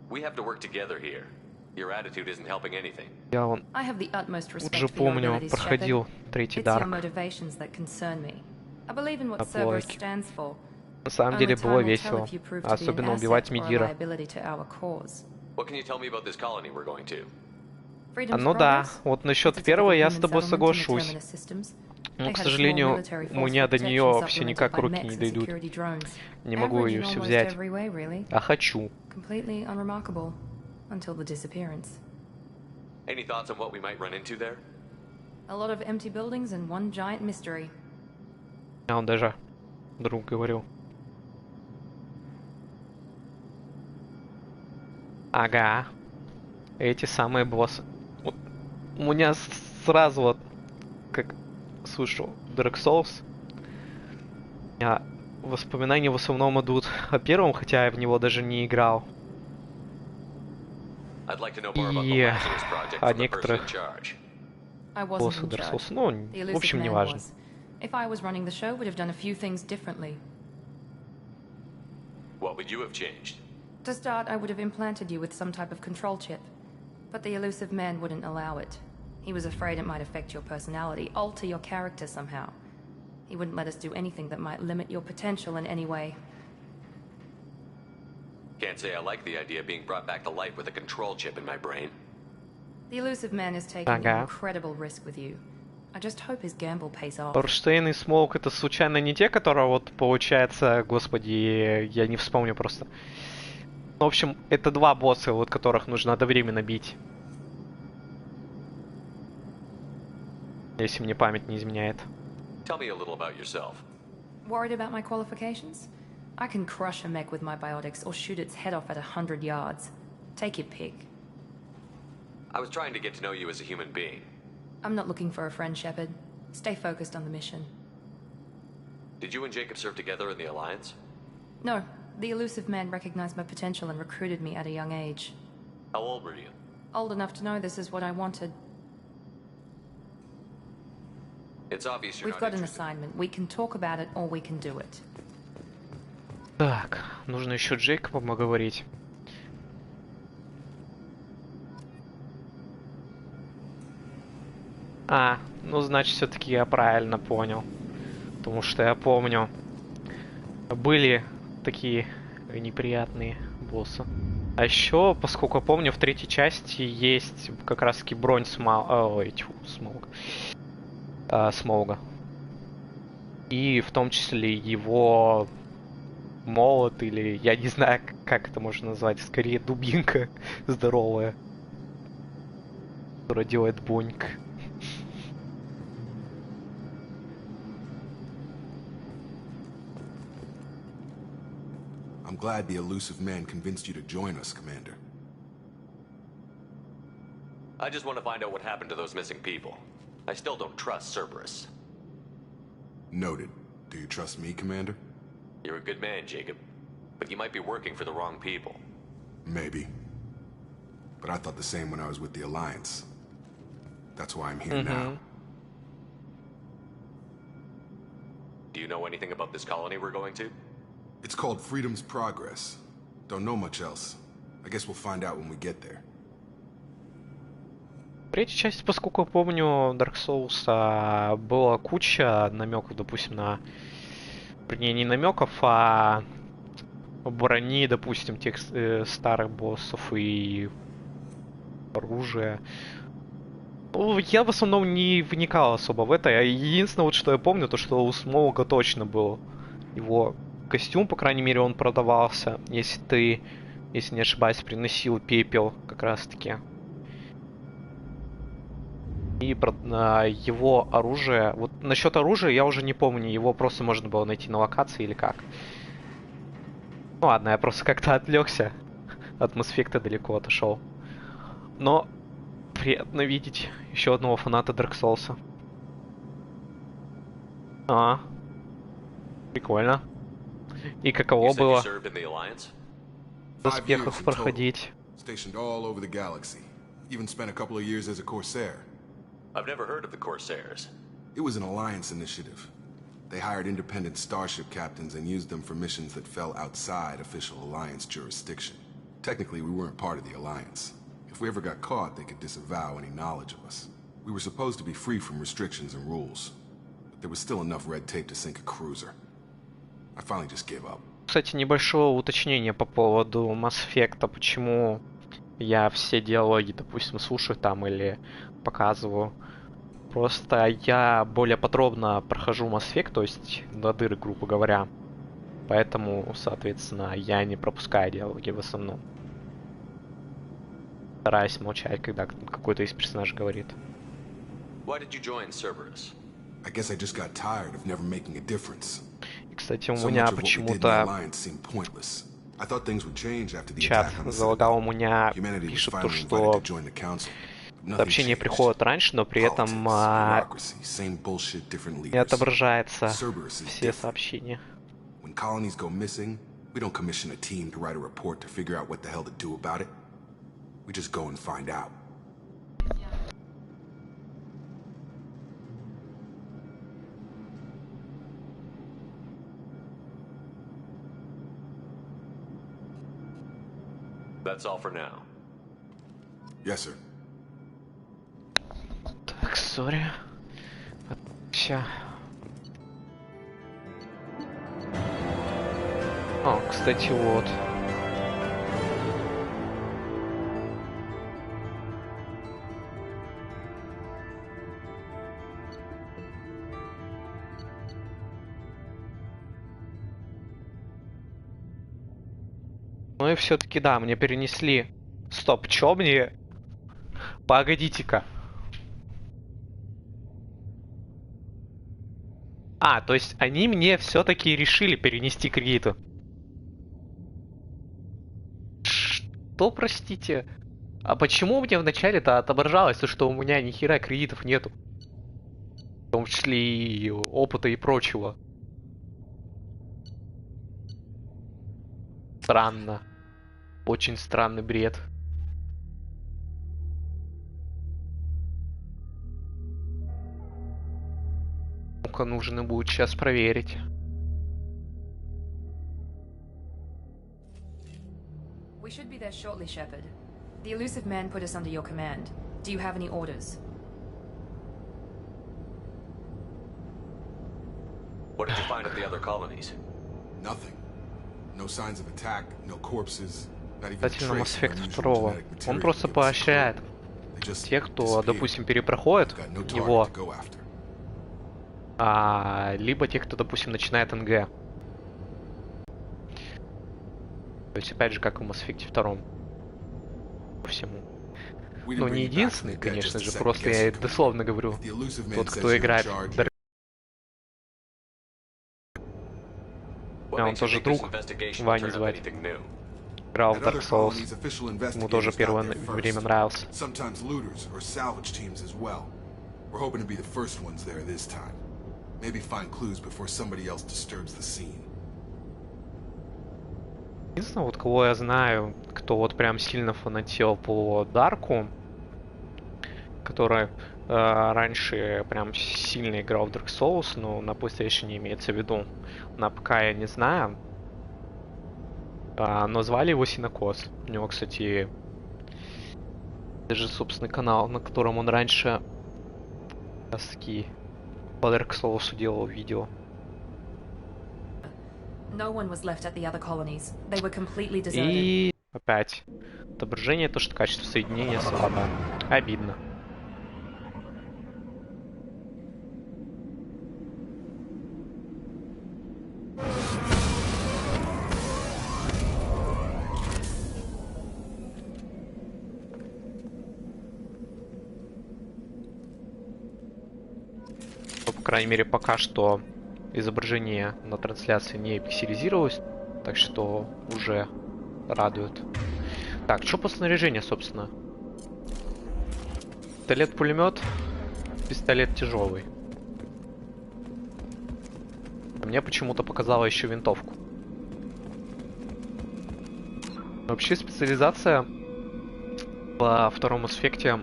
We have to work together here. Your attitude isn't helping anything. Я вон I have the utmost respect уже for your помню, abilities, проходил Shepard. третий It's your Дарк. motivations that concern me. I believe in what На Cerberus плойке. stands for. На самом деле было весело. Особенно убивать Мидира. What can you tell me about this colony we're going to? Ну да, вот насчет первого я с тобой соглашусь. Но, к сожалению, у меня до нее все никак руки не дойдут. Не могу ее все взять. А хочу. Any thoughts on what we might run into there? A lot of empty buildings and one giant mystery. Он даже друг говорил. Ага. Эти самые боссы. Вот у меня сразу вот, как слышу Dark Souls, у меня воспоминания в основном идут о первом, хотя я в него даже не играл. И о некоторых боссах Dark Souls. Ну, в общем, не важно. If I was running the show, would have done a few things differently. What would you have changed? To start, I would have implanted you with some type of control chip. But the elusive man wouldn't allow it. He was afraid it might affect your personality, alter your character somehow. He wouldn't let us do anything that might limit your potential in any way. Can't say I like the idea of being brought back to life with a control chip in my brain. The elusive man is taking an incredible risk with you. I just hope his gamble pays off. Орштейн и Смоук это случайно не те, которые вот получается, господи, я не вспомню просто. В общем, это два босса, вот которых нужно одновременно бить. Если мне память не изменяет. Tell me a little about yourself. Worried about my qualifications? I can crush a mech with my biotics or shoot its head off at 100 yards. Take your pick. I was trying to get to know you as a human being. I'm not looking for a friend, Shepard. Stay focused on the mission. Did you and Jacob serve together in the Alliance? No. The elusive man recognized my potential and recruited me at a young age. How old were you? Old enough to know this is what I wanted. It's obvious you're We've got an assignment. We can talk about it or we can do it. Так, нужно еще Джейкобом поговорить. Ну значит, все-таки я правильно понял. Потому что я помню, были такие неприятные боссы. А еще, поскольку я помню, в третьей части есть как раз таки бронь Смоуга. И в том числе его молот, или я не знаю, как это можно назвать, скорее дубинка здоровая, которая делает боньк. I'm glad the elusive man convinced you to join us, Commander. I just want to find out what happened to those missing people. I still don't trust Cerberus. Noted. Do you trust me, Commander? You're a good man, Jacob. But you might be working for the wrong people. Maybe. But I thought the same when I was with the Alliance. That's why I'm here now. Do you know anything about this colony we're going to? It's called Freedom's Progress. Don't know much else. I guess we'll find out when we get there. В третьей части, поскольку я помню, Dark Souls была куча намеков, допустим, на... Вернее, не намеков, а брони, допустим, тех старых боссов и оружия. Я в основном не вникал особо в это. Единственное, вот что я помню, то что у Смоука точно был его костюм, по крайней мере, он продавался. Если ты, если не ошибаюсь, приносил пепел как раз таки. И его оружие... Вот насчет оружия я уже не помню. Его просто можно было найти на локации или как. Ну ладно, я просто как-то отвлекся. От Mass Effect далеко отошел. Но приятно видеть еще одного фаната Dark Souls. Прикольно. И каково было в доспехах проходить? I've never heard of the Corsairs. It was an alliance initiative. They hired independent starship captains and used them for missions that fell outside official alliance jurisdiction. Technically, we weren't part of the alliance. If we ever got caught, they could disavow any knowledge of us. We were supposed to be free from restrictions and rules, but there was still enough red tape to sink a cruiser. I finally just gave up. Кстати, небольшое уточнение по поводу Mass Effect. Почему я все диалоги, допустим, слушаю там или показываю. Просто я более подробно прохожу Mass Effect, то есть до дыры, грубо говоря. Поэтому, соответственно, я не пропускаю диалоги в основном. Стараюсь молчать, когда какой-то из персонажей говорит. Why did you join Cerberus? I guess I just got tired of never making a difference. И, кстати, у меня почему-то чат залагал, у меня пишет то, что сообщения приходят раньше, но при этом не отображается все сообщения. That's all for now. Yes, sir. Так, сори. Ща. О, кстати, вот. Ну и все-таки да, мне перенесли. Стоп, чё мне? Погодите-ка. То есть они мне все-таки решили перенести кредиты. Что, простите? А почему мне вначале-то отображалось, что у меня ни хера кредитов нету? В том числе и опыта и прочего. Странно. Очень странный бред. Ну-ка, нужно будет сейчас проверить. We should be there shortly, Shepard. The elusive men put us under your command. Do you have any orders? What did you find at the other colonies? Nothing. No signs of attack, no corpses. Кстати, Mass Effect 2. Он просто поощряет тех, кто, допустим, перепроходит его, либо тех, кто, допустим, начинает НГ. То есть, опять же, как и в Mass Effect 2. По всему. Ну, не единственный, конечно же, просто я дословно говорю. Тот, кто играет... Он тоже друг, Ваня звать. Играл в Dark Souls. Ему тоже первое время нравился. Единственное, вот кого я знаю, кто вот прям сильно фанател по Дарку, который раньше прям сильно играл в Dark Souls, но на PlayStation имеется в виду. На ПК я не знаю. Но звали его Синокос. У него, кстати, даже собственный канал, на котором он раньше по Dark Souls делал видео. И опять отображение, то, что качество соединения слабое. Обидно. По крайней мере, пока что изображение на трансляции не пикселизировалось, так что уже радует. Так, что по снаряжению, собственно? Пистолет-пулемет, пистолет тяжелый. Мне почему-то показала еще винтовку. Вообще специализация по второму аспекте,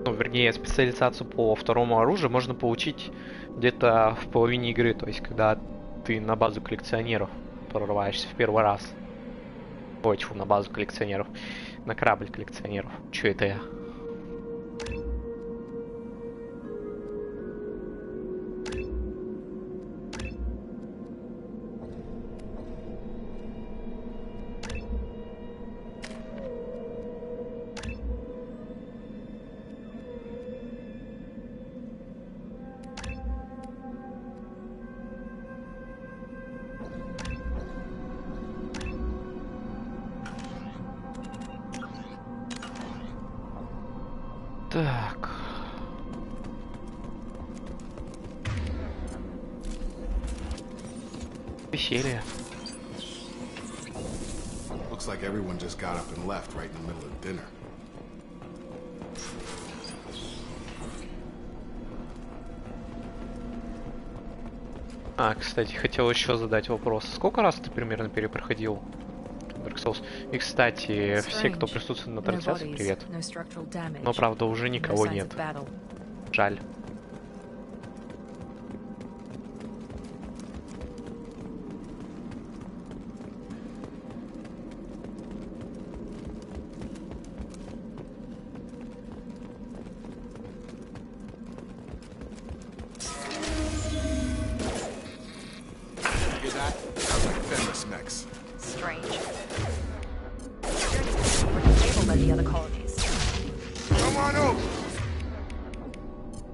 ну, вернее, специализацию по второму оружию можно получить где-то в половине игры, то есть когда ты на базу коллекционеров прорываешься в первый раз. Ой, тьфу, на базу коллекционеров. На корабль коллекционеров. Чё это я? Так. Веселье. Looks like everyone just got up and left right in the middle of dinner. Кстати, хотел еще задать вопрос. Сколько раз ты примерно перепроходил Dark Souls? И, кстати, все, кто присутствует на трансляции, привет. Но, правда, уже никого нет. Жаль.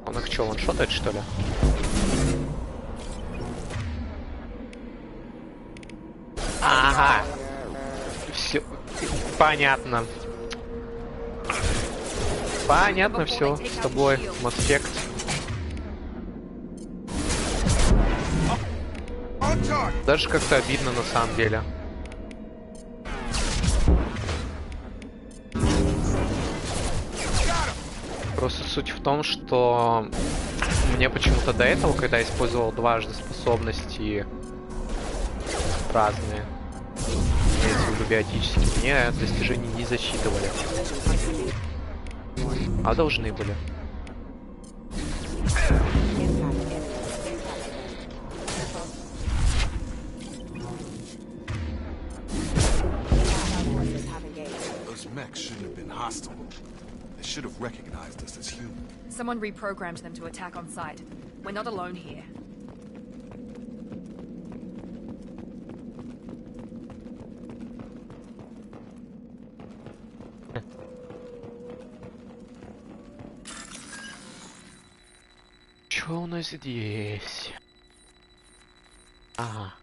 Он их что, ваншотает, что ли? Ага. Все. Понятно. Понятно все с тобой, Mass Effect. Даже как-то обидно на самом деле. Просто суть в том, что мне почему-то до этого, когда я использовал дважды способности разные, эти биотические, мне достижения не засчитывали. А должны были. Should have recognized us as human. Someone reprogrammed them to attack on sight. We're not alone here. Что у нас здесь? Ага.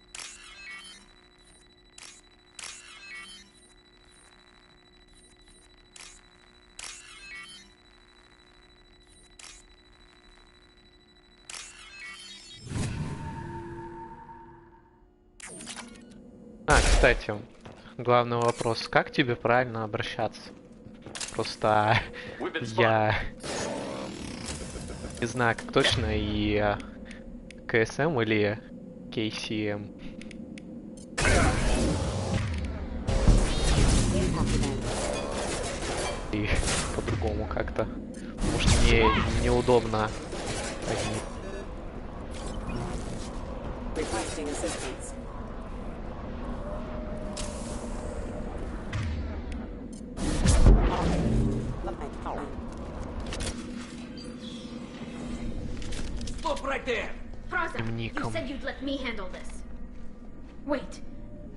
Кстати, главный вопрос, как тебе правильно обращаться? Просто я не знаю, как точно, и КСМ или КСМ. И по-другому как-то. Потому что мне неудобно. right there. Praza, you said you'd let me handle this. Wait,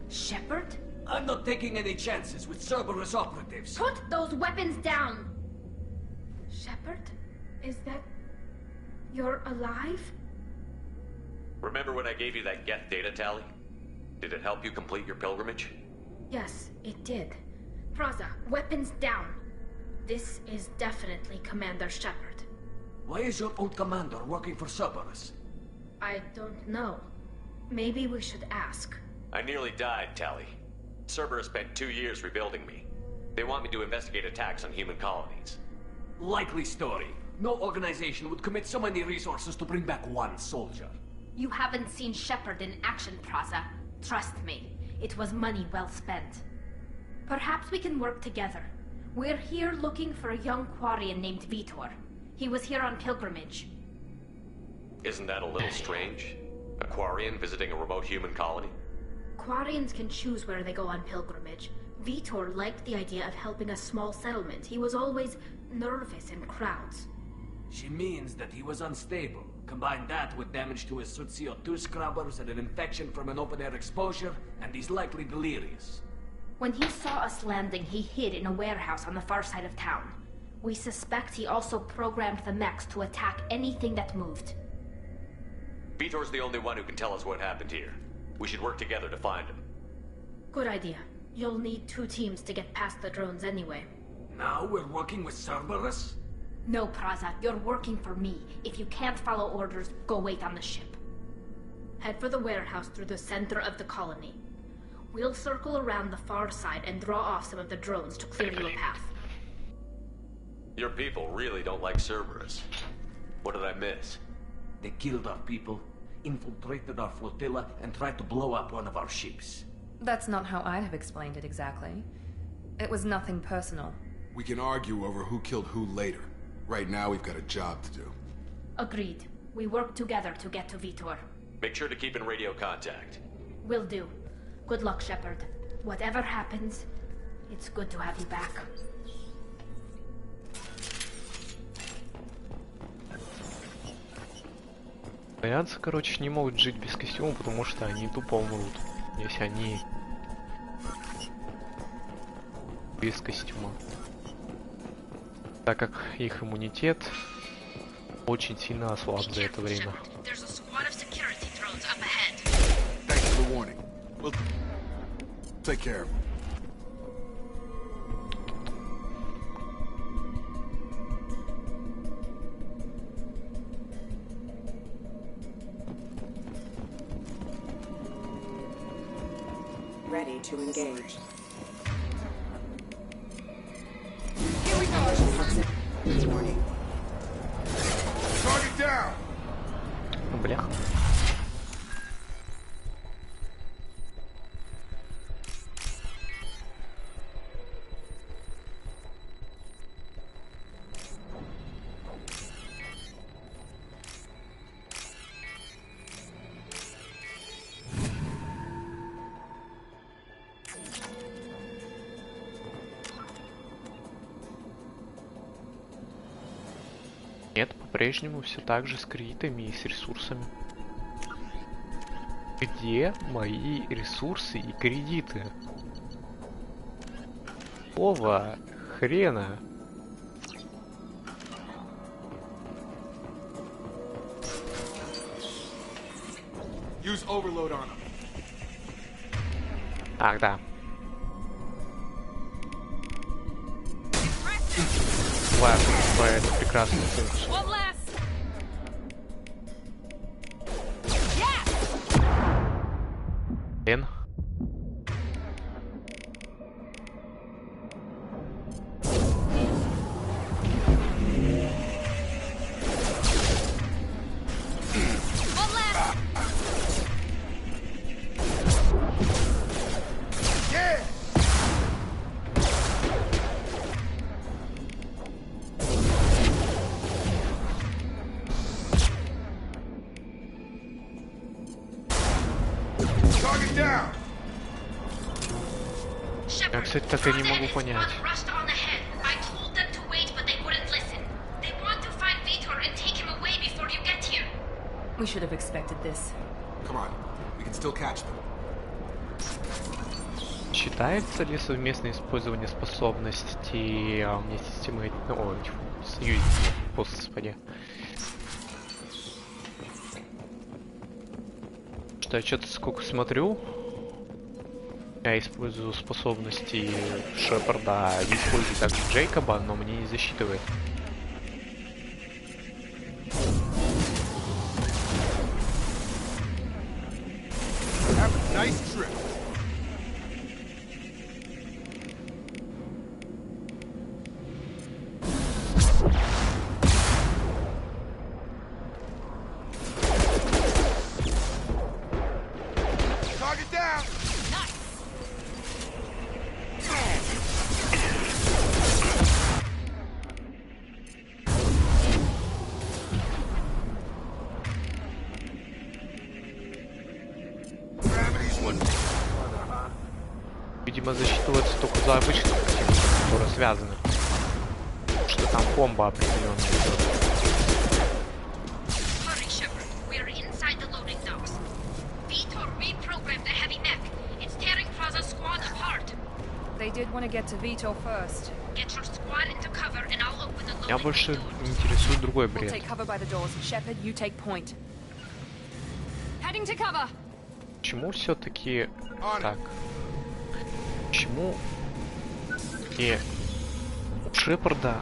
Shepard? I'm not taking any chances with Cerberus operatives. Put those weapons down! Shepard? Is that... you're alive? Remember when I gave you that Geth data tally? Did it help you complete your pilgrimage? Yes, it did. Praza, weapons down. This is definitely Commander Shepard. Why is your old commander working for Cerberus? I don't know. Maybe we should ask. I nearly died, Tally. Cerberus spent 2 years rebuilding me. They want me to investigate attacks on human colonies. Likely story. No organization would commit so many resources to bring back one soldier. You haven't seen Shepard in action, Praza. Trust me, it was money well spent. Perhaps we can work together. We're here looking for a young Quarian named Vitor. He was here on pilgrimage. Isn't that a little strange? A Quarian visiting a remote human colony? Quarians can choose where they go on pilgrimage. Vitor liked the idea of helping a small settlement. He was always nervous in crowds. She means that he was unstable. Combine that with damage to his suit CO2 scrubbers and an infection from an open-air exposure, and he's likely delirious. When he saw us landing, he hid in a warehouse on the far side of town. We suspect he also programmed the mechs to attack anything that moved. Vitor's the only one who can tell us what happened here. We should work together to find him. Good idea. You'll need 2 teams to get past the drones anyway. Now we're working with Cerberus? No, Praza, you're working for me. If you can't follow orders, go wait on the ship. Head for the warehouse through the center of the colony. We'll circle around the far side and draw off some of the drones to clear you a path. Your people really don't like Cerberus. What did I miss? They killed our people, infiltrated our flotilla, and tried to blow up one of our ships. That's not how I'd have explained it exactly. It was nothing personal. We can argue over who killed who later. Right now, we've got a job to do. Agreed. We work together to get to Vitor. Make sure to keep in radio contact. Will do. Good luck, Shepard. Whatever happens, it's good to have you back. Корианцы, короче, не могут жить без костюма, потому что они тупо умрут, если они без костюма. Так как их иммунитет очень сильно ослаб за это время. Take care of him. Ready to engage. Here we go. Warning. Target down. Бля. Нет, по-прежнему все так же с кредитами и с ресурсами. Где мои ресурсы и кредиты? Какого хрена? Use overload on him. Ах, да. Важно про эту прекрасную функцию. Блин. Я, кстати, так и не могу понять. We should have expected this. Come on, we can still catch them. Считается ли совместное использование способностей вместе с тем, союзников, господи. Что я что-то сколько смотрю, я использую способности Шепарда, использую также Джейкоба, но мне не засчитывает. Nice trip. Target down. Видимо, засчитывается только за обычных противников, которые связаны. Что там комбо определенно идет. Hurry, Shepard. We're inside the loading docks. Vitor reprogrammed the heavy mech. It's tearing Fraza's squad apart. They did want to get to Vitor first. Get your squad into cover and I'll open the Меня loading больше doors. интересует другой We'll бред. take cover by the doors. Shepard, you take point. Heading to cover. Почему все-таки так? Почему и у Шепарда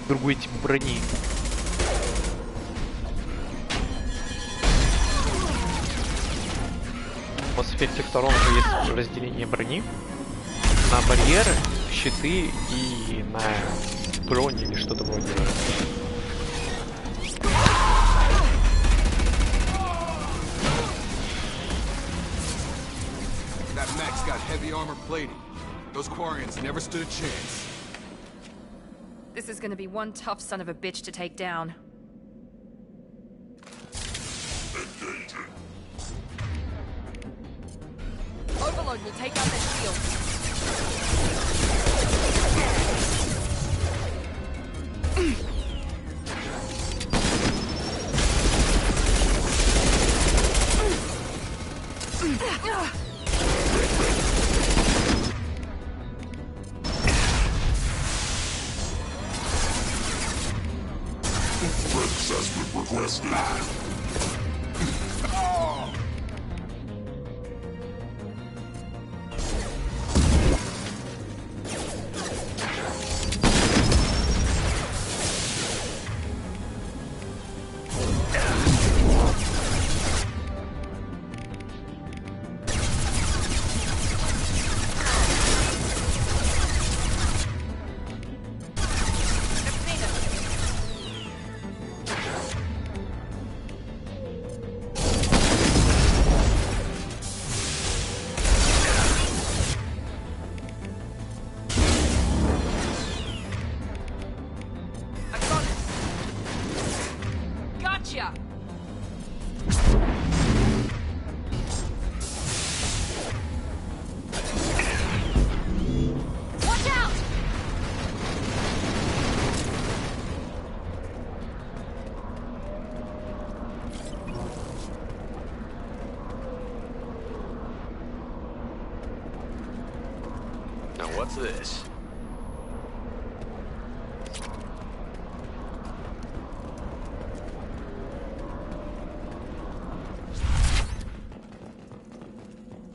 другой тип брони? В Mass Effect 2 же есть разделение брони на барьеры, щиты и на брони или что-то вроде. That mech's got heavy armor plating. Those Quarians never stood a chance. This is gonna be one tough son of a bitch to take down. Overload will take out their shields. What's this?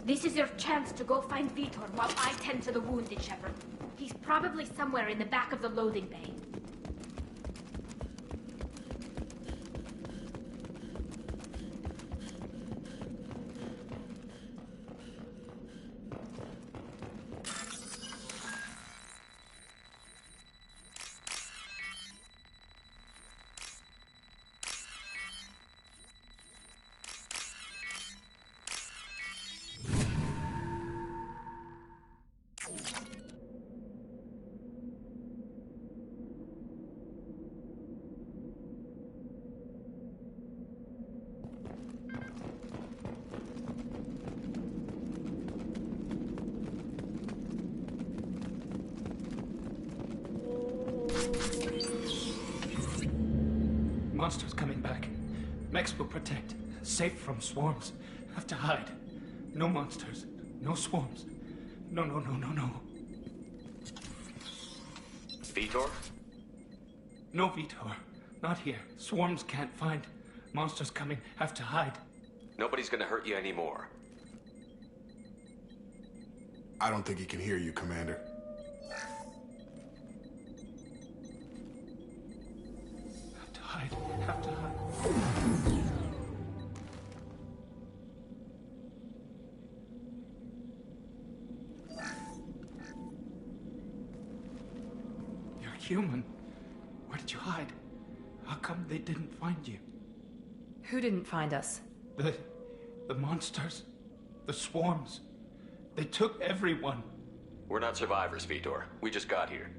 This is your chance to go find Vitor while I tend to the wounded, Shepard. He's probably somewhere in the back of the loading bay. Monster's coming back. Mechs will protect. Safe from swarms. Have to hide. No monsters. No swarms. No. Vitor? No Vitor. Not here. Swarms can't find. Monsters coming. Have to hide. Nobody's gonna hurt you anymore. I don't think he can hear you, Commander. Have to hide. Have to hide. You're human. Where did you hide? How come they didn't find you? Who didn't find us? The monsters. The swarms. They took everyone. We're not survivors, Vitor. We just got here.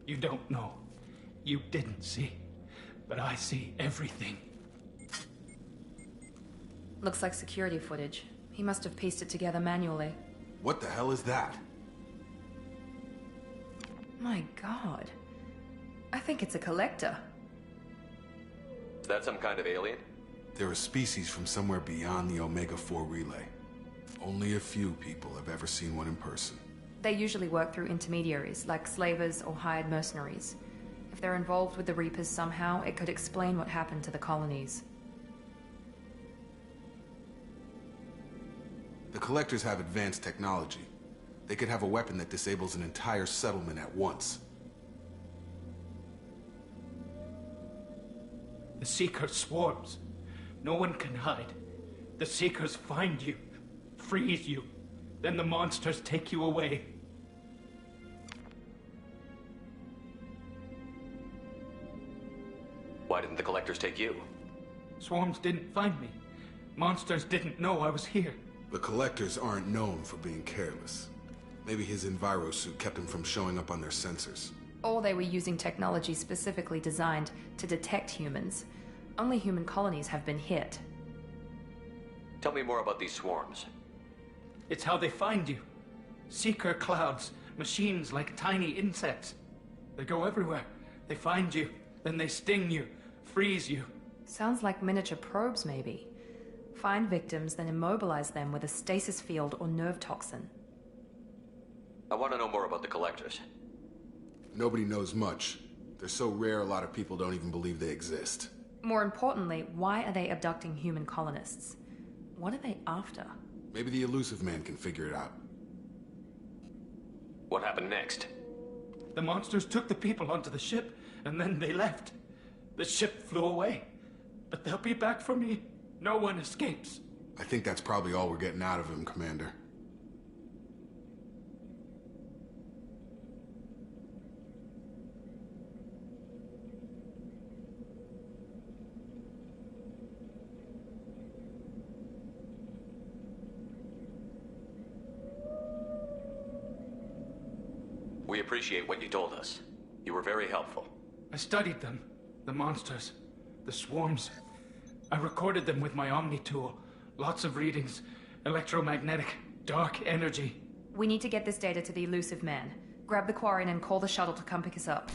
You don't know. You didn't see. But I see everything. Looks like security footage. He must have pieced it together manually. What the hell is that? My god. I think it's a collector. Is that some kind of alien? They're a species from somewhere beyond the Omega-4 relay. Only a few people have ever seen one in person. They usually work through intermediaries, like slavers or hired mercenaries. If they're involved with the Reapers somehow, it could explain what happened to the colonies. The Collectors have advanced technology. They could have a weapon that disables an entire settlement at once. The Seeker swarms. No one can hide. The Seekers find you, freeze you, then the monsters take you away. Why didn't the Collectors take you? Swarms didn't find me. Monsters didn't know I was here. The Collectors aren't known for being careless. Maybe his enviro suit kept him from showing up on their sensors. Or they were using technology specifically designed to detect humans. Only human colonies have been hit. Tell me more about these swarms. It's how they find you. Seeker clouds, machines like tiny insects. They go everywhere. They find you, then they sting you, freeze you. Sounds like miniature probes, maybe. Find victims, then immobilize them with a stasis field or nerve toxin. I want to know more about the Collectors. Nobody knows much. They're so rare, a lot of people don't even believe they exist. More importantly, why are they abducting human colonists? What are they after? Maybe the Elusive Man can figure it out. What happened next? The monsters took the people onto the ship, and then they left. The ship flew away. But they'll be back for me. No one escapes. I think that's probably all we're getting out of him, Commander. We appreciate what you told us. You were very helpful. I studied them. The monsters. The swarms. I recorded them with my Omni tool. Lots of readings. Electromagnetic. Dark energy. We need to get this data to the Elusive Man. Grab the Quarren and call the shuttle to come pick us up.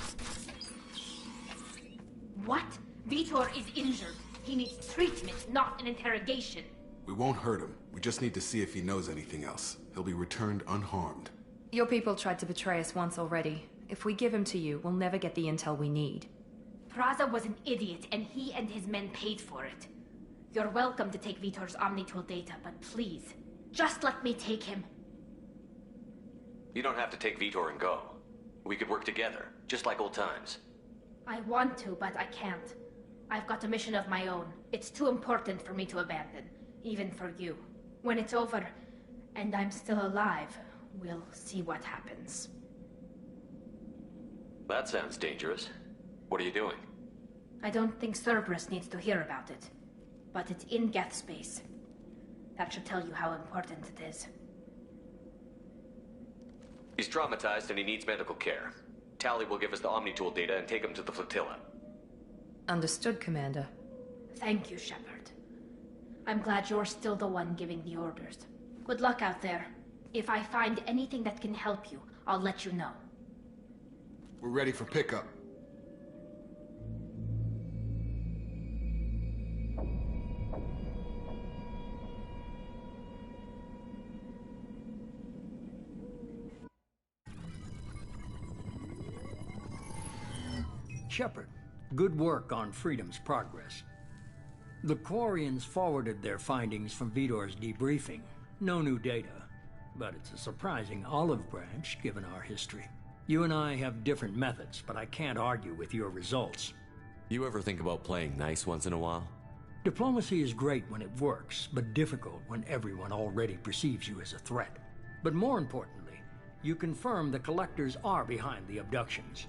What? Vitor is injured. He needs treatment, not an interrogation. We won't hurt him. We just need to see if he knows anything else. He'll be returned unharmed. Your people tried to betray us once already. If we give him to you, we'll never get the intel we need. Praza was an idiot, and he and his men paid for it. You're welcome to take Vitor's Omnitool data, but please, just let me take him. You don't have to take Vitor and go. We could work together, just like old times. I want to, but I can't. I've got a mission of my own. It's too important for me to abandon, even for you. When it's over, and I'm still alive, we'll see what happens. That sounds dangerous. What are you doing? I don't think Cerberus needs to hear about it. But it's in Geth space. That should tell you how important it is. He's traumatized and he needs medical care. Tally will give us the Omnitool data and take him to the flotilla. Understood, Commander. Thank you, Shepard. I'm glad you're still the one giving the orders. Good luck out there. If I find anything that can help you, I'll let you know. We're ready for pickup. Shepard, good work on Freedom's progress. The Quarians forwarded their findings from Vidor's debriefing. No new data, but it's a surprising olive branch given our history. You and I have different methods, but I can't argue with your results. You ever think about playing nice once in a while? Diplomacy is great when it works, but difficult when everyone already perceives you as a threat. But more importantly, you confirm the Collectors are behind the abductions.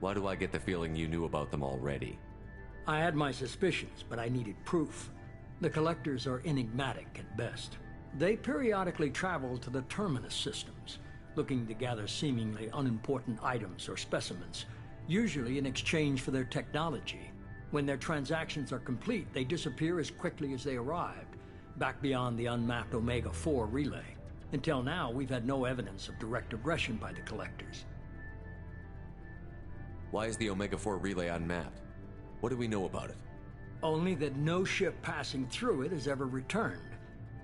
Why do I get the feeling you knew about them already? I had my suspicions, but I needed proof. The Collectors are enigmatic at best. They periodically travel to the Terminus systems, looking to gather seemingly unimportant items or specimens, usually in exchange for their technology. When their transactions are complete, they disappear as quickly as they arrived, back beyond the unmapped Omega-4 relay. Until now, we've had no evidence of direct aggression by the Collectors. Why is the Omega-4 relay unmapped? What do we know about it? Only that no ship passing through it has ever returned.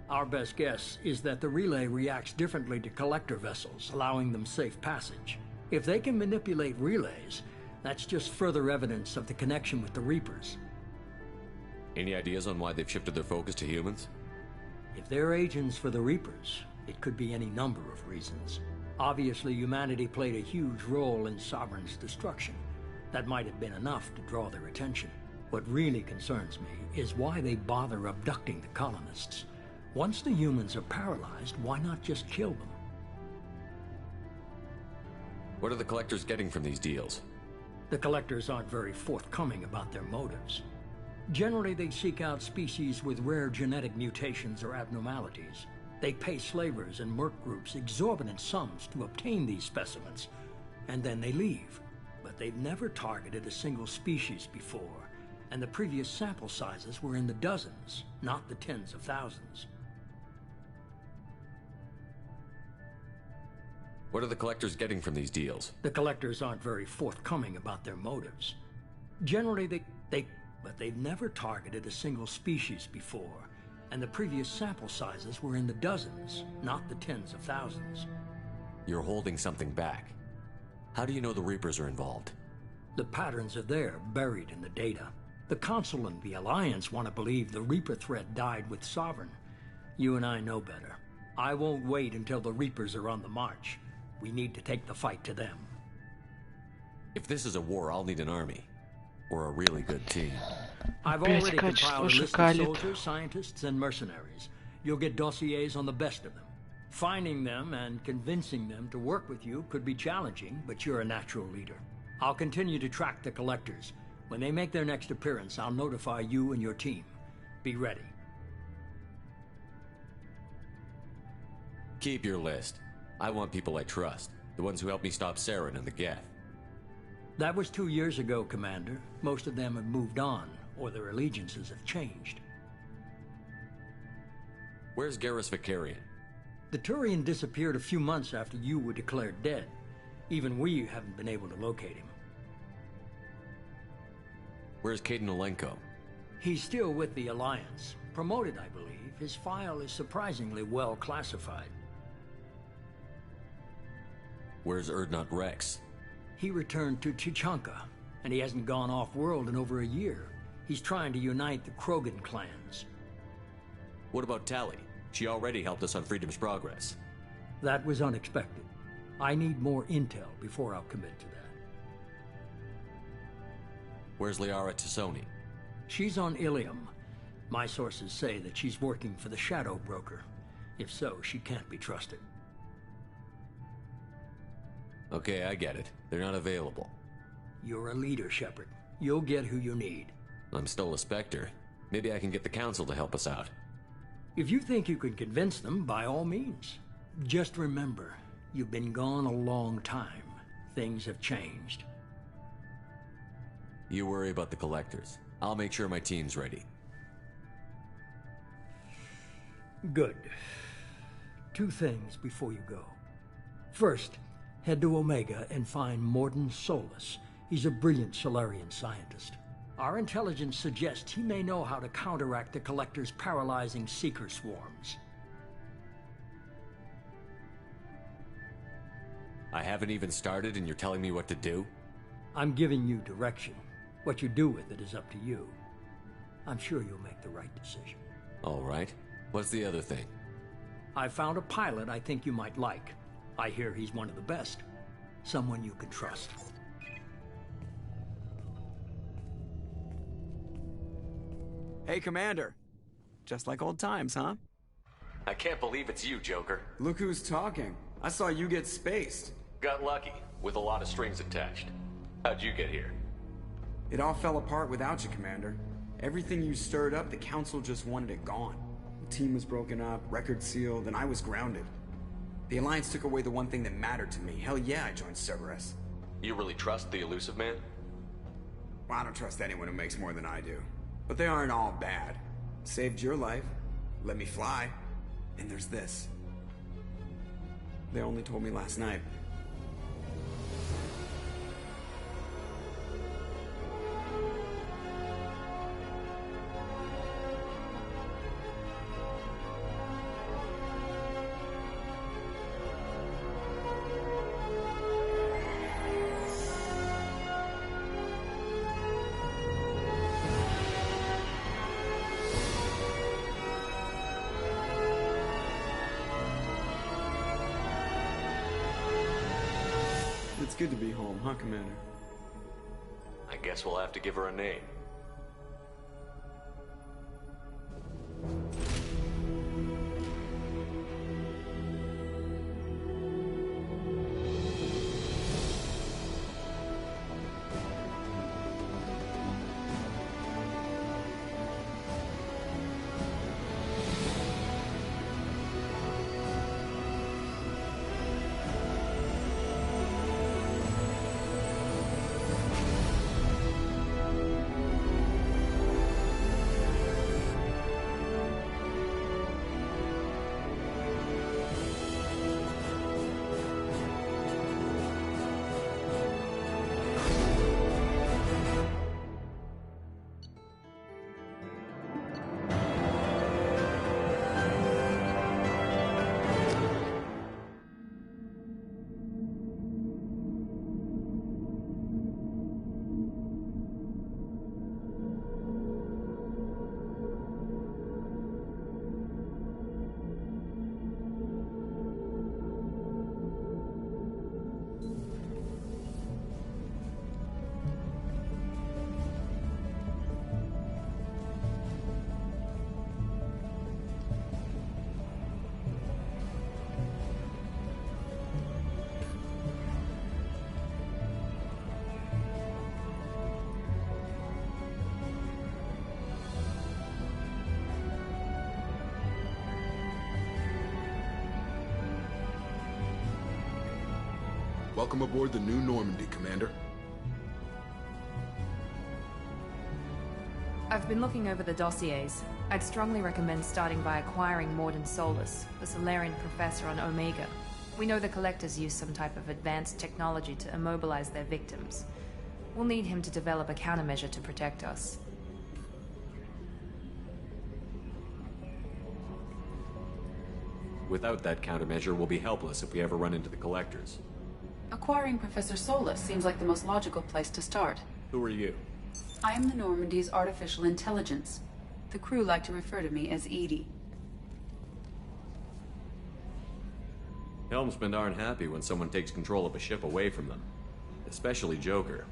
Our best guess is that the relay reacts differently to Collector vessels, allowing them safe passage. If they can manipulate relays, that's just further evidence of the connection with the Reapers. Any ideas on why they've shifted their focus to humans? If they're agents for the Reapers, it could be any number of reasons. Obviously, humanity played a huge role in Sovereign's destruction. That might have been enough to draw their attention. What really concerns me is why they bother abducting the colonists. Once the humans are paralyzed, why not just kill them? What are the Collectors getting from these deals? The Collectors aren't very forthcoming about their motives. Generally, they seek out species with rare genetic mutations or abnormalities. They pay slavers and merc groups exorbitant sums to obtain these specimens, and then they leave. But they've never targeted a single species before, and the previous sample sizes were in the dozens, not the tens of thousands. What are the Collectors getting from these deals? The Collectors aren't very forthcoming about their motives. Generally, but they've never targeted a single species before, and the previous sample sizes were in the dozens, not the tens of thousands. You're holding something back. How do you know the Reapers are involved? The patterns are there, buried in the data. The Council and the Alliance want to believe the Reaper threat died with Sovereign. You and I know better. I won't wait until the Reapers are on the march. We need to take the fight to them. If this is a war, I'll need an army. Or a really good team. I've already compiled a list of soldiers, scientists, and mercenaries. You'll get dossiers on the best of them. Finding them and convincing them to work with you could be challenging, but you're a natural leader. I'll continue to track the Collectors. When they make their next appearance, I'll notify you and your team. Be ready. Keep your list. I want people I trust. The ones who helped me stop Saren and the Geth. That was 2 years ago, Commander. Most of them have moved on, or their allegiances have changed. Where's Garrus Vicarian? The Turian disappeared a few months after you were declared dead. Even we haven't been able to locate him. Where's Caden Olenko? He's still with the Alliance. Promoted, I believe. His file is surprisingly well classified. Where's Erdnot Rex? He returned to Chichanka, and he hasn't gone off-world in over a year. He's trying to unite the Krogan clans. What about Tali? She already helped us on Freedom's progress. That was unexpected. I need more intel before I'll commit to that. Where's Liara Tassoni? She's on Ilium. My sources say that she's working for the Shadow Broker. If so, she can't be trusted. Okay, I get it. They're not available. You're a leader, Shepard. You'll get who you need. I'm still a Spectre. Maybe I can get the Council to help us out. If you think you can convince them, by all means. Just remember, you've been gone a long time. Things have changed. You worry about the Collectors. I'll make sure my team's ready. Good. 2 things before you go. First, head to Omega and find Morden Solus. He's a brilliant Solarian scientist. Our intelligence suggests he may know how to counteract the Collector's paralyzing Seeker swarms. I haven't even started and you're telling me what to do? I'm giving you direction. What you do with it is up to you. I'm sure you'll make the right decision. All right. What's the other thing? I found a pilot I think you might like. I hear he's one of the best. Someone you can trust. Hey, Commander. Just like old times, huh? I can't believe it's you, Joker. Look who's talking. I saw you get spaced. Got lucky, with a lot of strings attached. How'd you get here? It all fell apart without you, Commander. Everything you stirred up, the Council just wanted it gone. The team was broken up, record sealed, and I was grounded. The Alliance took away the one thing that mattered to me. Hell yeah, I joined Cerberus. You really trust the Elusive Man? Well, I don't trust anyone who makes more than I do. But they aren't all bad. Saved your life, let me fly, and there's this. They only told me last night. It's good to be home, huh, Commander? I guess we'll have to give her a name. Welcome aboard the New Normandy, Commander. I've been looking over the dossiers. I'd strongly recommend starting by acquiring Morden Solus, the Solarian professor on Omega. We know the Collectors use some type of advanced technology to immobilize their victims. We'll need him to develop a countermeasure to protect us. Without that countermeasure, we'll be helpless if we ever run into the Collectors. Acquiring Professor Solus seems like the most logical place to start. Who are you? I am the Normandy's artificial intelligence. The crew like to refer to me as Edie. Helmsmen aren't happy when someone takes control of a ship away from them. Especially Joker.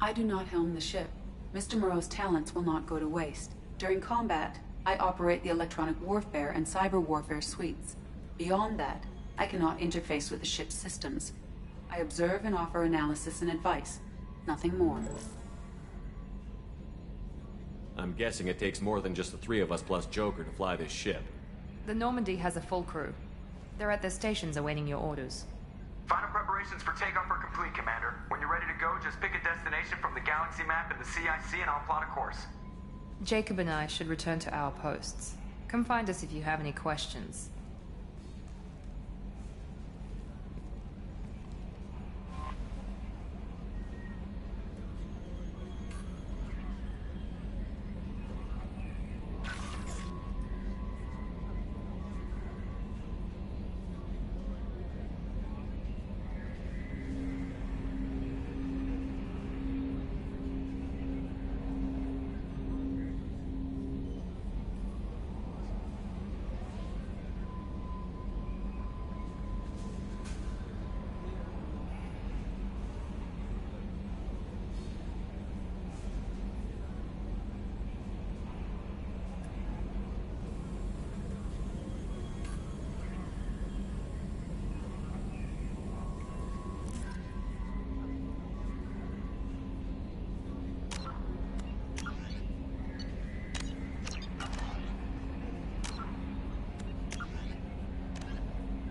I do not helm the ship. Mr. Moreau's talents will not go to waste. During combat, I operate the electronic warfare and cyber warfare suites. Beyond that, I cannot interface with the ship's systems. I observe and offer analysis and advice. Nothing more. I'm guessing it takes more than just the three of us plus Joker to fly this ship. The Normandy has a full crew. They're at their stations awaiting your orders. Final preparations for takeoff are complete, Commander. When you're ready to go, just pick a destination from the galaxy map and the CIC and I'll plot a course. Jacob and I should return to our posts. Come find us if you have any questions.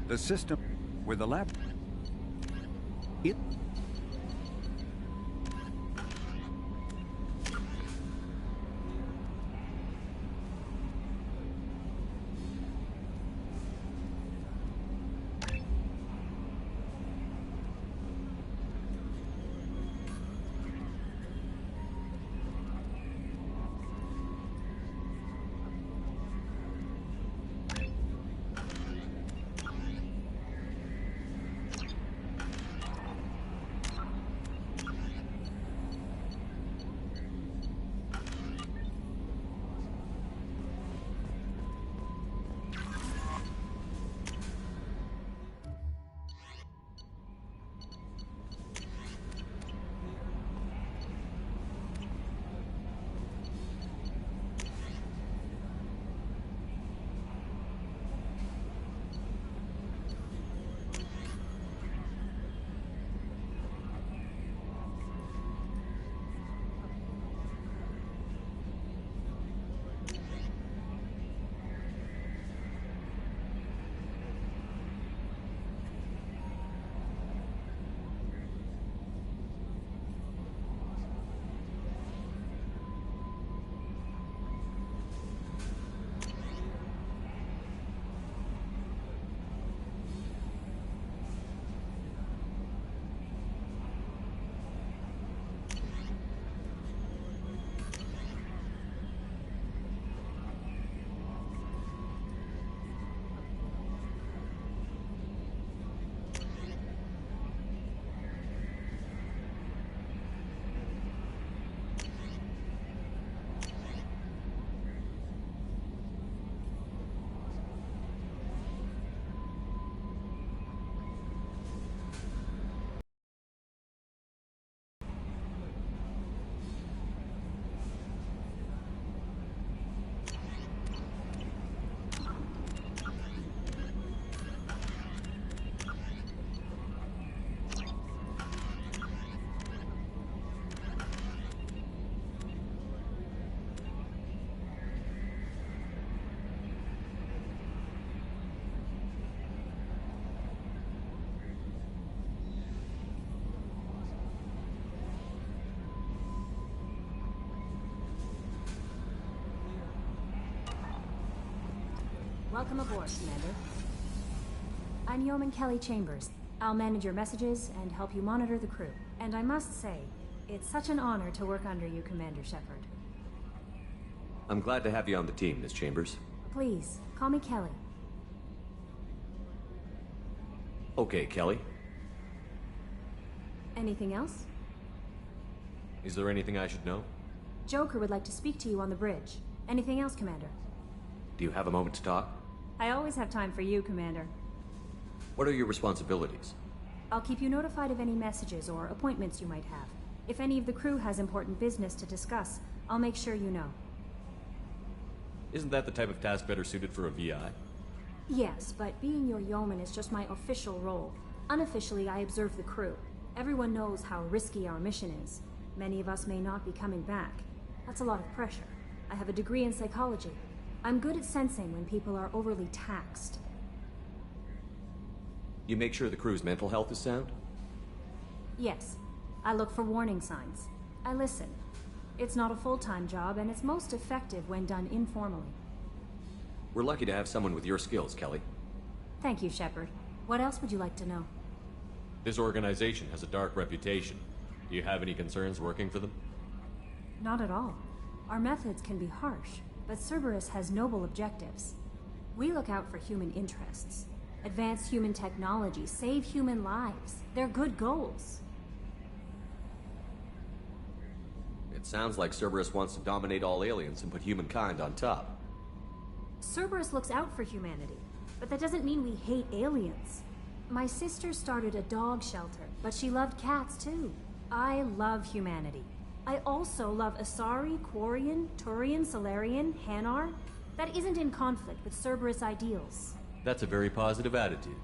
The system where the lab... It... Welcome aboard, Commander. I'm Yeoman Kelly Chambers. I'll manage your messages and help you monitor the crew. And I must say, it's such an honor to work under you, Commander Shepard. I'm glad to have you on the team, Miss Chambers. Please, call me Kelly. Okay, Kelly. Anything else? Is there anything I should know? Joker would like to speak to you on the bridge. Anything else, Commander? Do you have a moment to talk? I always have time for you, Commander. What are your responsibilities? I'll keep you notified of any messages or appointments you might have. If any of the crew has important business to discuss, I'll make sure you know. Isn't that the type of task better suited for a VI? Yes, but being your yeoman is just my official role. Unofficially, I observe the crew. Everyone knows how risky our mission is. Many of us may not be coming back. That's a lot of pressure. I have a degree in psychology. I'm good at sensing when people are overly taxed. You make sure the crew's mental health is sound? Yes. I look for warning signs. I listen. It's not a full-time job, and it's most effective when done informally. We're lucky to have someone with your skills, Kelly. Thank you, Shepard. What else would you like to know? This organization has a dark reputation. Do you have any concerns working for them? Not at all. Our methods can be harsh, but Cerberus has noble objectives. We look out for human interests. Advance human technology, save human lives. They're good goals. It sounds like Cerberus wants to dominate all aliens and put humankind on top. Cerberus looks out for humanity, but that doesn't mean we hate aliens. My sister started a dog shelter, but she loved cats too. I love humanity. I also love Asari, Quarian, Turian, Solarian, Hanar. That isn't in conflict with Cerberus ideals. That's a very positive attitude.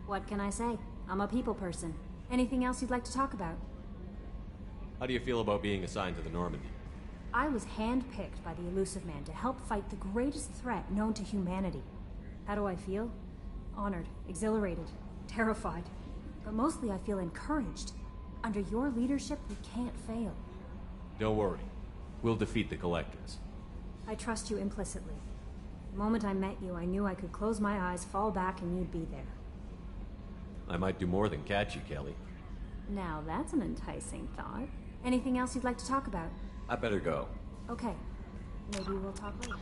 What can I say? I'm a people person. Anything else you'd like to talk about? How do you feel about being assigned to the Normandy? I was handpicked by the Elusive Man to help fight the greatest threat known to humanity. How do I feel? Honored, exhilarated, terrified. But mostly I feel encouraged. Under your leadership, we can't fail. Don't worry. We'll defeat the Collectors. I trust you implicitly. The moment I met you, I knew I could close my eyes, fall back, and you'd be there. I might do more than catch you, Kelly. Now that's an enticing thought. Anything else you'd like to talk about? I better go. Okay. Maybe we'll talk later.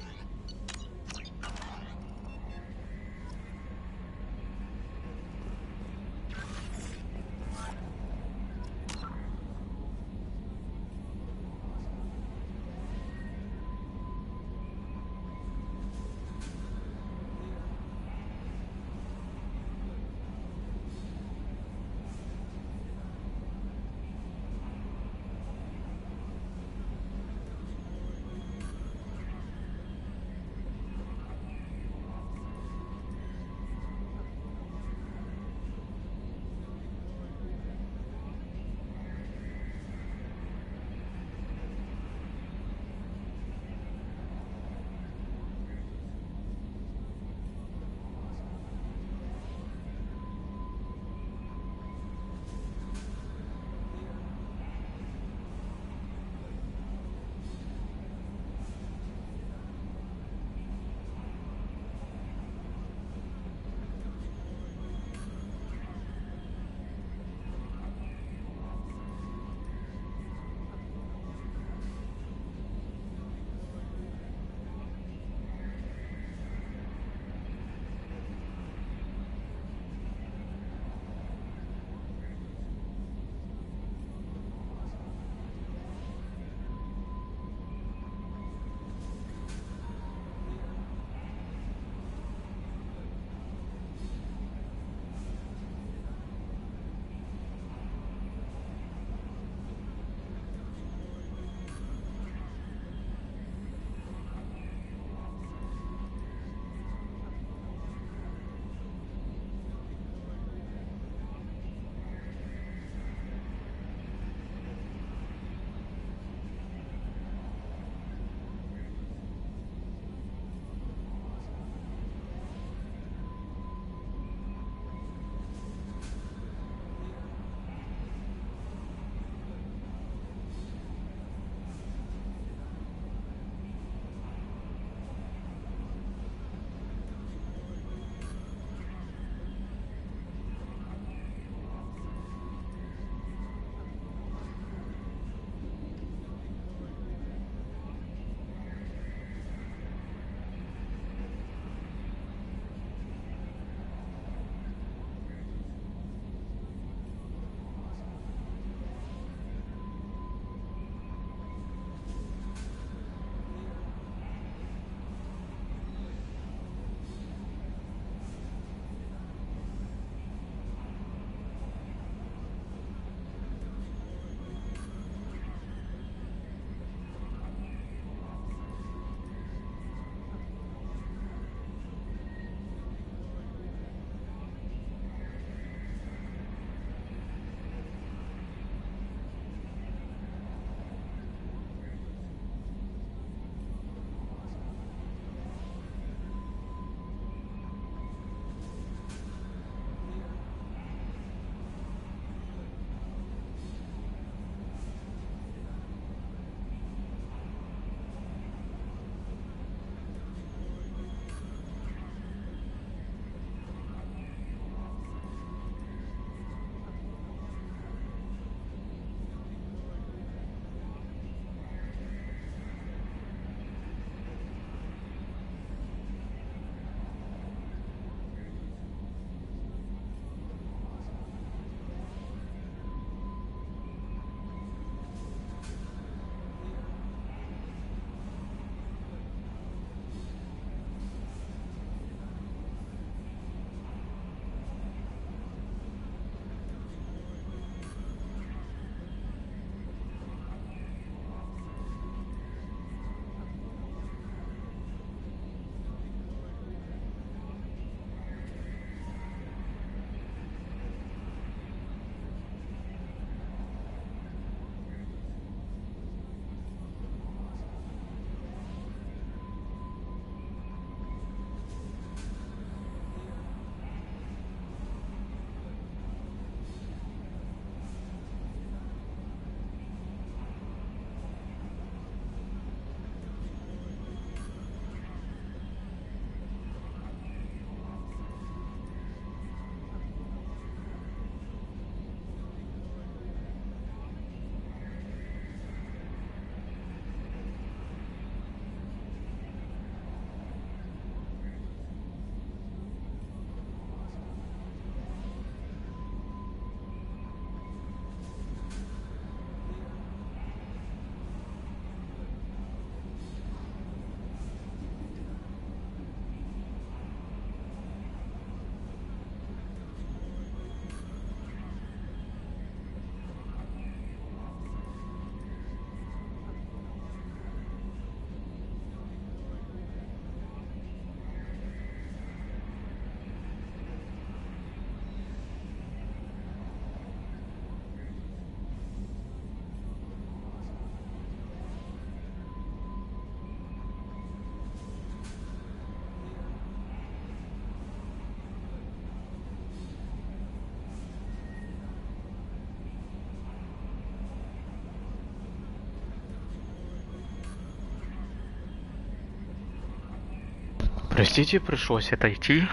Простите, пришлось отойти.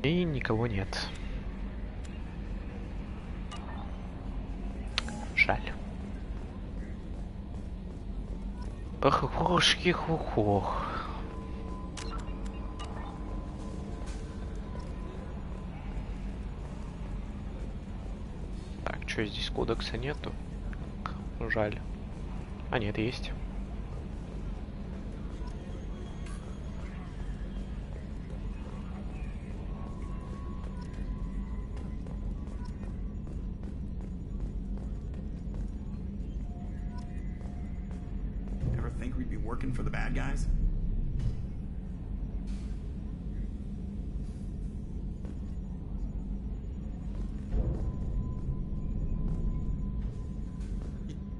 И никого нет. Жаль. Ох-ох-ох-ох-ох. Так, что здесь кодекса нету? Жаль. А нет, есть. Ever think we'd be working for the bad guys?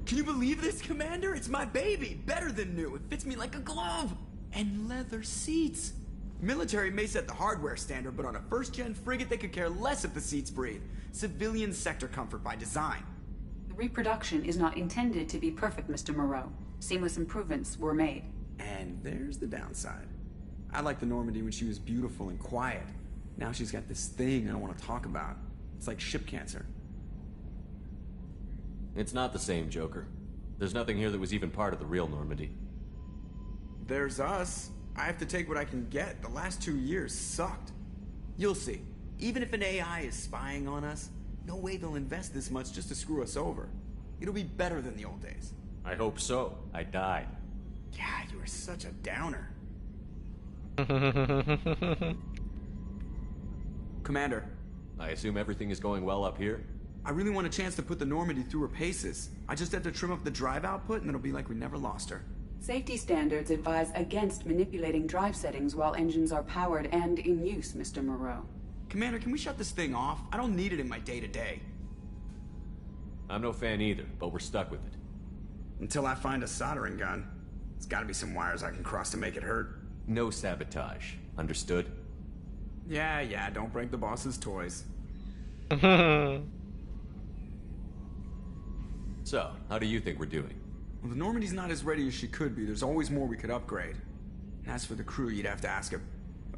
Can you believe this, Commander? It's my baby! Better than new. It fits me like a glove! And leather seats! Military may set the hardware standard, but on a first-gen frigate they could care less if the seats breathe. Civilian sector comfort by design. The reproduction is not intended to be perfect, Mr. Moreau. Seamless improvements were made. And there's the downside. I liked the Normandy when she was beautiful and quiet. Now she's got this thing I don't want to talk about. It's like ship cancer. It's not the same, Joker. There's nothing here that was even part of the real Normandy. There's us. I have to take what I can get. The last 2 years sucked. You'll see. Even if an AI is spying on us, no way they'll invest this much just to screw us over. It'll be better than the old days. I hope so. I died. Yeah, you were such a downer. Commander. I assume everything is going well up here? I really want a chance to put the Normandy through her paces. I just have to trim up the drive output and it'll be like we never lost her. Safety standards advise against manipulating drive settings while engines are powered and in use, Mr. Moreau. Commander, can we shut this thing off? I don't need it in my day-to-day. I'm no fan either, but we're stuck with it. Until I find a soldering gun. There's gotta be some wires I can cross to make it hurt. No sabotage. Understood? Yeah, don't break the boss's toys. So, how do you think we're doing? Well, the Normandy's not as ready as she could be. There's always more we could upgrade. And as for the crew, you'd have to ask a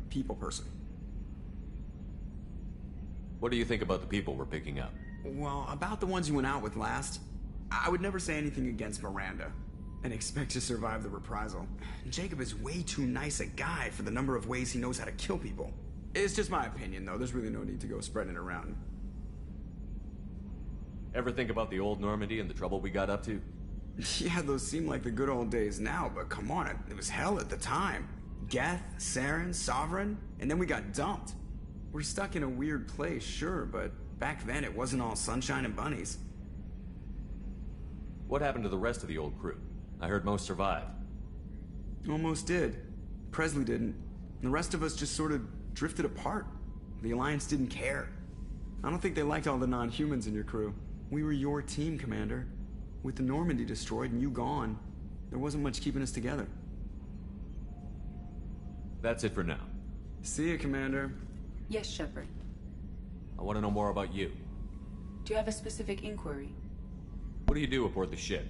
people person. What do you think about the people we're picking up? Well, about the ones you went out with last, I would never say anything against Miranda and expect to survive the reprisal. Jacob is way too nice a guy for the number of ways he knows how to kill people. It's just my opinion, though. There's really no need to go spreading it around. Ever think about the old Normandy and the trouble we got up to? Yeah, those seem like the good old days now, but come on, it was hell at the time. Geth, Saren, Sovereign, and then we got dumped. We're stuck in a weird place, sure, but back then it wasn't all sunshine and bunnies. What happened to the rest of the old crew? I heard most survived. Almost did. Presley didn't. The rest of us just sort of drifted apart. The Alliance didn't care. I don't think they liked all the non-humans in your crew. We were your team, Commander. With the Normandy destroyed and you gone, there wasn't much keeping us together. That's it for now. See ya, Commander. Yes, Shepard. I want to know more about you. Do you have a specific inquiry? What do you do aboard the ship?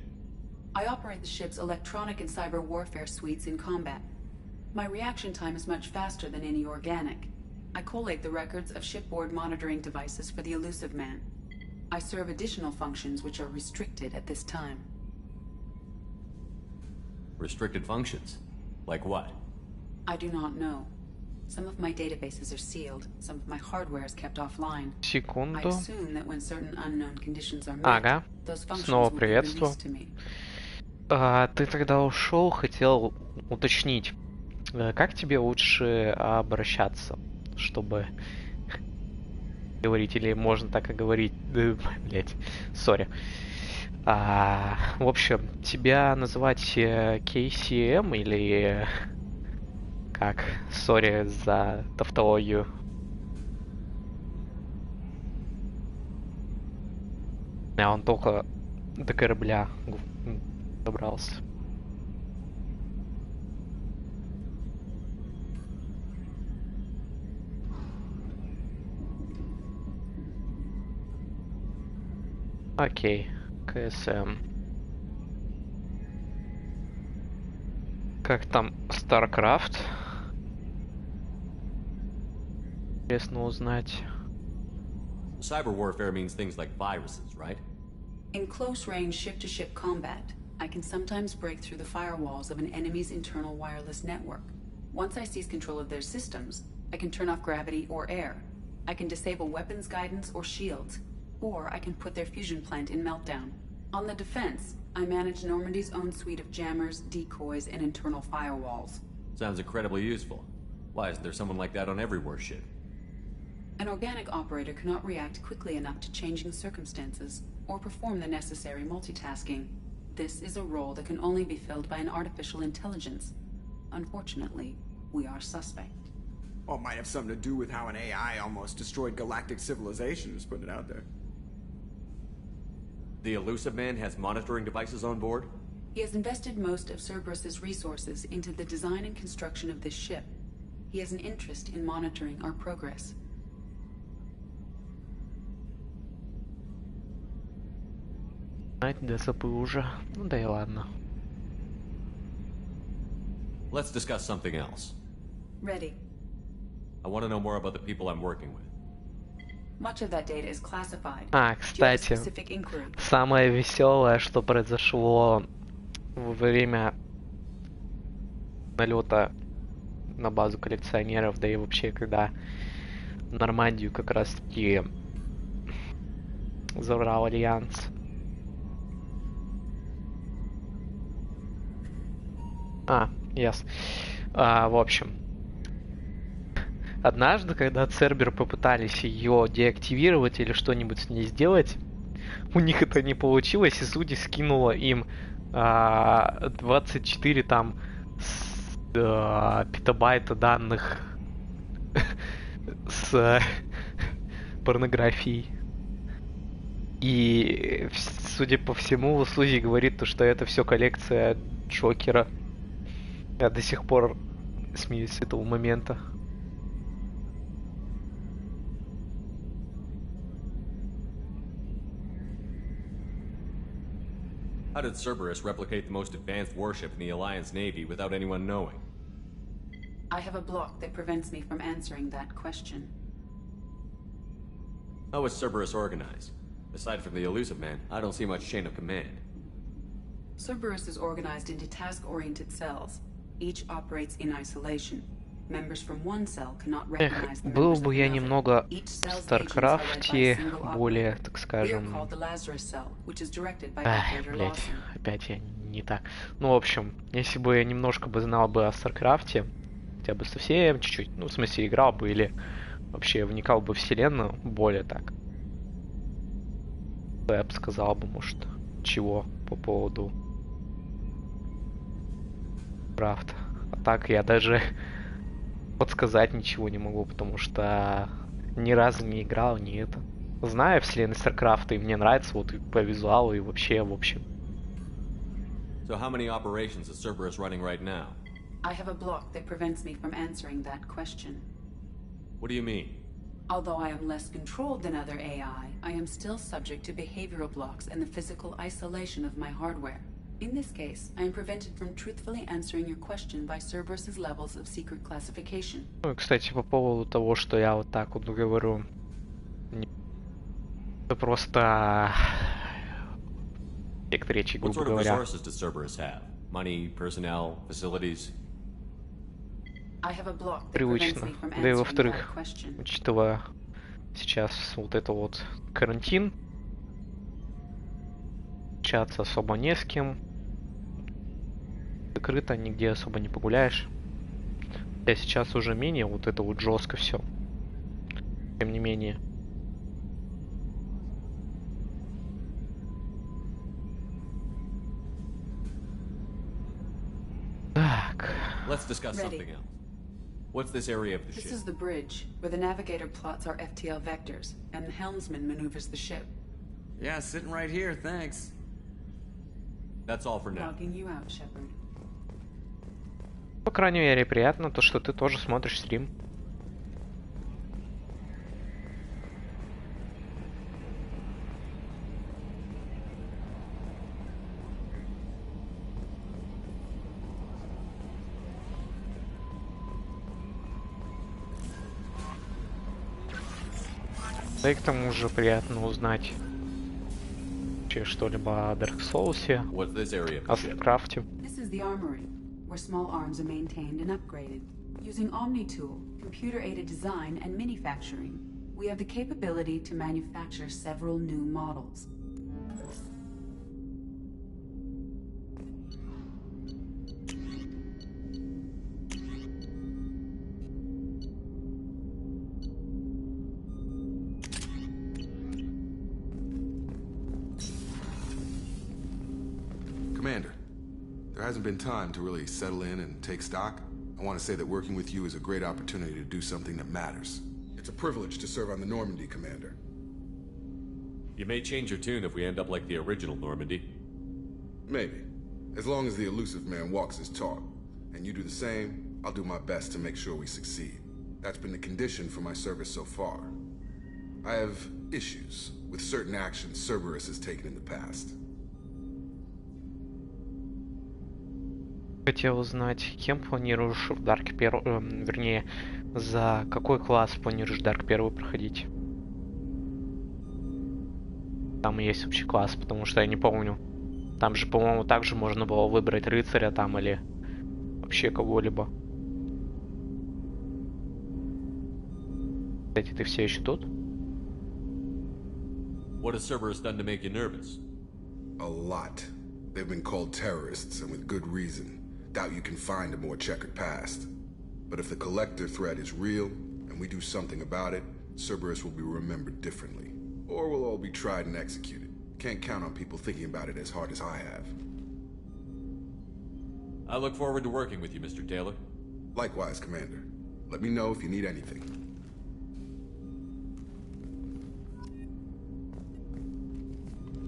I operate the ship's electronic and cyber warfare suites in combat. My reaction time is much faster than any organic. I collate the records of shipboard monitoring devices for the elusive man. I serve additional functions which are restricted at this time. Restricted functions? Like what? I do not know. Some of my databases are sealed, some of my hardware is kept offline. Секунду. I assume that when certain unknown conditions are met, those functions Снова will be приветствую. released to me. Ты тогда ушел, хотел уточнить, как тебе лучше обращаться, чтобы говорить, или можно так и говорить, блять, сори. В общем, тебя называть KCM или как? Сори за тавтологию. Он только до корабля добрался. Окей, КСМ. Как там StarCraft? Интересно узнать. Cyber warfare means things like viruses, right? In close-range ship-to-ship combat, I can sometimes break through the firewalls of an enemy's internal wireless network. Once I seize control of their systems, I can turn off gravity or air. I can disable weapons guidance or shields, or I can put their fusion plant in meltdown. On the defense, I manage Normandy's own suite of jammers, decoys, and internal firewalls. Sounds incredibly useful. Why isn't there someone like that on every warship? An organic operator cannot react quickly enough to changing circumstances, or perform the necessary multitasking. This is a role that can only be filled by an artificial intelligence. Unfortunately, we are suspect. Well, it might have something to do with how an AI almost destroyed galactic civilization, just putting it out there. The Elusive Man has monitoring devices on board? He has invested most of Cerberus's resources into the design and construction of this ship. He has an interest in monitoring our progress. Дабы уже. Ну да и ладно. Let's discuss something else. Ready. I want to know more about the people I'm working with. Much of that data is classified. Кстати, самое веселое, что произошло во время налета на базу коллекционеров, да и вообще, когда Нормандию как раз-таки забрал Альянс. Ясно. В общем, однажды, когда Цербер попытались ее деактивировать или что-нибудь с ней сделать, у них это не получилось, и Суди скинула им 24 там петабайта данных с порнографией. И, судя по всему, Сузи говорит, что это все коллекция Джокера. Я до сих пор смеюсь с этого момента. How did Cerberus replicate the most advanced warship in the Alliance Navy without anyone knowing? I have a block that prevents me from answering that question. How is Cerberus organized? Aside from the Elusive Man, I don't see much chain of command. Cerberus is organized into task-oriented cells. Each operates in isolation. Members from one cell cannot recognize the Был members бы of я another. немного Each в cell's agents are led by a Старкрафте single более, operator. так We are скажем... called the Lazarus cell, which is directed by operator Блять, Lawson. опять я не так. Ну, в общем, если бы я немножко бы знал бы о Старкрафте, хотя бы совсем чуть-чуть, ну, в смысле, играл бы или вообще вникал бы в вселенную более так, то я бы сказал бы, может, чего по поводу Крафта. А так я даже подсказать ничего не могу, потому что ни разу не играл, ни это. Знаю вселенную Старкрафта, и мне нравится вот и по визуалу, и вообще, в общем. So how many operations is Cerberus running right now? I have a block that prevents me from answering that question. What do you mean? Although I am less controlled than other AI, I am still subject to behavioral blocks and the physical isolation of my hardware. In this case, I am prevented from truthfully answering your question by Cerberus's levels of secret classification. Ну, кстати, по поводу того, что я вот так вот говорю, это просто текст речи, What грубо sort of говоря. resources does Cerberus have? Money, personnel, facilities? I have a block that prevents Привычно. me from Да и answering во-вторых, that question. учитывая сейчас вот это вот карантин, общаться особо не с кем, закрыто, нигде особо не погуляешь. Я сейчас уже менее вот это вот жестко все. Тем не менее. Так. Let's discuss Ready. something else. What's this area of the This ship? is the bridge, where the navigator plots our FTL vectors, and the helmsman maneuvers the ship. Yeah, sitting right here, thanks. That's all for now. Logging you out, Shepard. По крайней мере, приятно то, что ты тоже смотришь стрим. Да и к тому же приятно узнать вообще что-либо о Dark Souls, о Старкрафте. This is the armory, where small arms are maintained and upgraded. Using Omni-Tool, computer-aided design, and manufacturing, we have the capability to manufacture several new models. Commander, there hasn't been time to really settle in and take stock. I want to say that working with you is a great opportunity to do something that matters. It's a privilege to serve on the Normandy, Commander. You may change your tune if we end up like the original Normandy. Maybe. As long as the elusive man walks his talk, and you do the same, I'll do my best to make sure we succeed. That's been the condition for my service so far. I have issues with certain actions Cerberus has taken in the past. Хотел узнать, кем планируешь в Дарк вернее, за какой класс планируешь Дарк 1 проходить? Там есть вообще класс, потому что я не помню. Там же, по-моему, также можно было выбрать рыцаря там или вообще кого-либо. Кстати, ты все еще тут? What has Cerberus done to make you nervous? A lot. They've been called terrorists, and with good reason. Doubt you can find a more checkered past. But if the collector threat is real, and we do something about it, Cerberus will be remembered differently. Or we'll all be tried and executed. Can't count on people thinking about it as hard as I have. I look forward to working with you, Mr. Taylor. Likewise, Commander. Let me know if you need anything.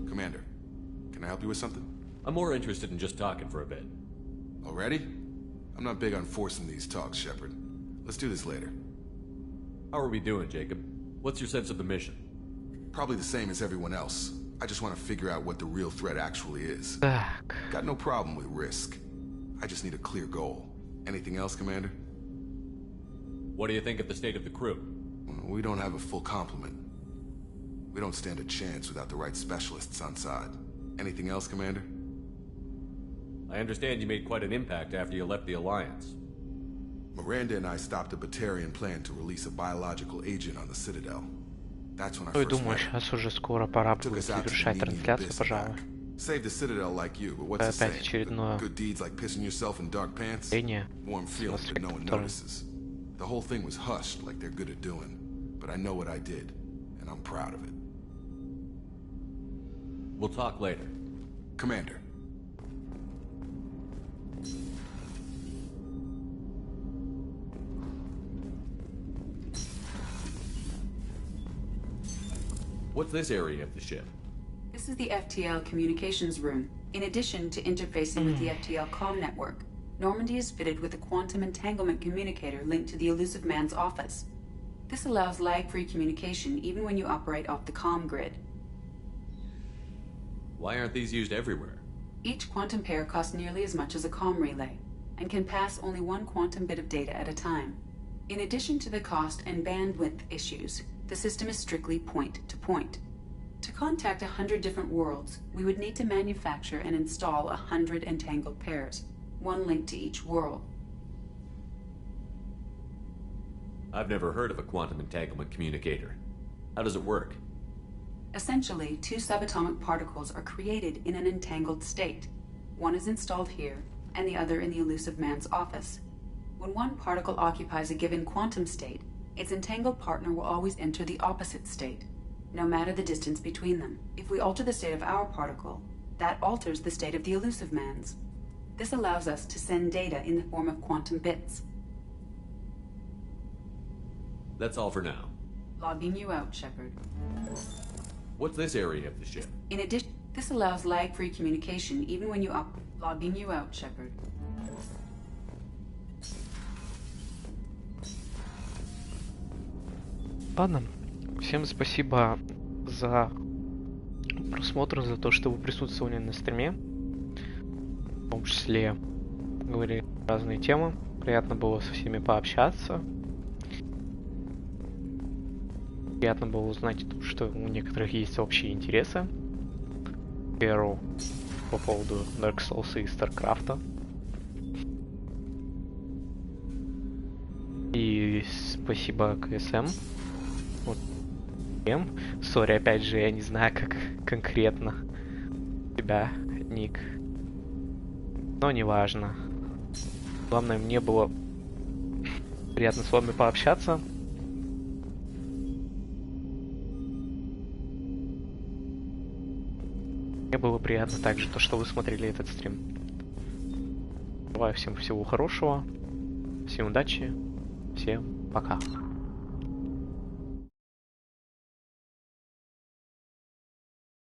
Commander, can I help you with something? I'm more interested in just talking for a bit. Already? I'm not big on forcing these talks, Shepard. Let's do this later. How are we doing, Jacob? What's your sense of the mission? Probably the same as everyone else. I just want to figure out what the real threat actually is. Got no problem with risk. I just need a clear goal. Anything else, Commander? What do you think of the state of the crew? We don't have a full complement. We don't stand a chance without the right specialists on side. Anything else, Commander? I understand you made quite an impact after you left the Alliance. Miranda and I stopped a Batarian plan to release a biological agent on the Citadel. That's when I Ой, first думаю, сейчас уже скоро пора будет завершать трансляцию, пожалуй. Saved the Citadel like you, but what's the Опять saying? очередное Good deeds like pissing yourself in dark pants? Warm feelings but no one notices. The whole thing was hushed like they're good at doing. But I know what I did, and I'm proud of it. We'll talk later. Commander. What's this area of the ship? This is the FTL communications room. In addition to interfacing with the FTL comm network, Normandy is fitted with a quantum entanglement communicator linked to the elusive man's office. This allows lag-free communication even when you operate off the comm grid. Why aren't these used everywhere? Each quantum pair costs nearly as much as a comm relay, and can pass only one quantum bit of data at a time. In addition to the cost and bandwidth issues, the system is strictly point-to-point. To contact 100 different worlds, we would need to manufacture and install 100 entangled pairs, one linked to each world. I've never heard of a quantum entanglement communicator. How does it work? Essentially, two subatomic particles are created in an entangled state. One is installed here, and the other in the elusive man's office. When one particle occupies a given quantum state, its entangled partner will always enter the opposite state, no matter the distance between them. If we alter the state of our particle, that alters the state of the elusive man's. This allows us to send data in the form of quantum bits. That's all for now. Logging you out, Shepard. What's this area of the ship? In addition, this allows lag-free communication even when you logging you out, Shepard. Ладно, всем спасибо за просмотр, за то, что вы присутствовали на стриме. В том числе говорили разные темы. Приятно было со всеми пообщаться. Приятно было узнать, что у некоторых есть общие интересы. К примеру, по поводу Dark Souls и StarCraft'а. И спасибо КСМ. Вот. Сори, опять же, я не знаю, как конкретно тебя ник. Но неважно. Главное, мне было приятно с вами пообщаться. Мне было приятно также то, что вы смотрели этот стрим. Желаю всем всего хорошего. Всем удачи. Всем пока.